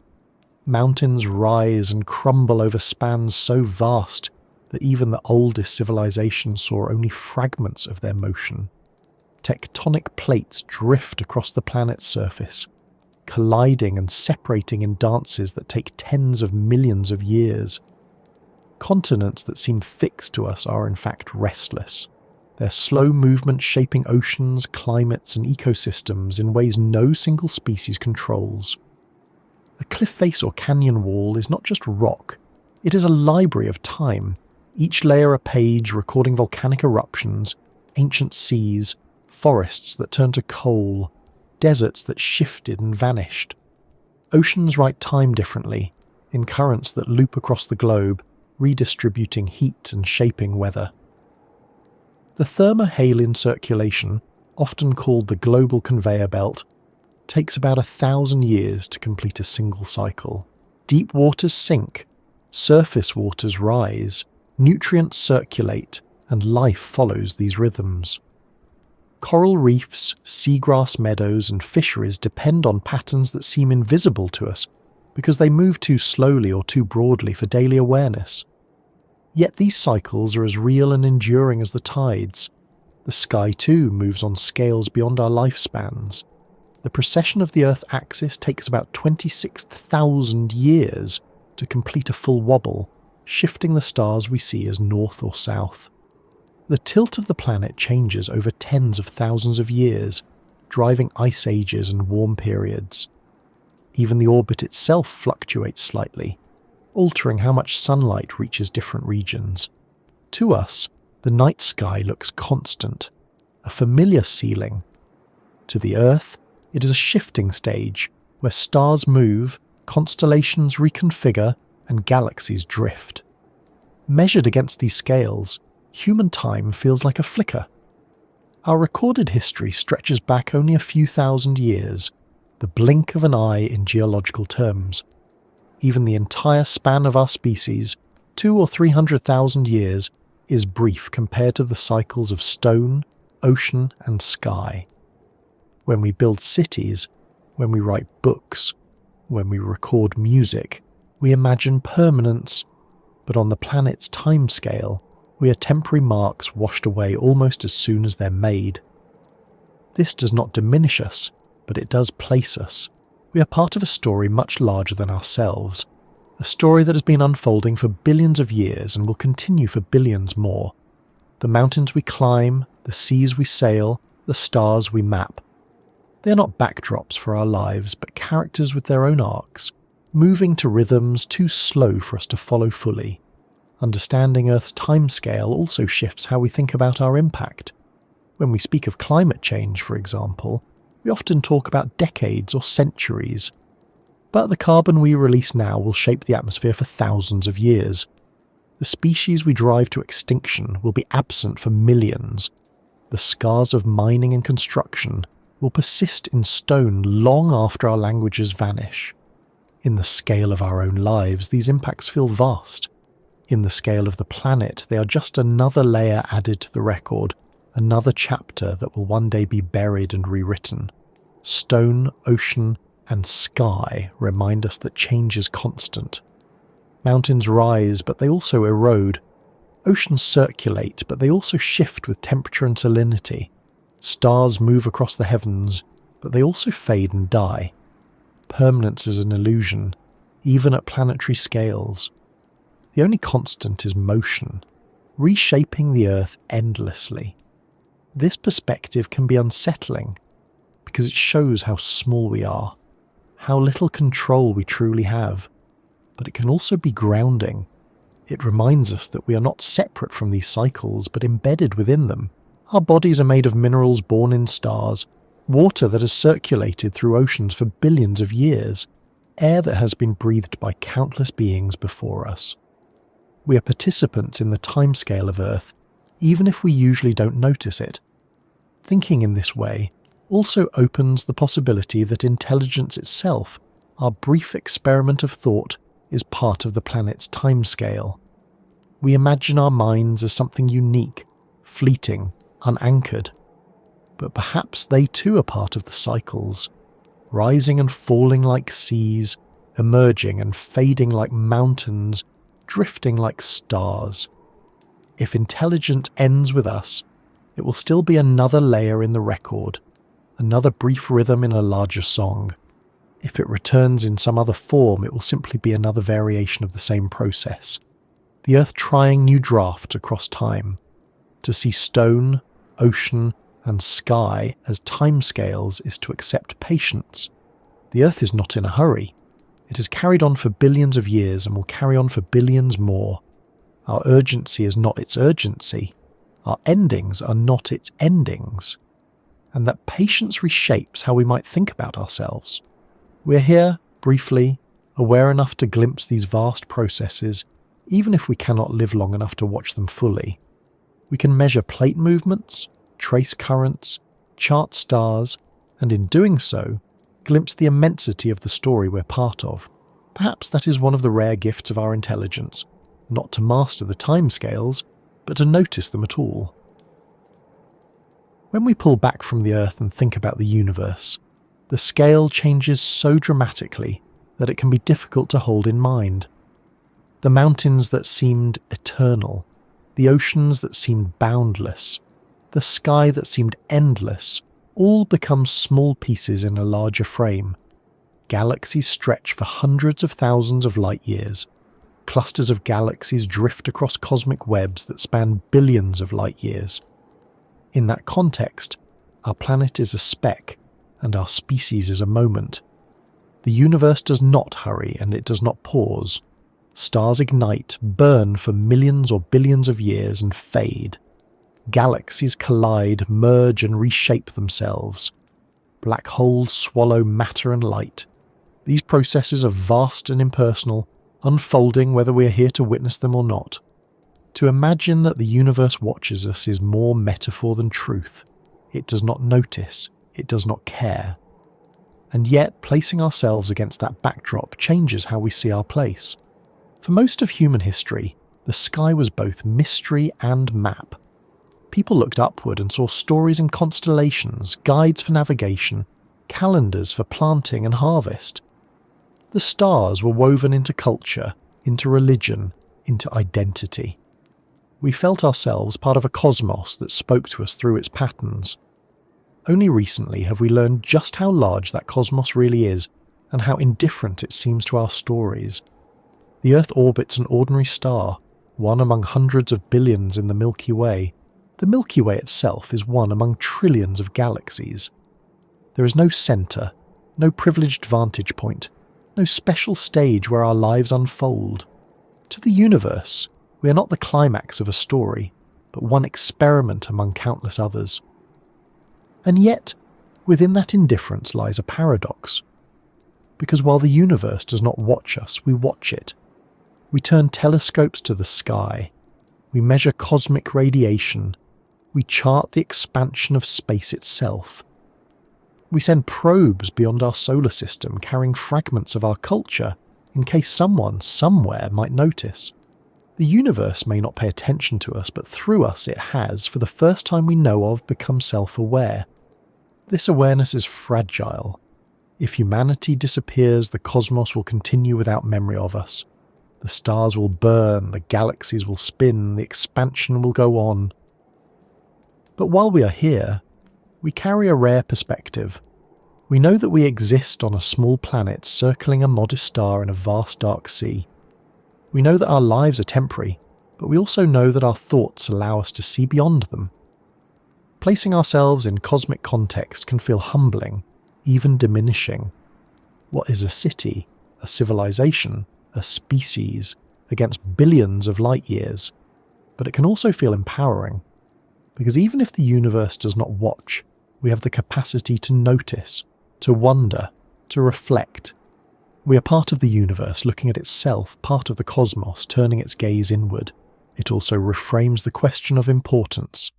Mountains rise and crumble over spans so vast that even the oldest civilizations saw only fragments of their motion. Tectonic plates drift across the planet's surface, colliding and separating in dances that take tens of millions of years. Continents that seem fixed to us are in fact restless, their slow movement shaping oceans, climates, and ecosystems in ways no single species controls. A cliff face or canyon wall is not just rock, it is a library of time, each layer a page recording volcanic eruptions, ancient seas, forests that turned to coal, deserts that shifted and vanished. Oceans write time differently, in currents that loop across the globe, redistributing heat and shaping weather. The thermohaline circulation, often called the global conveyor belt, takes about 1,000 years to complete a single cycle. Deep waters sink, surface waters rise, nutrients circulate, and life follows these rhythms. Coral reefs, seagrass meadows, and fisheries depend on patterns that seem invisible to us because they move too slowly or too broadly for daily awareness. Yet these cycles are as real and enduring as the tides. The sky too moves on scales beyond our lifespans. The precession of the Earth's axis takes about 26,000 years to complete a full wobble, shifting the stars we see as north or south. The tilt of the planet changes over tens of thousands of years, driving ice ages and warm periods. Even the orbit itself fluctuates slightly, altering how much sunlight reaches different regions. To us, the night sky looks constant, a familiar ceiling. To the Earth, it is a shifting stage where stars move, constellations reconfigure, and galaxies drift. Measured against these scales, human time feels like a flicker. Our recorded history stretches back only a few thousand years, the blink of an eye in geological terms. Even the entire span of our species, 200,000 or 300,000 years, is brief compared to the cycles of stone, ocean, and sky. When we build cities, when we write books, when we record music, we imagine permanence, but on the planet's timescale, we are temporary marks washed away almost as soon as they're made. This does not diminish us, but it does place us. We are part of a story much larger than ourselves, a story that has been unfolding for billions of years and will continue for billions more. The mountains we climb, the seas we sail, the stars we map. They are not backdrops for our lives, but characters with their own arcs, moving to rhythms too slow for us to follow fully. Understanding Earth's timescale also shifts how we think about our impact. When we speak of climate change, for example, we often talk about decades or centuries. But the carbon we release now will shape the atmosphere for thousands of years. The species we drive to extinction will be absent for millions. The scars of mining and construction will persist in stone long after our languages vanish. In the scale of our own lives, these impacts feel vast. In the scale of the planet, they are just another layer added to the record, another chapter that will one day be buried and rewritten. Stone, ocean, and sky remind us that change is constant. Mountains rise, but they also erode. Oceans circulate, but they also shift with temperature and salinity. Stars move across the heavens, but they also fade and die. Permanence is an illusion, even at planetary scales. The only constant is motion, reshaping the Earth endlessly. This perspective can be unsettling, because it shows how small we are, how little control we truly have. But it can also be grounding. It reminds us that we are not separate from these cycles, but embedded within them. Our bodies are made of minerals born in stars, water that has circulated through oceans for billions of years, air that has been breathed by countless beings before us. We are participants in the timescale of Earth, even if we usually don't notice it. Thinking in this way also opens the possibility that intelligence itself, our brief experiment of thought, is part of the planet's timescale. We imagine our minds as something unique, fleeting, unanchored. But perhaps they too are part of the cycles, rising and falling like seas, emerging and fading like mountains, drifting like stars. If intelligence ends with us, it will still be another layer in the record, another brief rhythm in a larger song. If it returns in some other form, it will simply be another variation of the same process. The Earth trying new drafts across time. To see stone, ocean, and sky as timescales is to accept patience. The Earth is not in a hurry. It has carried on for billions of years and will carry on for billions more. Our urgency is not its urgency. Our endings are not its endings. And that patience reshapes how we might think about ourselves. We're here, briefly, aware enough to glimpse these vast processes, even if we cannot live long enough to watch them fully. We can measure plate movements, trace currents, chart stars, and in doing so, glimpse the immensity of the story we're part of. Perhaps that is one of the rare gifts of our intelligence, not to master the timescales, but to notice them at all. When we pull back from the Earth and think about the universe, the scale changes so dramatically that it can be difficult to hold in mind. The mountains that seemed eternal, the oceans that seemed boundless, the sky that seemed endless, all become small pieces in a larger frame. Galaxies stretch for hundreds of thousands of light years. Clusters of galaxies drift across cosmic webs that span billions of light years. In that context, our planet is a speck, and our species is a moment. The universe does not hurry and it does not pause. Stars ignite, burn for millions or billions of years and fade. Galaxies collide, merge and reshape themselves. Black holes swallow matter and light. These processes are vast and impersonal, unfolding whether we are here to witness them or not. To imagine that the universe watches us is more metaphor than truth. It does not notice. It does not care. And yet, placing ourselves against that backdrop changes how we see our place. For most of human history, the sky was both mystery and map. People looked upward and saw stories in constellations, guides for navigation, calendars for planting and harvest. The stars were woven into culture, into religion, into identity. We felt ourselves part of a cosmos that spoke to us through its patterns. Only recently have we learned just how large that cosmos really is and how indifferent it seems to our stories. The Earth orbits an ordinary star, one among hundreds of billions in the Milky Way. The Milky Way itself is one among trillions of galaxies. There is no centre, no privileged vantage point, no special stage where our lives unfold. To the universe, We are not the climax of a story, but one experiment among countless others. And yet, within that indifference lies a paradox. Because while the universe does not watch us, we watch it. We turn telescopes to the sky. We measure cosmic radiation. We chart the expansion of space itself. We send probes beyond our solar system carrying fragments of our culture in case someone, somewhere, might notice. The universe may not pay attention to us, but through us it has, for the first time we know of, become self-aware. This awareness is fragile. If humanity disappears, the cosmos will continue without memory of us. The stars will burn, the galaxies will spin, the expansion will go on. But while we are here, we carry a rare perspective. We know that we exist on a small planet circling a modest star in a vast dark sea. We know that our lives are temporary, but we also know that our thoughts allow us to see beyond them. Placing ourselves in cosmic context can feel humbling, even diminishing. What is a city, a civilization, a species, against billions of light years? But it can also feel empowering, because even if the universe does not watch, we have the capacity to notice, to wonder, to reflect. We are part of the universe looking at itself, part of the cosmos turning its gaze inward. It also reframes the question of importance.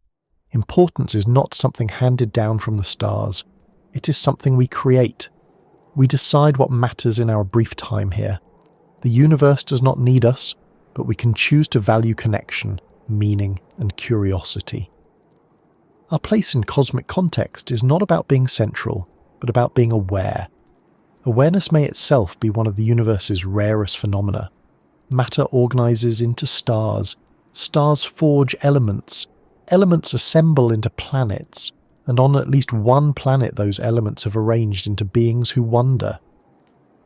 Importance is not something handed down from the stars. It is something we create. We decide what matters in our brief time here. The universe does not need us, but we can choose to value connection, meaning, and curiosity. Our place in cosmic context is not about being central, but about being aware. Awareness may itself be one of the universe's rarest phenomena. Matter organizes into stars. Stars forge elements. Elements assemble into planets. And on at least one planet those elements have arranged into beings who wonder.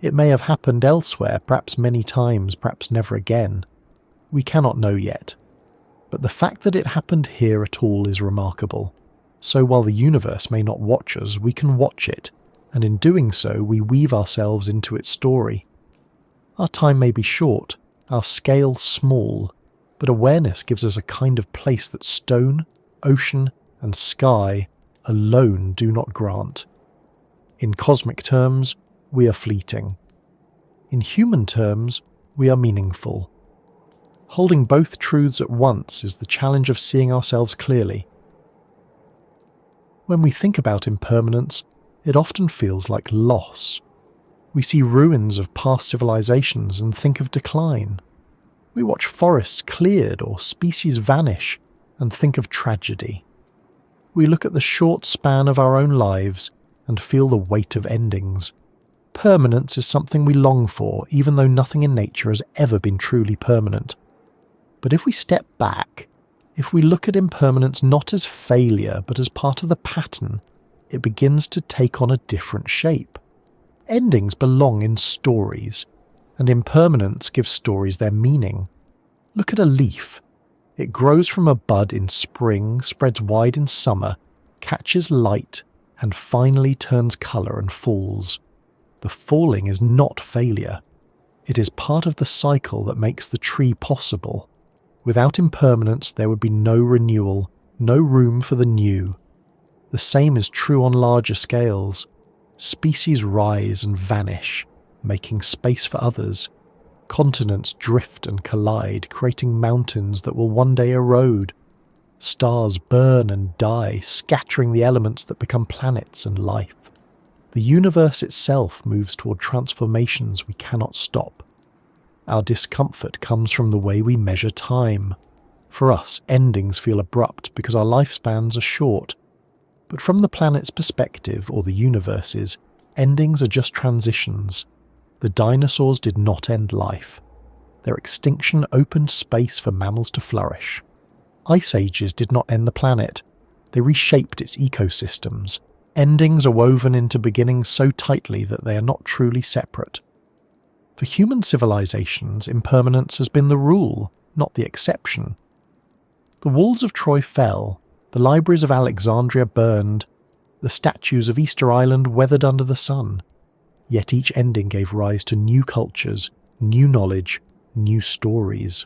It may have happened elsewhere, perhaps many times, perhaps never again. We cannot know yet. But the fact that it happened here at all is remarkable. So while the universe may not watch us, we can watch it, and in doing so we weave ourselves into its story. Our time may be short, our scale small, but awareness gives us a kind of place that stone, ocean, and sky alone do not grant. In cosmic terms, we are fleeting. In human terms, we are meaningful. Holding both truths at once is the challenge of seeing ourselves clearly. When we think about impermanence, it often feels like loss. We see ruins of past civilizations and think of decline. We watch forests cleared or species vanish and think of tragedy. We look at the short span of our own lives and feel the weight of endings. Permanence is something we long for, even though nothing in nature has ever been truly permanent. But if we step back, if we look at impermanence not as failure but as part of the pattern, it begins to take on a different shape. Endings belong in stories, and impermanence gives stories their meaning. Look at a leaf. It grows from a bud in spring, spreads wide in summer, catches light, and finally turns colour and falls. The falling is not failure. It is part of the cycle that makes the tree possible. Without impermanence, there would be no renewal, no room for the new. The same is true on larger scales. Species rise and vanish, making space for others. Continents drift and collide, creating mountains that will one day erode. Stars burn and die, scattering the elements that become planets and life. The universe itself moves toward transformations we cannot stop. Our discomfort comes from the way we measure time. For us, endings feel abrupt because our lifespans are short. But from the planet's perspective, or the universe's, endings are just transitions. The dinosaurs did not end life. Their extinction opened space for mammals to flourish. Ice ages did not end the planet. They reshaped its ecosystems. Endings are woven into beginnings so tightly that they are not truly separate. For human civilizations, impermanence has been the rule, not the exception. The walls of Troy fell, the libraries of Alexandria burned, the statues of Easter Island weathered under the sun. Yet each ending gave rise to new cultures, new knowledge, new stories.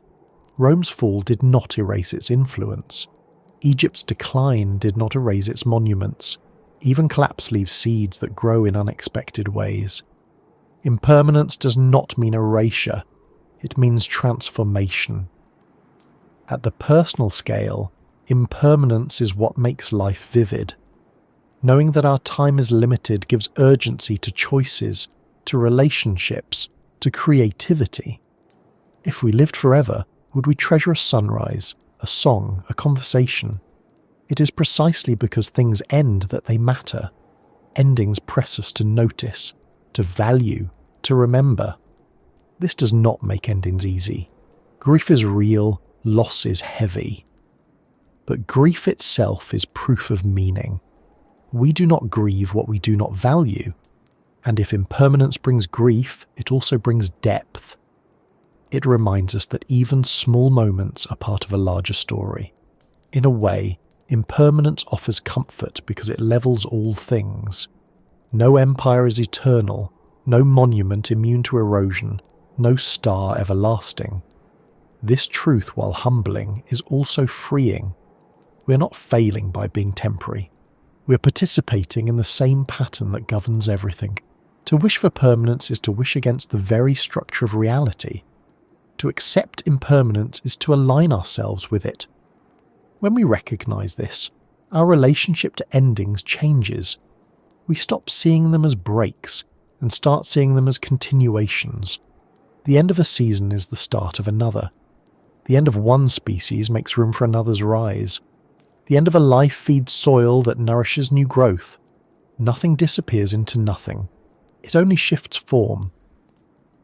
Rome's fall did not erase its influence. Egypt's decline did not erase its monuments. Even collapse leaves seeds that grow in unexpected ways. Impermanence does not mean erasure, it means transformation. At the personal scale, impermanence is what makes life vivid. Knowing that our time is limited gives urgency to choices, to relationships, to creativity. If we lived forever, would we treasure a sunrise, a song, a conversation? It is precisely because things end that they matter. Endings press us to notice, to value, to remember. This does not make endings easy. Grief is real, loss is heavy. But grief itself is proof of meaning. We do not grieve what we do not value. And if impermanence brings grief, it also brings depth. It reminds us that even small moments are part of a larger story. In a way, impermanence offers comfort because it levels all things. No empire is eternal, no monument immune to erosion, no star everlasting. This truth, while humbling, is also freeing. We're not failing by being temporary. We're participating in the same pattern that governs everything. To wish for permanence is to wish against the very structure of reality. To accept impermanence is to align ourselves with it. When we recognize this, our relationship to endings changes. We stop seeing them as breaks and start seeing them as continuations. The end of a season is the start of another. The end of one species makes room for another's rise. The end of a life feeds soil that nourishes new growth. Nothing disappears into nothing. It only shifts form.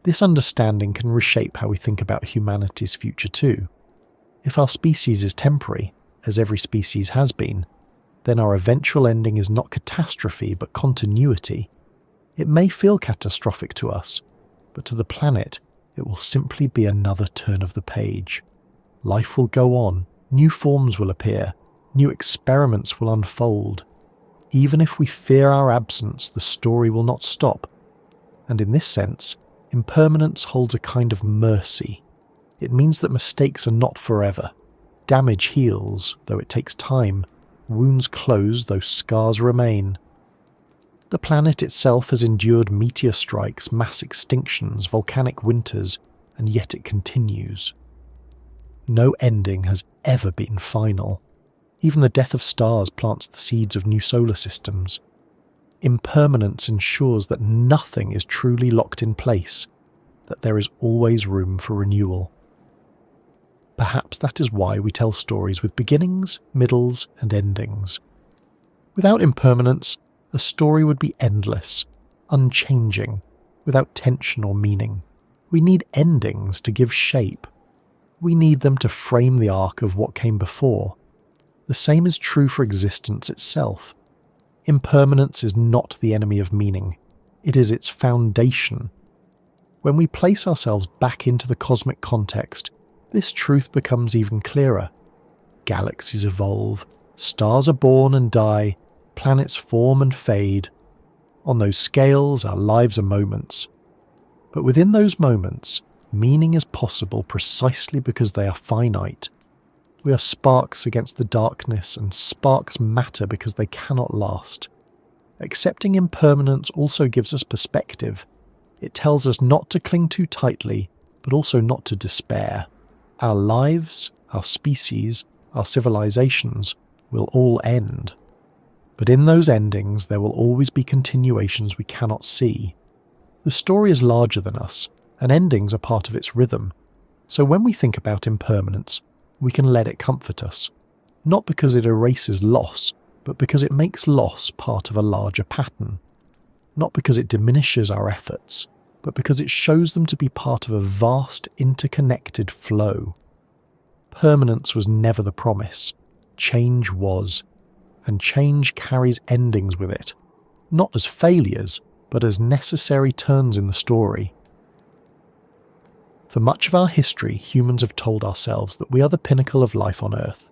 This understanding can reshape how we think about humanity's future too. If our species is temporary, as every species has been, then our eventual ending is not catastrophe but continuity. It may feel catastrophic to us, but to the planet, it will simply be another turn of the page. Life will go on, new forms will appear, new experiments will unfold. Even if we fear our absence, the story will not stop. And in this sense, impermanence holds a kind of mercy. It means that mistakes are not forever. Damage heals, though it takes time. Wounds close, though scars remain. The planet itself has endured meteor strikes, mass extinctions, volcanic winters, and yet it continues. No ending has ever been final. Even the death of stars plants the seeds of new solar systems. Impermanence ensures that nothing is truly locked in place, that there is always room for renewal. Perhaps that is why we tell stories with beginnings, middles, and endings. Without impermanence, a story would be endless, unchanging, without tension or meaning. We need endings to give shape. We need them to frame the arc of what came before. The same is true for existence itself. Impermanence is not the enemy of meaning. It is its foundation. When we place ourselves back into the cosmic context, this truth becomes even clearer. Galaxies evolve, stars are born and die, planets form and fade. On those scales, our lives are moments. But within those moments, meaning is possible precisely because they are finite. We are sparks against the darkness, and sparks matter because they cannot last. Accepting impermanence also gives us perspective. It tells us not to cling too tightly, but also not to despair. Our lives, our species, our civilizations will all end. But in those endings, there will always be continuations we cannot see. The story is larger than us, and endings are part of its rhythm. So when we think about impermanence, we can let it comfort us. Not because it erases loss, but because it makes loss part of a larger pattern. Not because it diminishes our efforts, but because it shows them to be part of a vast, interconnected flow. Permanence was never the promise. Change was. And change carries endings with it. Not as failures, but as necessary turns in the story. For much of our history, humans have told ourselves that we are the pinnacle of life on Earth.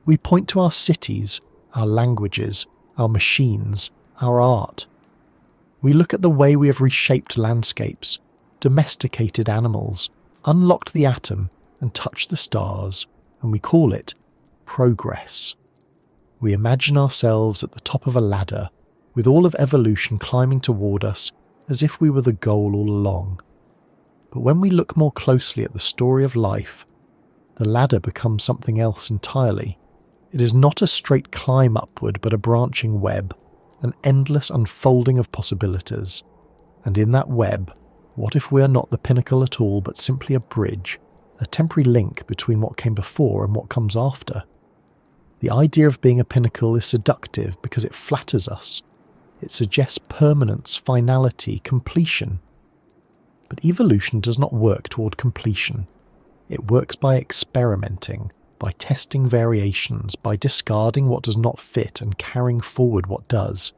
We point to our cities, our languages, our machines, our art. We look at the way we have reshaped landscapes, domesticated animals, unlocked the atom, and touch the stars, and we call it progress. We imagine ourselves at the top of a ladder, with all of evolution climbing toward us as if we were the goal all along. But when we look more closely at the story of life, the ladder becomes something else entirely. It is not a straight climb upward, but a branching web, an endless unfolding of possibilities. And in that web, what if we are not the pinnacle at all, but simply a bridge, a temporary link between what came before and what comes after? The idea of being a pinnacle is seductive because it flatters us. It suggests permanence, finality, completion. But evolution does not work toward completion. It works by experimenting, by testing variations, by discarding what does not fit and carrying forward what does.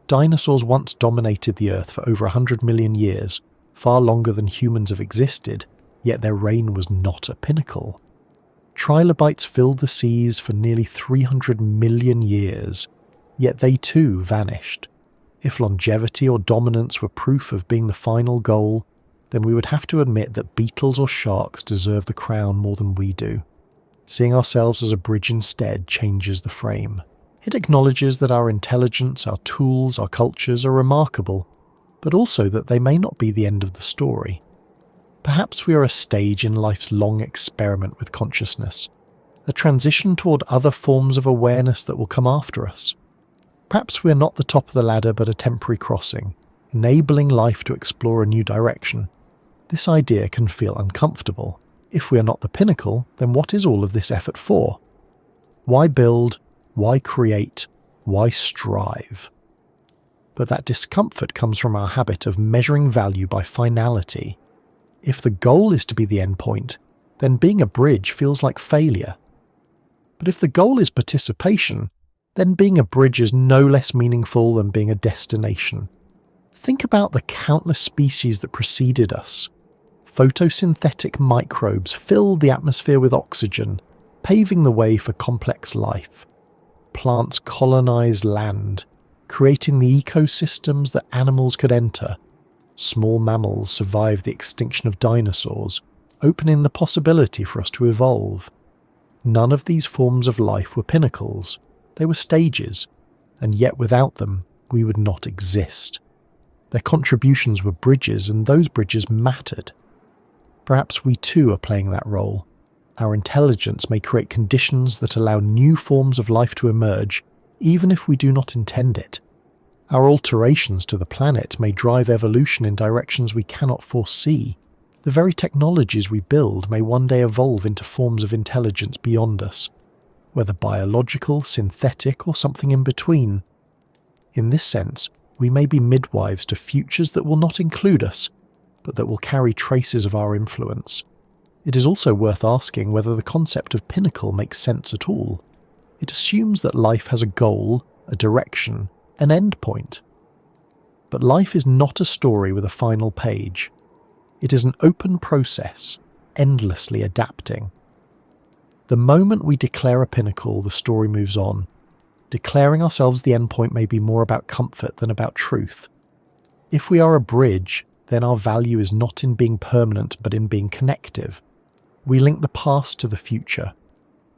Dinosaurs once dominated the Earth for over 100 million years, far longer than humans have existed, yet their reign was not a pinnacle. Trilobites filled the seas for nearly 300 million years, yet they too vanished. If longevity or dominance were proof of being the final goal, then we would have to admit that beetles or sharks deserve the crown more than we do. Seeing ourselves as a bridge instead changes the frame. It acknowledges that our intelligence, our tools, our cultures are remarkable, but also that they may not be the end of the story. Perhaps we are a stage in life's long experiment with consciousness, a transition toward other forms of awareness that will come after us. Perhaps we are not the top of the ladder but a temporary crossing, enabling life to explore a new direction. This idea can feel uncomfortable. If we are not the pinnacle, then what is all of this effort for? Why build? Why create? Why strive? But that discomfort comes from our habit of measuring value by finality. If the goal is to be the end point, then being a bridge feels like failure. But if the goal is participation, then being a bridge is no less meaningful than being a destination. Think about the countless species that preceded us. Photosynthetic microbes filled the atmosphere with oxygen, paving the way for complex life. Plants colonized land, creating the ecosystems that animals could enter. Small mammals survived the extinction of dinosaurs, opening the possibility for us to evolve. None of these forms of life were pinnacles. They were stages, and yet without them, we would not exist. Their contributions were bridges, and those bridges mattered. Perhaps we too are playing that role. Our intelligence may create conditions that allow new forms of life to emerge, even if we do not intend it. Our alterations to the planet may drive evolution in directions we cannot foresee. The very technologies we build may one day evolve into forms of intelligence beyond us, whether biological, synthetic, or something in between. In this sense, we may be midwives to futures that will not include us, but that will carry traces of our influence. It is also worth asking whether the concept of pinnacle makes sense at all. It assumes that life has a goal, a direction, an end point. But life is not a story with a final page. It is an open process, endlessly adapting. The moment we declare a pinnacle, the story moves on. Declaring ourselves the endpoint may be more about comfort than about truth. If we are a bridge, then our value is not in being permanent but in being connective. We link the past to the future.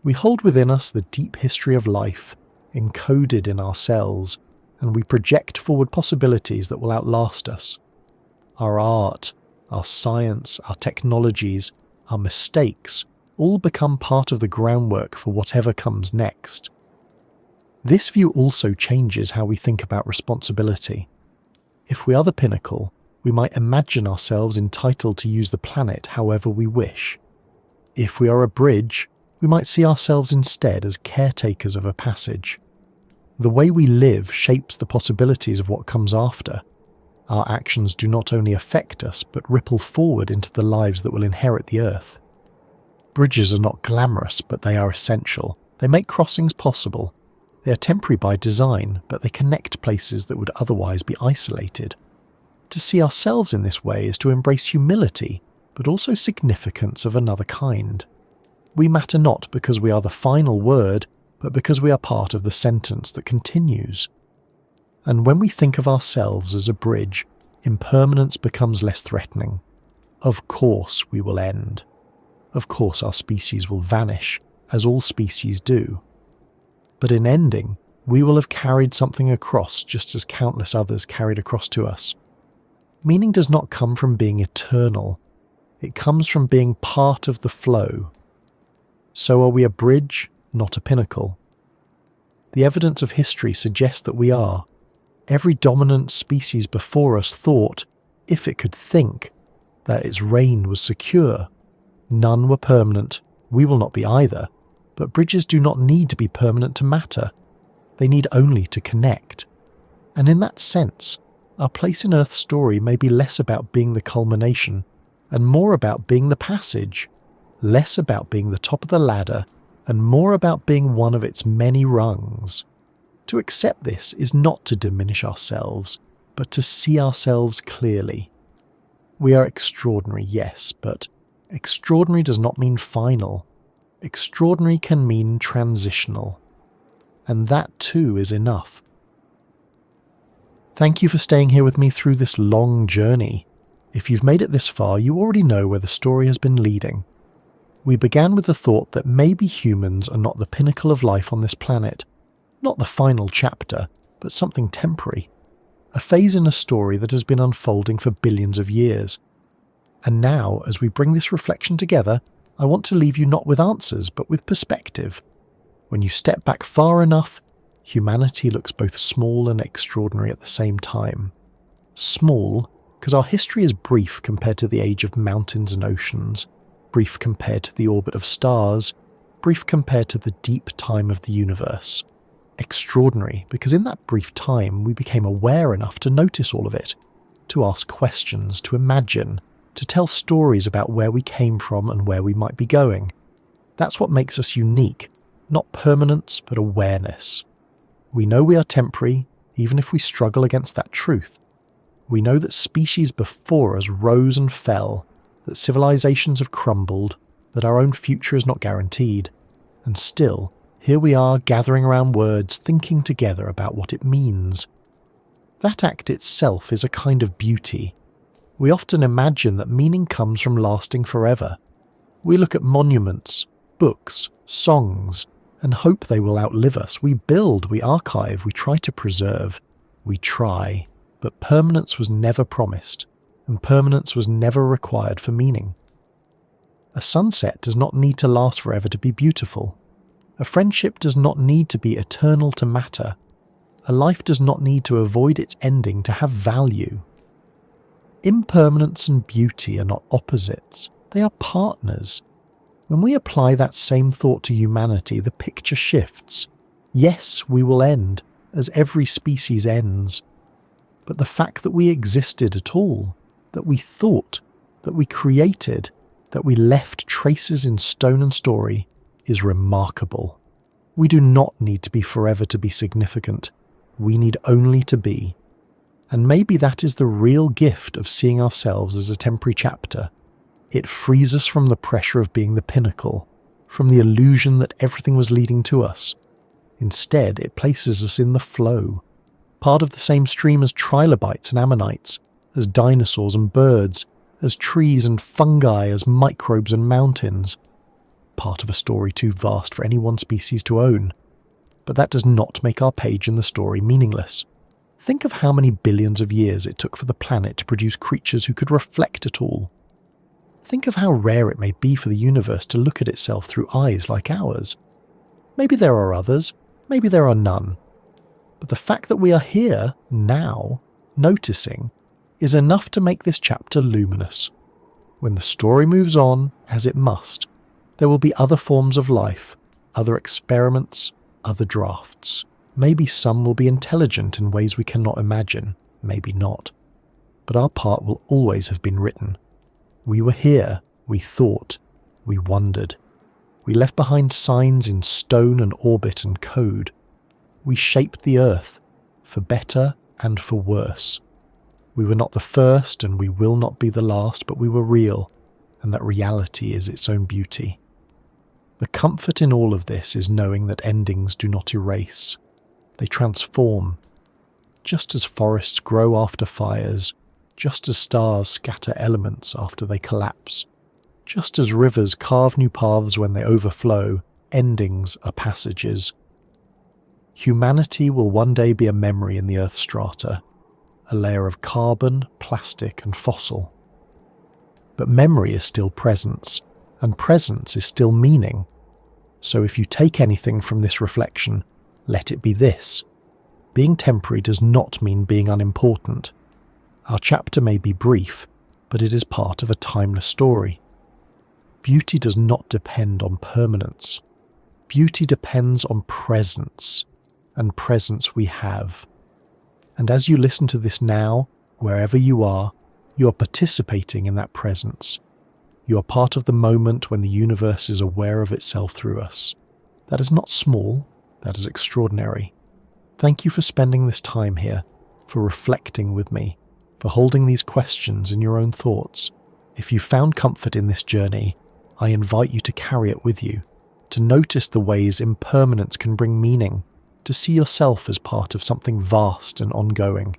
We hold within us the deep history of life, encoded in our cells, and we project forward possibilities that will outlast us. Our art, our science, our technologies, our mistakes all become part of the groundwork for whatever comes next. This view also changes how we think about responsibility. If we are the pinnacle, we might imagine ourselves entitled to use the planet however we wish. If we are a bridge, we might see ourselves instead as caretakers of a passage. The way we live shapes the possibilities of what comes after. Our actions do not only affect us, but ripple forward into the lives that will inherit the Earth. Bridges are not glamorous, but they are essential. They make crossings possible. They are temporary by design, but they connect places that would otherwise be isolated. To see ourselves in this way is to embrace humility, but also significance of another kind. We matter not because we are the final word, but because we are part of the sentence that continues. And when we think of ourselves as a bridge, impermanence becomes less threatening. Of course we will end. Of course our species will vanish, as all species do. But in ending, we will have carried something across just as countless others carried across to us. Meaning does not come from being eternal. It comes from being part of the flow. So are we a bridge, not a pinnacle? The evidence of history suggests that we are. Every dominant species before us thought, if it could think, that its reign was secure. None were permanent. We will not be either. But bridges do not need to be permanent to matter. They need only to connect. And in that sense, our place in Earth's story may be less about being the culmination and more about being the passage, less about being the top of the ladder and more about being one of its many rungs. To accept this is not to diminish ourselves, but to see ourselves clearly. We are extraordinary, yes, but extraordinary does not mean final. Extraordinary can mean transitional. And that too is enough. Thank you for staying here with me through this long journey. If you've made it this far, you already know where the story has been leading. We began with the thought that maybe humans are not the pinnacle of life on this planet, not the final chapter, but something temporary, a phase in a story that has been unfolding for billions of years. And now, as we bring this reflection together, I want to leave you not with answers, but with perspective. When you step back far enough, humanity looks both small and extraordinary at the same time. Small, because our history is brief compared to the age of mountains and oceans, brief compared to the orbit of stars, brief compared to the deep time of the universe. Extraordinary, because in that brief time we became aware enough to notice all of it, to ask questions, to imagine, to tell stories about where we came from and where we might be going. That's what makes us unique, not permanence, but awareness. We know we are temporary, even if we struggle against that truth. We know that species before us rose and fell, that civilizations have crumbled, that our own future is not guaranteed, and still, here we are gathering around words, thinking together about what it means. That act itself is a kind of beauty. We often imagine that meaning comes from lasting forever. We look at monuments, books, songs, and hope they will outlive us. We build, we archive, we try to preserve. We try, but permanence was never promised, and permanence was never required for meaning. A sunset does not need to last forever to be beautiful. A friendship does not need to be eternal to matter. A life does not need to avoid its ending to have value. Impermanence and beauty are not opposites, they are partners. When we apply that same thought to humanity, the picture shifts. Yes, we will end, as every species ends. But the fact that we existed at all, that we thought, that we created, that we left traces in stone and story, is remarkable. We do not need to be forever to be significant. We need only to be. And maybe that is the real gift of seeing ourselves as a temporary chapter. It frees us from the pressure of being the pinnacle, from the illusion that everything was leading to us. Instead, it places us in the flow, part of the same stream as trilobites and ammonites, as dinosaurs and birds, as trees and fungi, as microbes and mountains. Part of a story too vast for any one species to own. But that does not make our page in the story meaningless. Think of how many billions of years it took for the planet to produce creatures who could reflect at all. Think of how rare it may be for the universe to look at itself through eyes like ours. Maybe there are others, maybe there are none. But the fact that we are here, now, noticing, is enough to make this chapter luminous. When the story moves on, as it must, there will be other forms of life, other experiments, other drafts. Maybe some will be intelligent in ways we cannot imagine, maybe not. But our part will always have been written. We were here, we thought, we wondered. We left behind signs in stone and orbit and code. We shaped the earth, for better and for worse. We were not the first and we will not be the last, but we were real, and that reality is its own beauty. The comfort in all of this is knowing that endings do not erase. They transform. Just as forests grow after fires, just as stars scatter elements after they collapse. Just as rivers carve new paths when they overflow, endings are passages. Humanity will one day be a memory in the Earth's strata, a layer of carbon, plastic and fossil. But memory is still presence, and presence is still meaning. So if you take anything from this reflection, let it be this. Being temporary does not mean being unimportant. Our chapter may be brief, but it is part of a timeless story. Beauty does not depend on permanence. Beauty depends on presence, and presence we have. And as you listen to this now, wherever you are participating in that presence. You are part of the moment when the universe is aware of itself through us. That is not small, that is extraordinary. Thank you for spending this time here, for reflecting with me, for holding these questions in your own thoughts. If you found comfort in this journey, I invite you to carry it with you, to notice the ways impermanence can bring meaning, to see yourself as part of something vast and ongoing.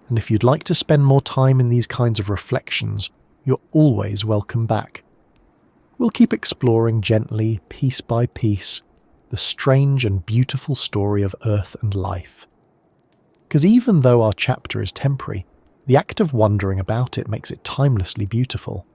And if you'd like to spend more time in these kinds of reflections, you're always welcome back. We'll keep exploring gently, piece by piece, the strange and beautiful story of Earth and life. Because even though our chapter is temporary, the act of wondering about it makes it timelessly beautiful.